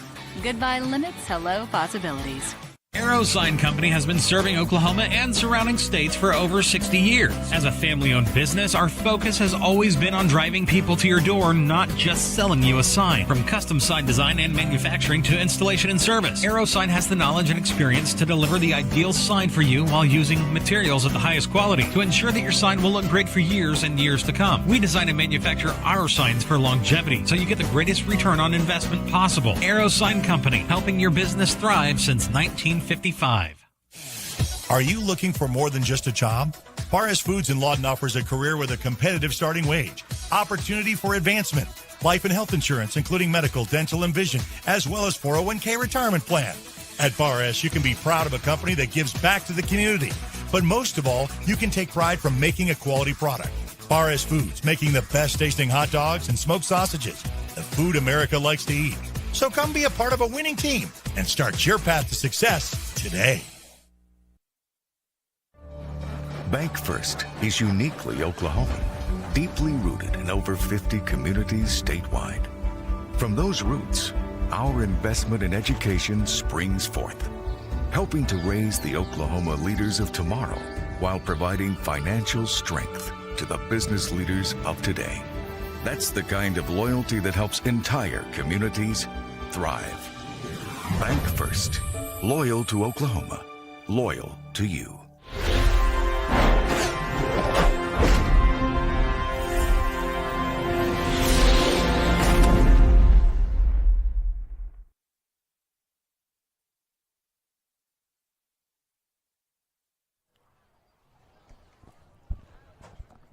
Goodbye limits, hello possibilities. Arrow Sign Company has been serving Oklahoma and surrounding states for over 60 years. As a family-owned business, our focus has always been on driving people to your door, not just selling you a sign. From custom sign design and manufacturing to installation and service, Arrow Sign has the knowledge and experience to deliver the ideal sign for you while using materials of the highest quality to ensure that your sign will look great for years and years to come. We design and manufacture our signs for longevity, so you get the greatest return on investment possible. Arrow Sign Company, helping your business thrive since 1955. Are you looking for more than just a job? Paris Foods in Lawton offers a career with a competitive starting wage, opportunity for advancement, life and health insurance, including medical, dental, and vision, as well as 401k retirement plan. At Paris, you can be proud of a company that gives back to the community. But most of all, you can take pride from making a quality product. Paris Foods, making the best tasting hot dogs and smoked sausages, the food America likes to eat. So come be a part of a winning team and start your path to success today. Bank First is uniquely Oklahoman, deeply rooted in over 50 communities statewide. From those roots, our investment in education springs forth, helping to raise the Oklahoma leaders of tomorrow while providing financial strength to the business leaders of today. That's the kind of loyalty that helps entire communities thrive. Bank First. Loyal to Oklahoma. Loyal to you.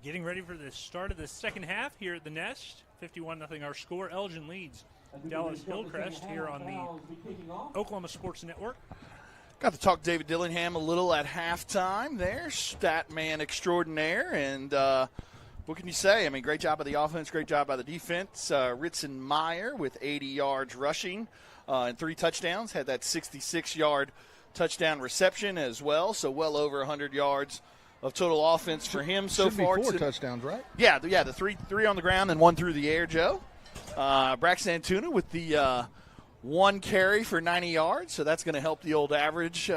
Getting ready for the start of the second half here at the Nest. 51-0 our score. Elgin leads Dallas Hillcrest here on the Oklahoma Sports Network. Got to talk to David Dillingham a little at halftime there, stat man extraordinaire. And what can you say? I mean, great job by the offense, great job by the defense. Ritson Meyer with 80 yards rushing and 3 touchdowns. Had that 66-yard touchdown reception as well, so well over 100 yards of total offense for him so Should be far. 4 touchdowns, right? Yeah, the three on the ground and 1 through the air, Joe. Braxton Antuna with the 1 carry for 90 yards, so that's going to help the old average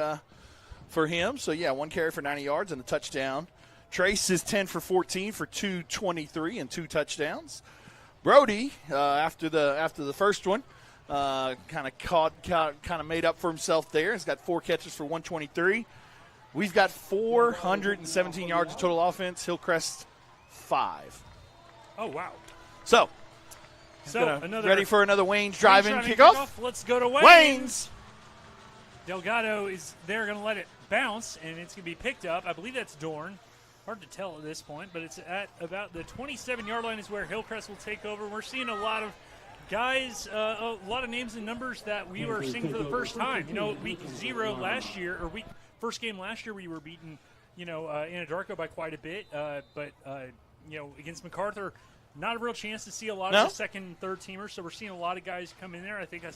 for him. So, 1 carry for 90 yards and a touchdown. Trace is 10 for 14 for 223 and 2 touchdowns. Brody, after the first one, kind of made up for himself there. He's got 4 catches for 123. We've got 417 yards of total offense. Hillcrest 5. Oh, wow. So ready for another Wayne's drive-in kickoff? Let's go to Wayne's. Delgado is there, going to let it bounce, and it's going to be picked up. I believe that's Dorn. Hard to tell at this point, but it's at about the 27-yard line is where Hillcrest will take over. We're seeing a lot of guys, a lot of names and numbers that we were seeing for the first time. Week 0 last year, or first game last year, we were beaten, Anadarko by quite a bit. But against MacArthur, not a real chance to see a lot of the second and third teamers. So we're seeing a lot of guys come in there. I think I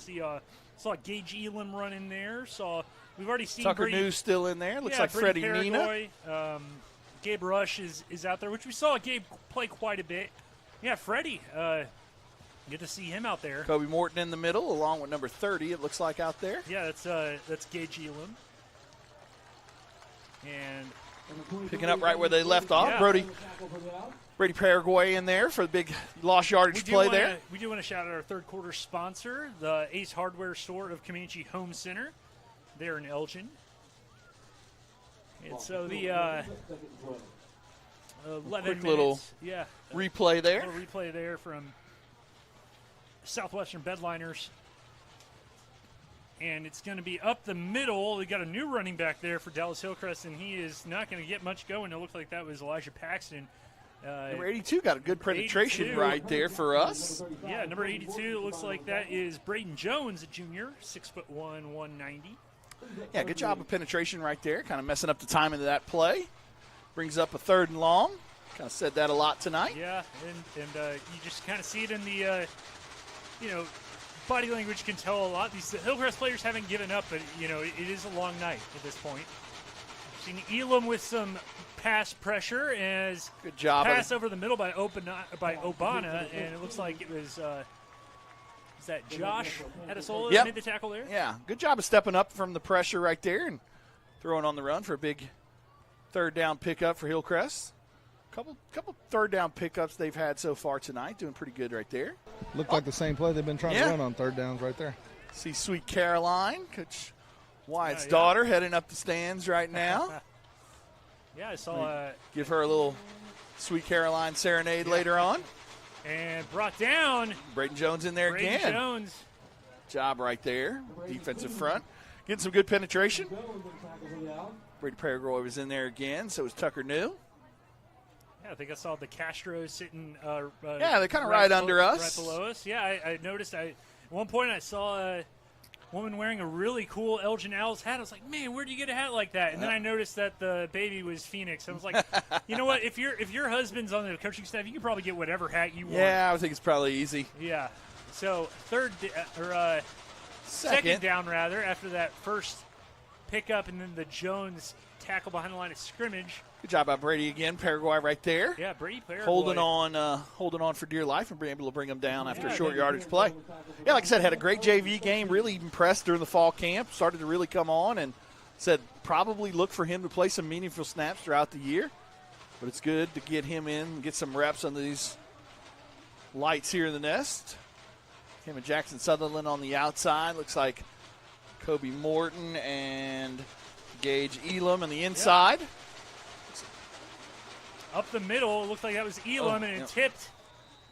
saw Gage Elam run in there. We've already seen Tucker News still in there. Looks like Freddie Nina. Gabe Rush is out there, which we saw Gabe play quite a bit. Yeah, Freddie, get to see him out there. Kobe Morton in the middle, along with number 30, it looks like out there. Yeah, that's Gage Elam. And picking up right where they left off. Yeah. Brady Paraguay in there for the big lost yardage play there. We do want to shout out our third quarter sponsor, the Ace Hardware store of Comanche Home Center there in Elgin. And so the 11 quick minutes, little replay there. A little replay there from Southwestern Bedliners. And it's going to be up the middle. We got a new running back there for Dallas Hillcrest, and he is not going to get much going. It looks like that was Elijah Paxton. Number 82 got a good penetration 82. right there for us. Yeah, number 82, it looks like that is Braden Jones, a junior, 6'1", 190. Yeah, good job of penetration right there, kind of messing up the timing of that play. Brings up a 3rd and long. Kind of said that a lot tonight. Yeah, and you just kind of see it in the, body language can tell a lot. These Hillcrest players haven't given up, but, it is a long night at this point. Seen Elam with some pass pressure as good job pass over the middle by Obana, and it looks like it was is that Josh Adesola that made the tackle there? Yeah, good job of stepping up from the pressure right there and throwing on the run for a big 3rd down pickup for Hillcrest. Couple 3rd down pickups they've had so far tonight, doing pretty good right there. Looked like the same play they've been trying to run on 3rd downs right there. See Sweet Caroline, Coach Wyatt's daughter, heading up the stands right now. Yeah, I saw. Give her a little Sweet Caroline serenade later on. And brought down. Braden Jones in there again. Braden Jones. Job right there. Defensive front. Getting some good penetration. Brady Paraguay was in there again, so was Tucker New. Yeah, I think I saw the Castros sitting. They're kind of right under us. Right below us. Yeah, I noticed. At one point, I saw a woman wearing a really cool Elgin Owls hat. I was like, man, where'd you get a hat like that? And then I noticed that the baby was Phoenix. I was like, you know what? If your husband's on the coaching staff, you can probably get whatever hat you want. Yeah, I think it's probably easy. Yeah. So second down rather after that first pickup, and then the Jones tackle behind the line of scrimmage. Good job by Brady again. Paraguay right there. Yeah, Brady Paraguay. Holding on for dear life and being able to bring them down after a short yardage play. Yeah, like I said, had a great JV game. Really impressed during the fall camp. Started to really come on and said probably look for him to play some meaningful snaps throughout the year. But it's good to get him in and get some reps on these lights here in the nest. Him and Jackson Sutherland on the outside. Looks like Kobe Morton and Gage Elam on the inside. Yeah. Up the middle, it looked like that was Elam, and it tipped.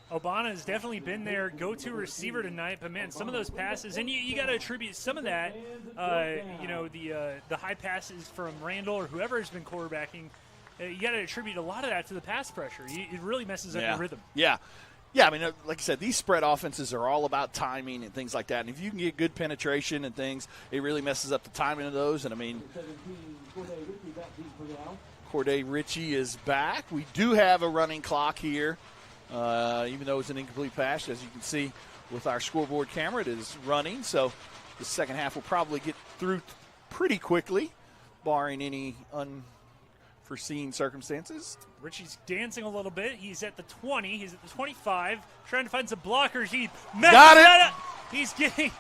Obana has definitely been their go-to receiver tonight, but man, some of those passes, and you got to attribute some of that, the high passes from Randall or whoever has been quarterbacking. You got to attribute a lot of that to the pass pressure. It really messes up your rhythm. Yeah. Yeah, I mean, like I said, these spread offenses are all about timing and things like that. And if you can get good penetration and things, it really messes up the timing of those. And, I mean, Corday Ritchie is back. We do have a running clock here, even though it's an incomplete pass. As you can see with our scoreboard camera, it is running. So the second half will probably get through pretty quickly, barring any unforeseen circumstances. Richie's dancing a little bit. He's at the 20. He's at the 25, trying to find some blockers. He got it. That up. He's getting,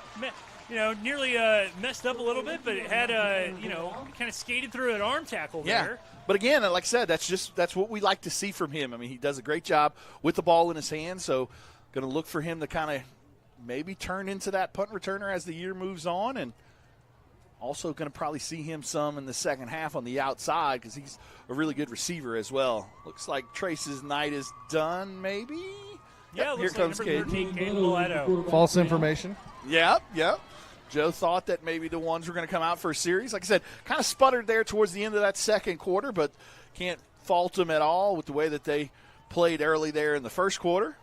nearly messed up a little bit, but it had kind of skated through an arm tackle there. But again, like I said, that's what we like to see from him. I mean, he does a great job with the ball in his hand, so going to look for him to kind of maybe turn into that punt returner as the year moves on, and also going to probably see him some in the second half on the outside because he's a really good receiver as well. Looks like Trace's night is done, maybe? Yeah, here comes number 13, Caden Boletto. False information. Yep. Joe thought that maybe the ones were going to come out for a series. Like I said, kind of sputtered there towards the end of that second quarter, but can't fault them at all with the way that they played early there in the first quarter.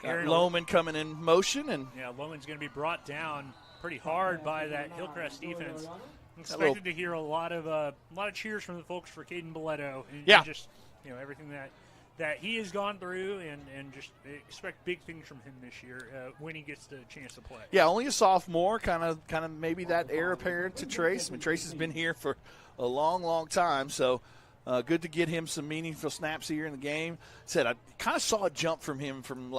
Got Lohman coming in motion. Lohman's going to be brought down pretty hard by that Hillcrest defense. I'm expected to hear a lot of cheers from the folks for Caden Boletto. And just everything that he has gone through, and just expect big things from him this year when he gets the chance to play. Yeah, only a sophomore, kind of maybe that heir apparent to Trace. I mean, Trace has been here for a long, long time, so good to get him some meaningful snaps here in the game. I kind of saw a jump from him from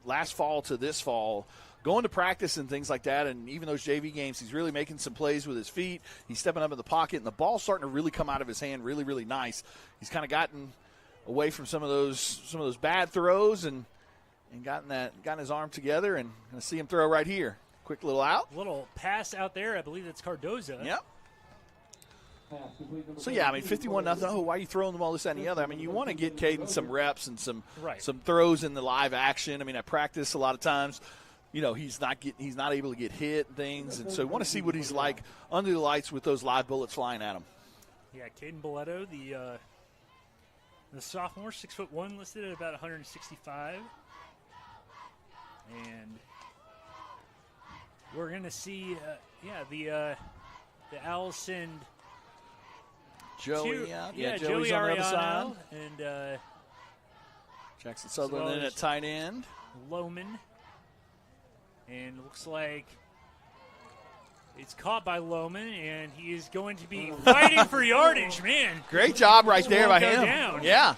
last fall to this fall, going to practice and things like that, and even those JV games, he's really making some plays with his feet. He's stepping up in the pocket, and the ball's starting to really come out of his hand really, really nice. He's kind of gotten away from some of those bad throws and gotten his arm together, and going to see him throw right here. Quick little out. Little pass out there. I believe that's Cardoza. Yep. So, yeah, I mean, 51-0. Oh, why are you throwing them all this, that, and the other? I mean, you want to get Caden some reps and some throws in the live action. I mean, at practice a lot of times, he's not able to get hit and things, and so you want to see what he's like under the lights with those live bullets flying at him. Yeah, Caden Boletto, the sophomore, 6'1", listed at about 165. And we're going to see, the Owls send Joey out. Yeah, Joey's Joey on the other Ariano, side. And Jackson Sutherland in at tight end. Lohman. And it looks like it's caught by Lohman, and he is going to be fighting for yardage, man. Great job right there by him. Down. Yeah.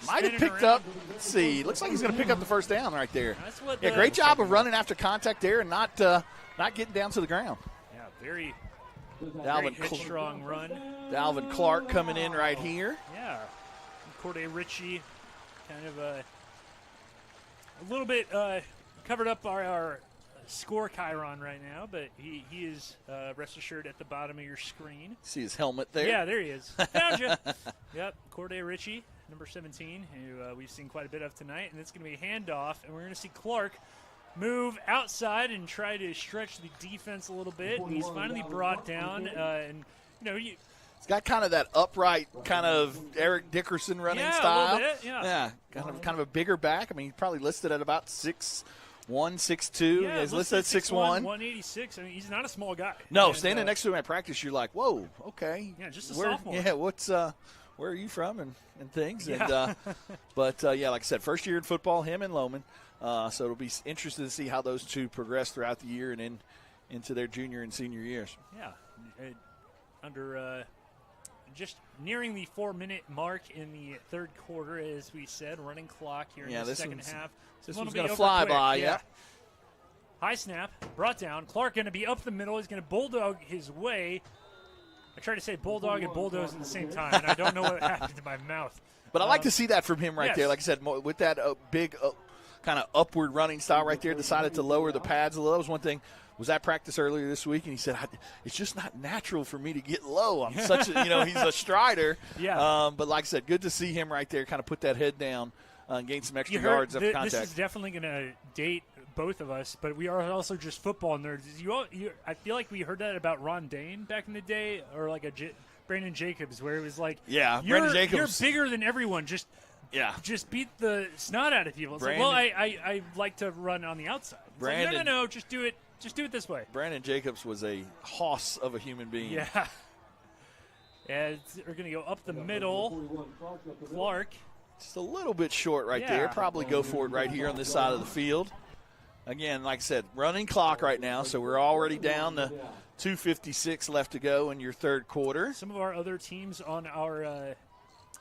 Might have picked up, let's see, looks like he's going to pick up the first down right there. That's what great job of running after contact there and not getting down to the ground. Yeah, very strong run. Dalvin Clark coming in right here. Yeah. Corday Ritchie kind of a little bit covered up our score chyron right now, but he is rest assured at the bottom of your screen. See his helmet there? Yeah, there he is. Found you. Yep, Corday Ritchie, number 17, who we've seen quite a bit of tonight, and it's going to be a handoff, and we're going to see Clark move outside and try to stretch the defense a little bit. And he's finally brought down, he's got kind of that upright kind of Eric Dickerson running style. A little bit, yeah. Kind of a bigger back. I mean, he's probably listed at about 6'1", 6'2". Yeah, he's listed at 6'1". 186. I mean, he's not a small guy. No, standing next to him at practice, you're like, whoa, okay. Yeah, just a sophomore. Yeah, where are you from and things. Yeah. And but like I said, first year in football, him and Lohman. So it'll be interesting to see how those two progress throughout the year and into their junior and senior years. Yeah. Under just nearing the 4-minute mark in the third quarter, as we said, running clock here in the second half. This one's going to fly by, yeah. High snap, brought down. Clark going to be up the middle. He's going to bulldog his way. I tried to say bulldog and bulldoze at the same time, and I don't know what happened to my mouth. But I like to see that from him right there. Like I said, with that big kind of upward running style right there, decided to lower the pads a little. That was one thing. Was at practice earlier this week, and he said, it's just not natural for me to get low. I'm such a, he's a strider. Yeah. But like I said, good to see him right there kind of put that head down and gain some extra yards after contact. This is definitely going to date both of us, but we are also just football nerds. I feel like we heard that about Ron Dane back in the day, or like Brandon Jacobs, where it was like, Brandon Jacobs, you're bigger than everyone. Just beat the snot out of people. It's like, well, I like to run on the outside. Brandon, like, no, just do it. Just do it this way. Brandon Jacobs was a hoss of a human being. Yeah. And we're going to go up the middle. Clark. Just a little bit short right there. Probably go for it right here on this side of the field. Again, like I said, running clock right now, so we're already down to 2:56 left to go in your third quarter. Some of our other teams on our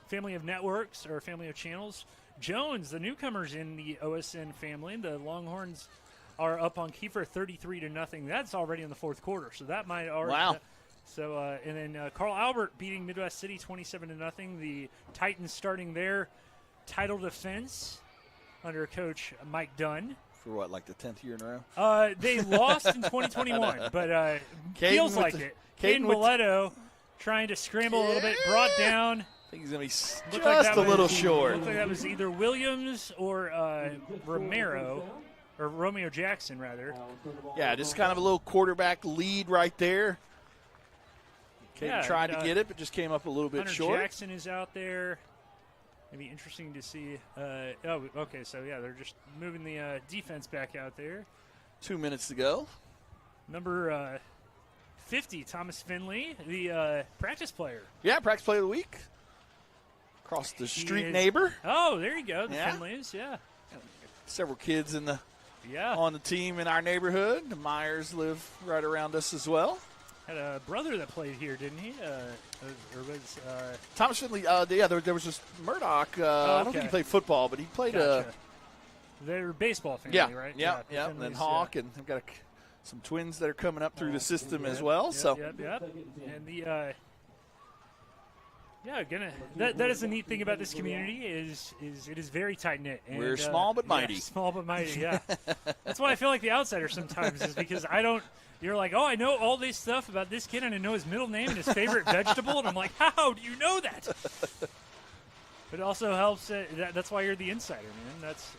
family of networks or family of channels. Jones, the newcomers in the OSN family, the Longhorns are up on Kiefer 33-0. That's already in the fourth quarter, so that might already. Wow. So and then Carl Albert beating Midwest City 27-0. The Titans starting their title defense under Coach Mike Dunn. For what, like the 10th year in a row? They lost in 2021, but feels like it. Caden Mileto trying to scramble a little bit, brought down. I think he's going to be just a little short. Looked like that was either Williams or Romeo Jackson, rather. Yeah, just kind of a little quarterback lead right there. Caden tried to get it, but just came up a little bit Hunter short. Jackson is out there. It'd be interesting to see. Okay, so yeah, they're just moving the defense back out there. 2 minutes to go. Number 50, Thomas Finley, the practice player. Yeah, practice player of the week. Across the street neighbor. Oh, there you go, the Finleys, yeah. Several kids on the team in our neighborhood. The Myers live right around us as well. Had a brother that played here, didn't he? Thomas Finley, there was this Murdoch. I don't think he played football, but he played They're baseball family, right? Yeah. And then Hawk, and I've got some twins that are coming up through the system as well. Yep. And the that is the neat thing about this community is it is very tight knit. We're small but mighty. Yeah, small but mighty. Yeah. That's why I feel like the outsider sometimes is because I don't. You're like, oh, I know all this stuff about this kid, and I know his middle name and his favorite vegetable, and I'm like, how do you know that? But it also helps. That's why you're the insider, man. That's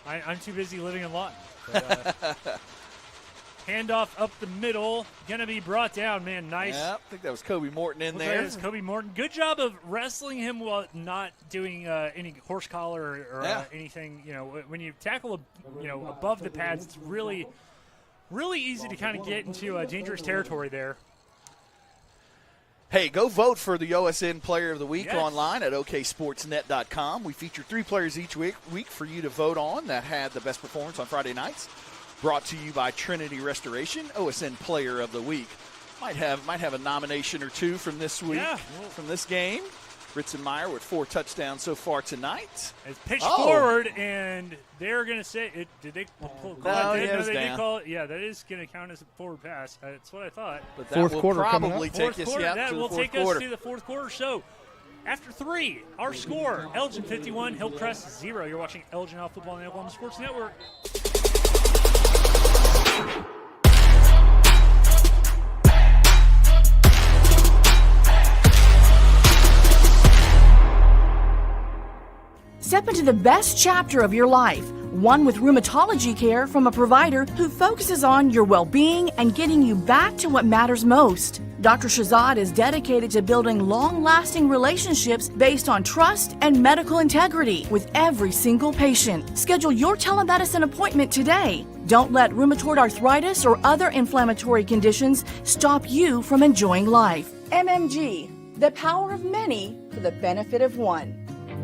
I'm too busy living in Lawton. But, handoff up the middle, gonna be brought down, man. Nice. Yeah, I think that was Kobe Morton in there. That was Kobe Morton. Good job of wrestling him while not doing any horse collar or anything. When you tackle above the pads, it's really easy to kind of get into dangerous territory there. Hey, go vote for the OSN Player of the Week online at oksportsnet.com. We feature 3 players each week for you to vote on that had the best performance on Friday nights. Brought to you by Trinity Restoration. OSN Player of the Week might have a nomination or two from this week, from this game. Ritzenmeyer with 4 touchdowns so far tonight. It's pitched forward, and they're going to say it. Did they call it? No, they down. did call it. Yeah, that is going to count as a forward pass. That's what I thought. But that will probably take us that to will the fourth take quarter. us to the fourth quarter. So after 3, our score: Elgin 51, Hillcrest 0. You're watching Elgin Out Football on the Oklahoma Sports Network. Step into the best chapter of your life, one with rheumatology care from a provider who focuses on your well-being and getting you back to what matters most. Dr. Shahzad is dedicated to building long-lasting relationships based on trust and medical integrity with every single patient. Schedule your telemedicine appointment today. Don't let rheumatoid arthritis or other inflammatory conditions stop you from enjoying life. MMG, the power of many for the benefit of one.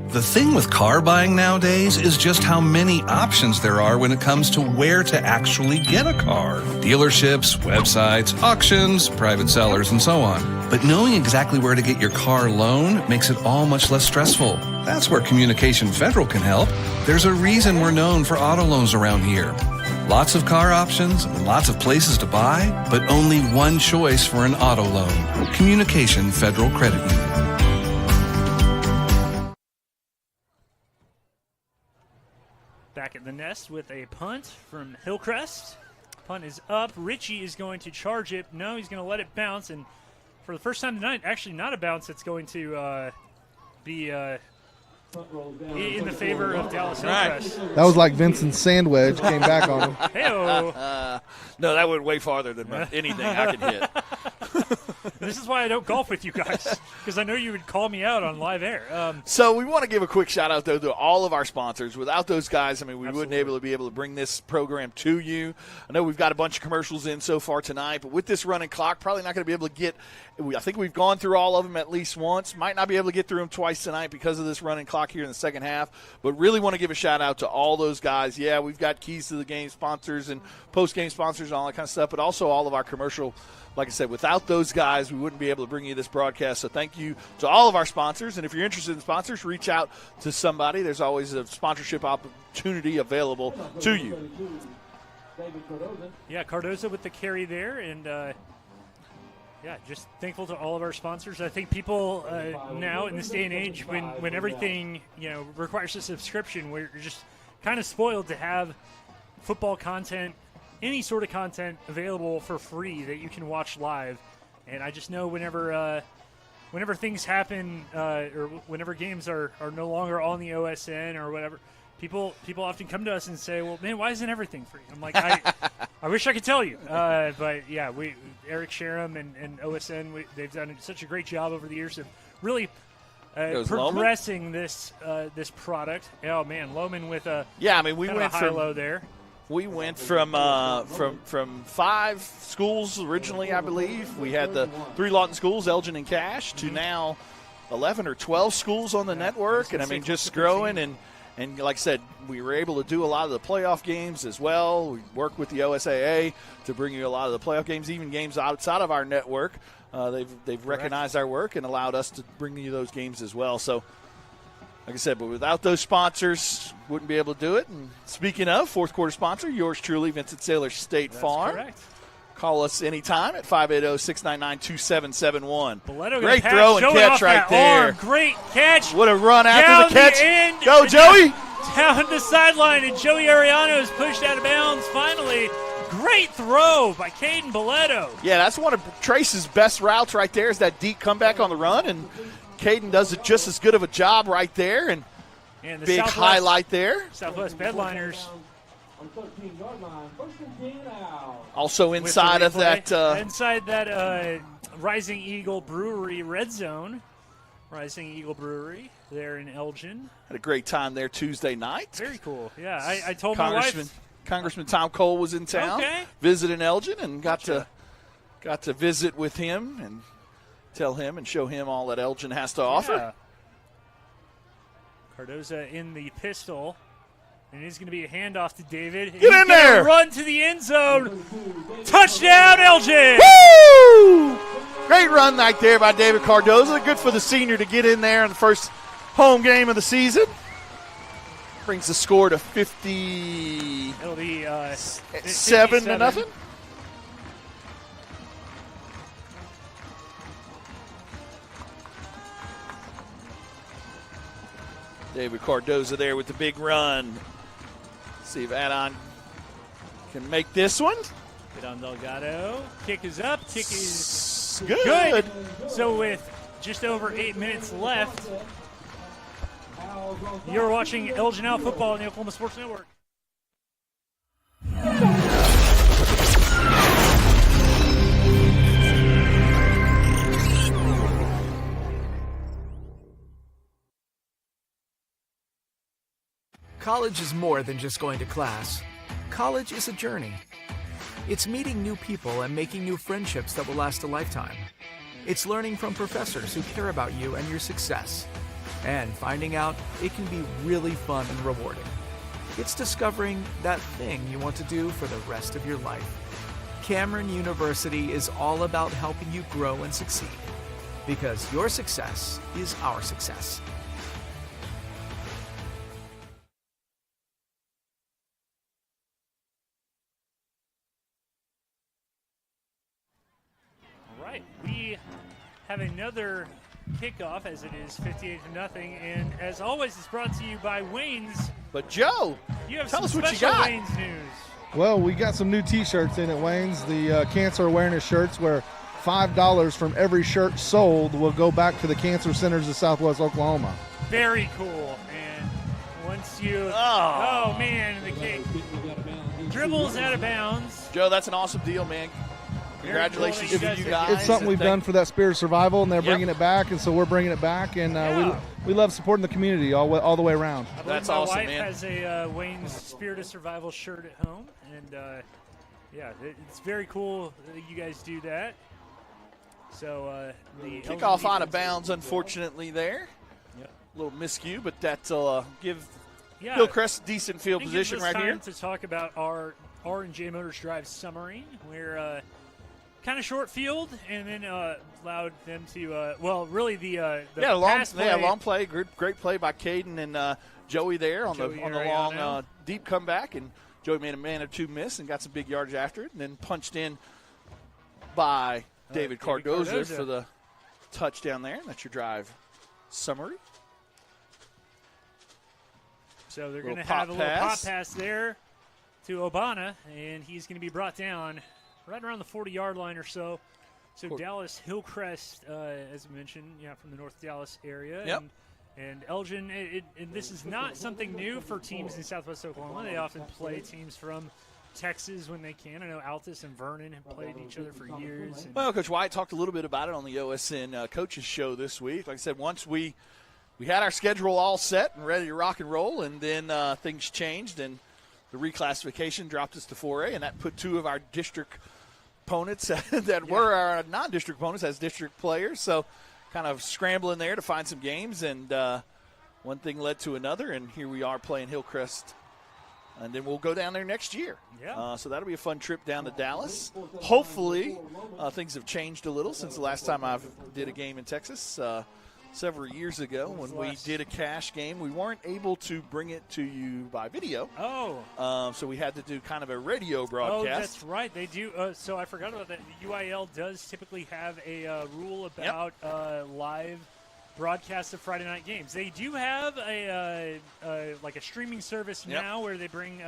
The thing with car buying nowadays is just how many options there are when it comes to where to actually get a car. Dealerships, websites, auctions, private sellers, and so on. But knowing exactly where to get your car loan makes it all much less stressful. That's where Communication Federal can help. There's a reason we're known for auto loans around here. Lots of car options, lots of places to buy, but only one choice for an auto loan. Communication Federal Credit Union. Back at the nest with a punt from Hillcrest. Punt is up. Richie is going to charge it. No, he's going to let it bounce. And for the first time tonight, actually not a bounce. It's going to be in the favor of Dallas Hillcrest. That was like Vincent Sandwedge came back on him. Hey-o. No, that went way farther than anything I could hit. This is why I don't golf with you guys, because I know you would call me out on live air. So we want to give a quick shout-out, though, to all of our sponsors. Without those guys, I mean, we wouldn't be able to bring this program to you. I know we've got a bunch of commercials in so far tonight, but with this running clock, probably not going to be able to get – I think we've gone through all of them at least once. Might not be able to get through them twice tonight because of this running clock here in the second half, but really want to give a shout-out to all those guys. Yeah, we've got Keys to the Game sponsors and post-game sponsors and all that kind of stuff, but also all of our commercial. Like I said, without those guys, we wouldn't be able to bring you this broadcast. So thank you to all of our sponsors. And if you're interested in sponsors, reach out to somebody. There's always a sponsorship opportunity available to you. Yeah, Cardoza with the carry there. And, just thankful to all of our sponsors. I think people now in this day and age when everything, requires a subscription, we're just kind of spoiled to have football content, any sort of content available for free that you can watch live. And I just know whenever things happen or whenever games are no longer on the OSN or whatever, people often come to us and say, well, man, why isn't everything free? I'm like, I wish I could tell you. But, yeah, Eric Sharam and OSN, they've done such a great job over the years of really progressing this product. Oh, man, Lohman with a we went a high-low there. We went from 5 schools originally, I believe. We had the 3 Lawton schools, Elgin and Cache, to now 11 or 12 schools on the network. And, I mean, just growing. And like I said, we were able to do a lot of the playoff games as well. We worked with the OSAA to bring you a lot of the playoff games, even games outside of our network. They've recognized our work and allowed us to bring you those games as well. So, like I said, but without those sponsors, wouldn't be able to do it. And speaking of, fourth quarter sponsor, yours truly, Vincent Saylor State Farm. Correct. Call us anytime at 580-699-2771. Great throw and catch right there. Arm. Great catch. What a run after the catch. Go, Joey. Down the sideline, and Joey Ariano is pushed out of bounds finally. Great throw by Caden Boletto. Yeah, that's one of Trace's best routes right there is that deep comeback on the run, and Caden does it just as good of a job right there, and the big highlight there. Southwest Bedliners. Also inside of that. Inside that Rising Eagle Brewery red zone. Rising Eagle Brewery there in Elgin. Had a great time there Tuesday night. Very cool. Yeah, I told my wife. Congressman Tom Cole was in town, visited Elgin, and got to visit with him and tell him and show him all that Elgin has to offer. Cardoza in the pistol, and it is going to be a handoff to David. Get in there! Run to the end zone. Touchdown, Elgin! Woo! Great run right there by David Cardoza. Good for the senior to get in there in the first home game of the season. Brings the score to 50. It'll be 7-0. David Cardoza there with the big run. See if Adon can make this one. Adon Delgado. Kick is up. Kick is good. So with just over 8 minutes left, you're watching Elgin Out Football on the Oklahoma Sports Network. College is more than just going to class. College is a journey. It's meeting new people and making new friendships that will last a lifetime. It's learning from professors who care about you and your success. And finding out it can be really fun and rewarding. It's discovering that thing you want to do for the rest of your life. Cameron University is all about helping you grow and succeed. Because your success is our success. All right, we have another kickoff as it is 58-0, and as always, it's brought to you by Wayne's. But Joe, you have tell us some what you special got. Wayne's news. Well, we got some new T-shirts in at Wayne's, the cancer awareness shirts, where $5 from every shirt sold will go back to the cancer centers of Southwest Oklahoma. Very cool. And once you, oh man, the kick dribbles out of bounds. Joe, that's an awesome deal, man. congratulations to you guys. It's something we've done for that spirit of survival, and they're bringing it back, and so we're bringing it back, and we love supporting the community all the way around. That's awesome, man. My wife has a Wayne's Spirit of Survival shirt at home, and it's very cool that you guys do that. So the kickoff out of bounds, unfortunately, there. Yep. A little miscue, but that'll give Hillcrest decent field position right here. To talk about our R&J Motors Drive summary, where kind of short field, and then allowed them to really the long play, great play by Caden and Joey there on the long deep comeback, and Joey made a man or two miss and got some big yardage after it, and then punched in by David Cardoza for the touchdown there. And that's your drive summary. So they're going to have a little pop pass there to Obana, and he's going to be brought down right around the 40-yard line or so. So Dallas Hillcrest, as I mentioned, from the North Dallas area. Yep. And Elgin, and this is not something new for teams in Southwest Oklahoma. They often play teams from Texas when they can. I know Altus and Vernon have played each other for years. Well, Coach Wyatt talked a little bit about it on the OSN coaches show this week. Like I said, once we had our schedule all set and ready to rock and roll, and then things changed, and the reclassification dropped us to 4A, and that put two of our district opponents that were our non-district opponents as district players. So kind of scrambling there to find some games, and one thing led to another, and here we are playing Hillcrest. And then we'll go down there next year. Yeah. So that'll be a fun trip down to Dallas. Hopefully things have changed a little since the last time I did a game in Texas. Several years ago when we did a cash game. We weren't able to bring it to you by video. So we had to do kind of a radio broadcast. Oh, that's right. They do. So I forgot about that. UIL does typically have a rule about live broadcast of Friday night games. They do have a streaming service now where they bring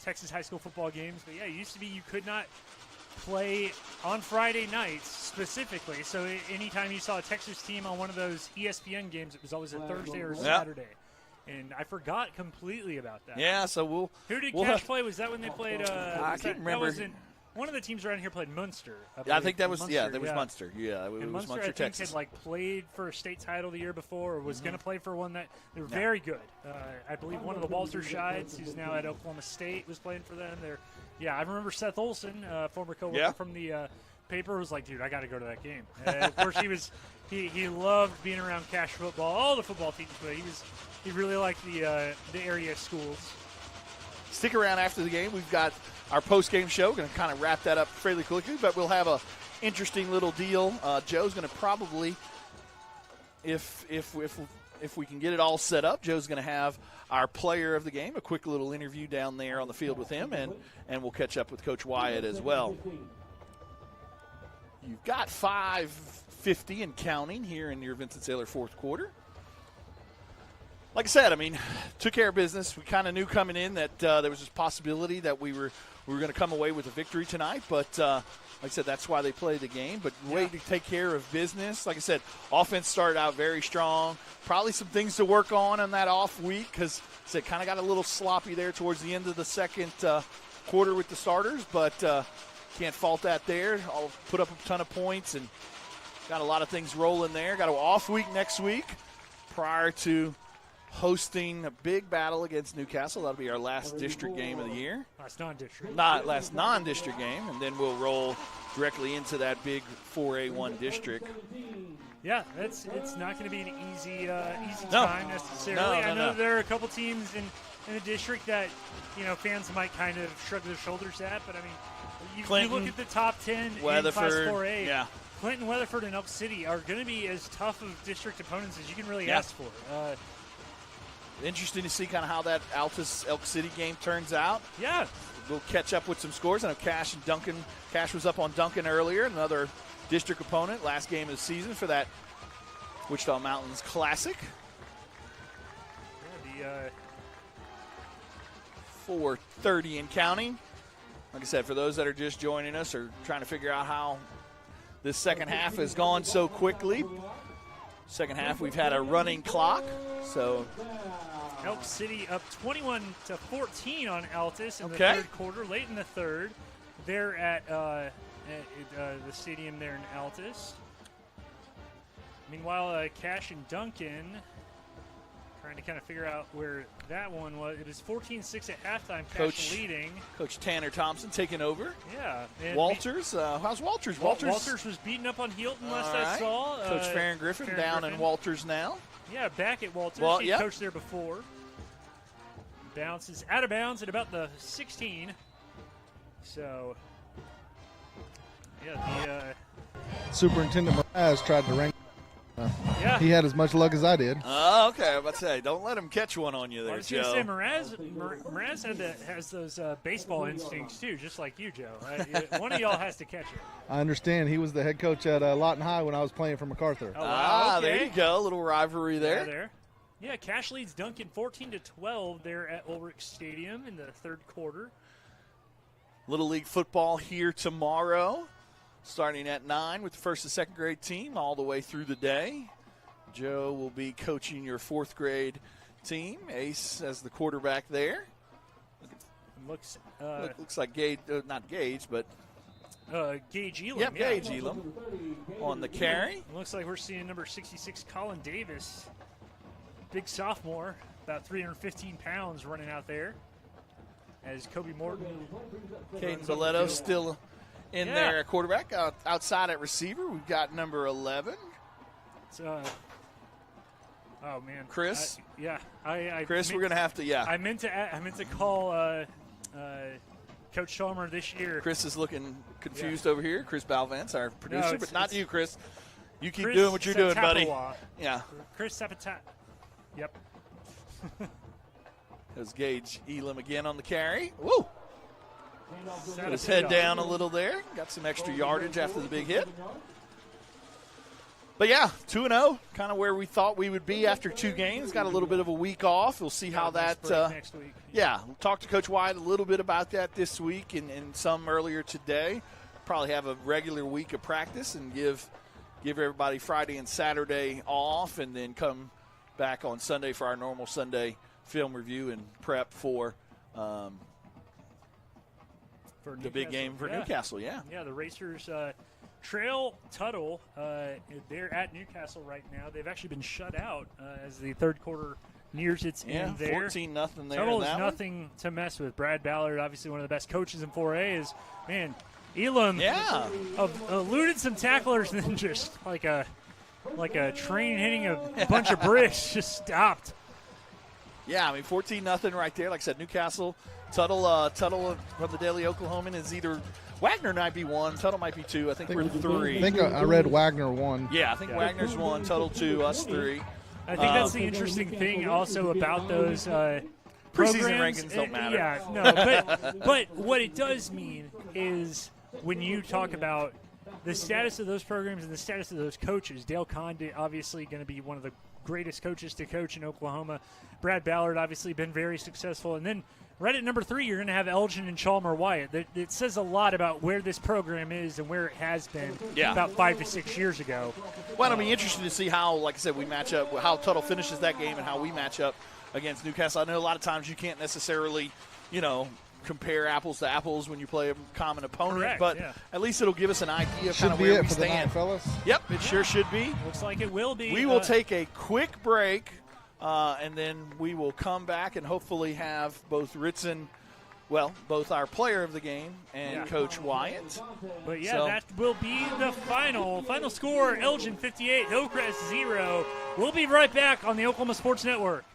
Texas high school football games. But, it used to be you could not play on Friday nights specifically. So anytime you saw a Texas team on one of those ESPN games, it was always a Thursday or Saturday. And I forgot completely about that. Yeah, so Who did Cash play? Was that when they played? I can't remember. One of the teams around here played Munster. I think that was Munster. That was Munster. Yeah, it was Munster, Munster, I think, Texas. had played for a state title the year before, or was going to play for one. That they were very good. I believe one of the Walter Shides, who's now at Oklahoma State, was playing for them. I remember Seth Olson, former coworker from the paper, was like, "Dude, I got to go to that game." Of course, he loved being around Cash football, all the football teams, but he really liked the area schools. Stick around after the game. We've got our post-game show. Going to kind of wrap that up fairly quickly, but we'll have a interesting little deal. Joe's going to probably, if we can get it all set up, Joe's going to have our player of the game, a quick little interview down there on the field with him, and we'll catch up with Coach Wyatt as well. You've got 5:50 and counting here in your Vincent Saylor fourth quarter. Like I said, took care of business. We kind of knew coming in that there was this possibility that we were going to come away with a victory tonight. But like I said, that's why they play the game. But way to take care of business. Like I said, offense started out very strong. Probably some things to work on that off week because it kind of got a little sloppy there towards the end of the second quarter with the starters. But can't fault that there. I'll put up a ton of points and got a lot of things rolling there. Got an off week next week prior to hosting a big battle against Newcastle. That'll be our last district game of the year. Last non-district. Last non-district game, and then we'll roll directly into that big 4A1 district. Yeah, it's not going to be an easy time necessarily. I know there are a couple teams in the district that fans might kind of shrug their shoulders at, but you look at the top 10 Weatherford, in Class 4A. Yeah. Clinton, Weatherford, and Elk City are going to be as tough of district opponents as you can really ask for. Interesting to see kind of how that Altus Elk City game turns out. Yeah. We'll catch up with some scores. I know Cash and Duncan. Cash was up on Duncan earlier, another district opponent, last game of the season for that Wichita Mountains Classic. Yeah, 4:30 and counting. Like I said, for those that are just joining us or trying to figure out how this second half has gone so quickly. Second half, we've had a running clock, so Elk City up 21-14 on Altus in the third quarter. Late in the third, they're at at the stadium there in Altus. Meanwhile, Cash and Duncan trying to kind of figure out where that one was. It was 14-6 at halftime. Cash leading. Coach Tanner Thompson taking over. Yeah. Walters. How's Walters? Walters was beating up on Healton last I saw. Coach Farron Griffin down in Walters now. Yeah, back at Walters. Well, he coached there before. Bounces out of bounds at about the 16. So, yeah, the Superintendent Mraz tried to rank. Yeah. He had as much luck as I did. Oh, okay. I was about to say, don't let him catch one on you there, I was Joe. going to say, Mraz has those baseball instincts, too, just like you, Joe. One of y'all has to catch it. I understand. He was the head coach at Lawton High when I was playing for MacArthur. Oh, wow. Okay. There you go. A little rivalry there. Yeah, Cash leads Duncan 14-12 there at Ulrich Stadium in the third quarter. Little League football here tomorrow, starting at 9 with the first and second grade team all the way through the day. Joe will be coaching your fourth grade team. Ace as the quarterback there. Looks like Gage, not Gage, but Gage Elam. Yep, Gage Elam on the carry. Looks like we're seeing number 66, Colin Davis, big sophomore, about 315 pounds, running out there. As Kobe Morton. Caden Boletto still in there at quarterback. Outside at receiver, we've got number 11. Oh, man. Chris? Chris, we're going to have to, I meant to call Coach Chalmer this year. Chris is looking confused over here. Chris Balvance, our producer, but not you, Chris. You keep Chris doing what you're doing, buddy. Yeah. Chris Sapatat. Yep. There's Gage Elam again on the carry. Woo! Put his head down a little there. Got some extra yardage after the big hit. But yeah, 2-0, kind of where we thought we would be after 2 games. Got a little bit of a week off. We'll see how that. Next week. Yeah, we'll talk to Coach Wyatt a little bit about that this week and some earlier today. Probably have a regular week of practice and give everybody Friday and Saturday off, and then come back on Sunday for our normal Sunday film review and prep for the big game for Newcastle. Yeah, the Racers trail Tuttle. They're at Newcastle right now. They've actually been shut out as the third quarter nears its end there. 14-0 there. Tuttle is nothing to mess with. Brad Ballard, obviously one of the best coaches in 4A, is, man, Elam eluded some tacklers and then just like a train hitting a bunch of bricks, just stopped. Yeah, I mean, 14-0 right there. Like I said, Newcastle, Tuttle from the Daily Oklahoman is either Wagner might be 1, Tuttle might be 2. I think we're 3. I think I read Wagner 1. Yeah, I think Wagner's 1, Tuttle 2, us 3. I think that's the interesting thing also about those preseason rankings don't matter. Yeah, no, but what it does mean is when you talk about the status of those programs and the status of those coaches, Dale Condit obviously going to be one of the greatest coaches to coach in Oklahoma. Brad Ballard obviously been very successful. And then right at number 3, you're going to have Elgin and Chalmer Wyatt. It says a lot about where this program is and where it has been about 5 to 6 years ago. Well, it'll be interesting to see how, like I said, we match up, how Tuttle finishes that game and how we match up against Newcastle. I know a lot of times you can't necessarily, compare apples to apples when you play a common opponent. Correct, but at least it'll give us an idea of kind of where we stand. Fellas. Yep, it sure should be. Looks like it will be. We will take a quick break, and then we will come back and hopefully have both both our player of the game and Coach Wyatt. But that will be the final score. Elgin 58, Hillcrest 0. We'll be right back on the Oklahoma Sports Network.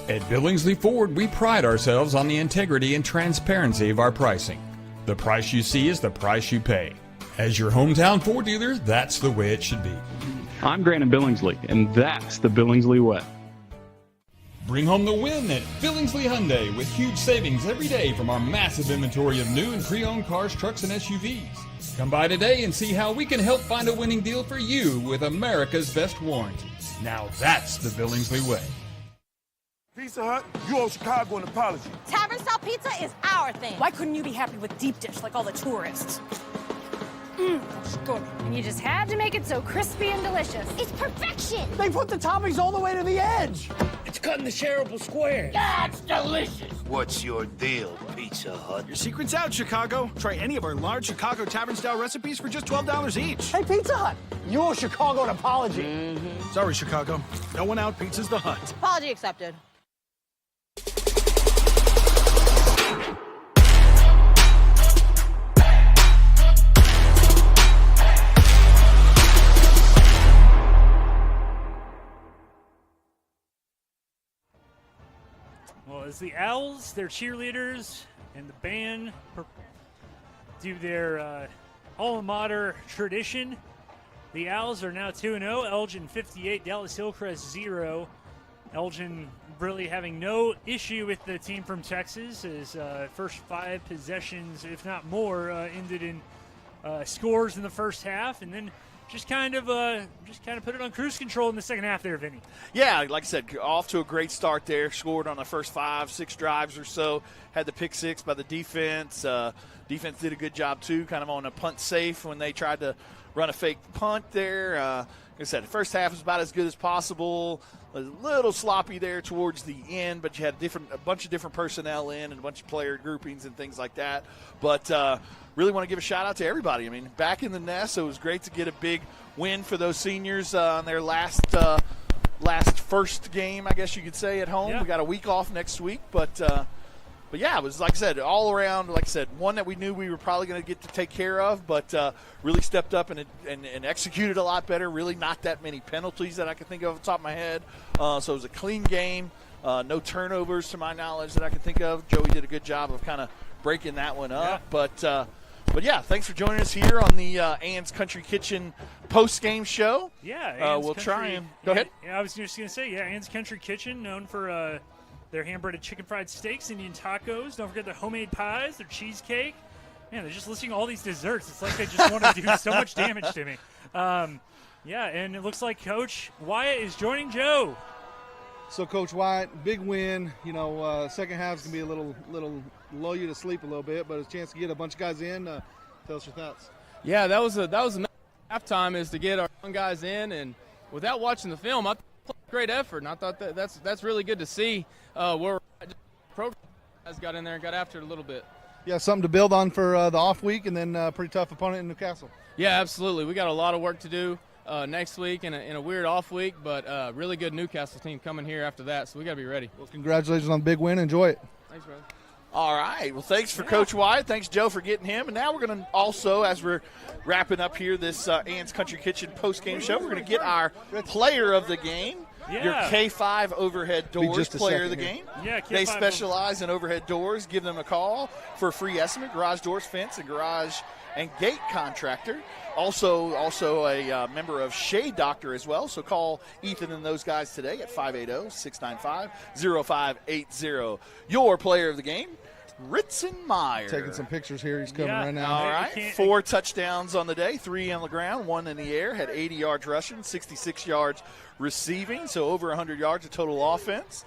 At Billingsley Ford, we pride ourselves on the integrity and transparency of our pricing. The price you see is the price you pay. As your hometown Ford dealer, that's the way it should be. I'm Grant Billingsley, and that's the Billingsley way. Bring home the win at Billingsley Hyundai with huge savings every day from our massive inventory of new and pre-owned cars, trucks, and SUVs. Come by today and see how we can help find a winning deal for you with America's best warranties. Now that's the Billingsley way. Pizza Hut, you owe Chicago an apology. Tavern style pizza is our thing. Why couldn't you be happy with deep dish like all the tourists? It's good. And you just had to make it so crispy and delicious. It's perfection. They put the toppings all the way to the edge. It's cut in the shareable squares. That's delicious. What's your deal, Pizza Hut? Your secret's out, Chicago. Try any of our large Chicago tavern-style recipes for just $12 each. Hey, Pizza Hut, you owe Chicago an apology. Sorry, Chicago. No one out pizzas the Hut. Apology accepted. Well, as the Owls, their cheerleaders, and the band do their alma mater tradition, the Owls are now 2-0. Elgin 58, Dallas Hillcrest 0. Elgin really having no issue with the team from Texas, as first 5 possessions, if not more, ended in scores in the first half, and then just kind of put it on cruise control in the second half there, Vinny. Yeah, like I said, off to a great start there. Scored on the first 5-6 drives or so. Had the pick 6 by the defense. Defense did a good job, too, kind of on a punt safe when they tried to run a fake punt there. Like I said, the first half was about as good as possible. A little sloppy there towards the end, but you had a bunch of different personnel in and a bunch of player groupings and things like that. But really want to give a shout-out to everybody. I mean, back in the nest, so it was great to get a big win for those seniors on their last first game, I guess you could say, at home. Yeah. We got a week off next week, but yeah, it was, like I said, all around, like I said, one that we knew we were probably going to get to take care of, but really stepped up and executed a lot better. Really not that many penalties that I can think of off the top of my head. So it was a clean game. No turnovers to my knowledge that I can think of. Joey did a good job of kind of breaking that one up. Yeah. But yeah, thanks for joining us here on the Ann's Country Kitchen post-game show. Yeah, we'll try and go ahead. Yeah, I was just going to say, Ann's Country Kitchen, known for their hand-breaded chicken fried steaks, Indian tacos. Don't forget their homemade pies, their cheesecake. Man, they're just listing all these desserts. It's like they just want to do so much damage to me. Yeah, and it looks like Coach Wyatt is joining Joe. So, Coach Wyatt, big win. You know, second half's going to be a little lull you to sleep a little bit, but it's a chance to get a bunch of guys in. Tell us your thoughts. Yeah, that was another halftime is to get our young guys in, and without watching the film, I thought it was a great effort, and I thought that's really good to see. Where pro guys got in there and got after it a little bit. Yeah, something to build on for the off week, and then a pretty tough opponent in Newcastle. Yeah, absolutely. We got a lot of work to do next week in a weird off week, but really good Newcastle team coming here after that, so we got to be ready. Well, congratulations on the big win. Enjoy it. Thanks, brother. All right. Well, thanks for Coach Wyatt. Thanks, Joe, for getting him. And now we're going to also, as we're wrapping up here this Ann's Country Kitchen post-game show, we're going to get our player of the game. Yeah. Your K5 overhead doors player of the game. Yeah, K5 they specialize in overhead doors. Give them a call for a free estimate. Garage doors, fence, and garage and gate contractor. Also a member of Shade Doctor as well. So call Ethan and those guys today at 580-695-0580. Your player of the game, Ritzenmeyer. Taking some pictures here. He's coming right now. All right. 4 touchdowns on the day, 3 on the ground, 1 in the air. Had 80 yards rushing, 66 yards receiving, so over 100 yards of total offense.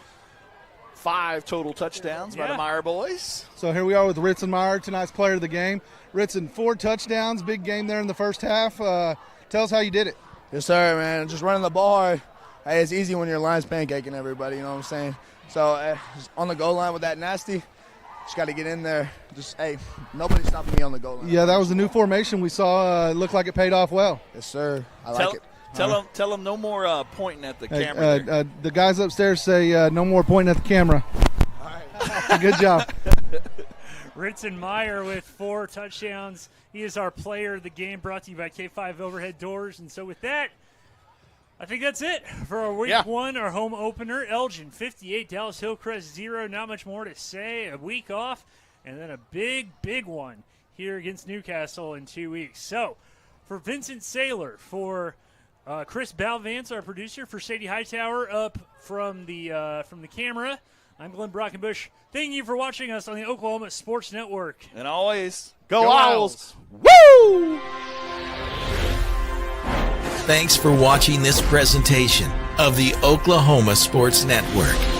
5 total touchdowns by the Meyer boys. So here we are with Ritzenmeyer, tonight's player of the game. Ritzen, 4 touchdowns, big game there in the first half. Tell us how you did it. Yes, sir, man. Just running the ball hard. Hey, it's easy when your line's pancaking everybody, you know what I'm saying? So just on the goal line with that nasty, just got to get in there. Just, hey, nobody's stopping me on the goal line. Yeah, that was the new formation we saw. It looked like it paid off well. Yes, sir. I like it. Tell them no more pointing at the camera. The guys upstairs say no more pointing at the camera. All right. Good job. Ritzenmeyer with 4 touchdowns. He is our player of the game, brought to you by K5 Overhead Doors. And so with that, I think that's it for our week 1, our home opener. Elgin 58, Dallas Hillcrest 0. Not much more to say. A week off, and then a big one here against Newcastle in 2 weeks. So for Vincent Saylor, for Chris Balvance, our producer, for Sadie Hightower up from the camera, I'm Glenn Brockenbush. Thank you for watching us on the Oklahoma Sports Network. And always, go Owls! Woo! Thanks for watching this presentation of the Oklahoma Sports Network.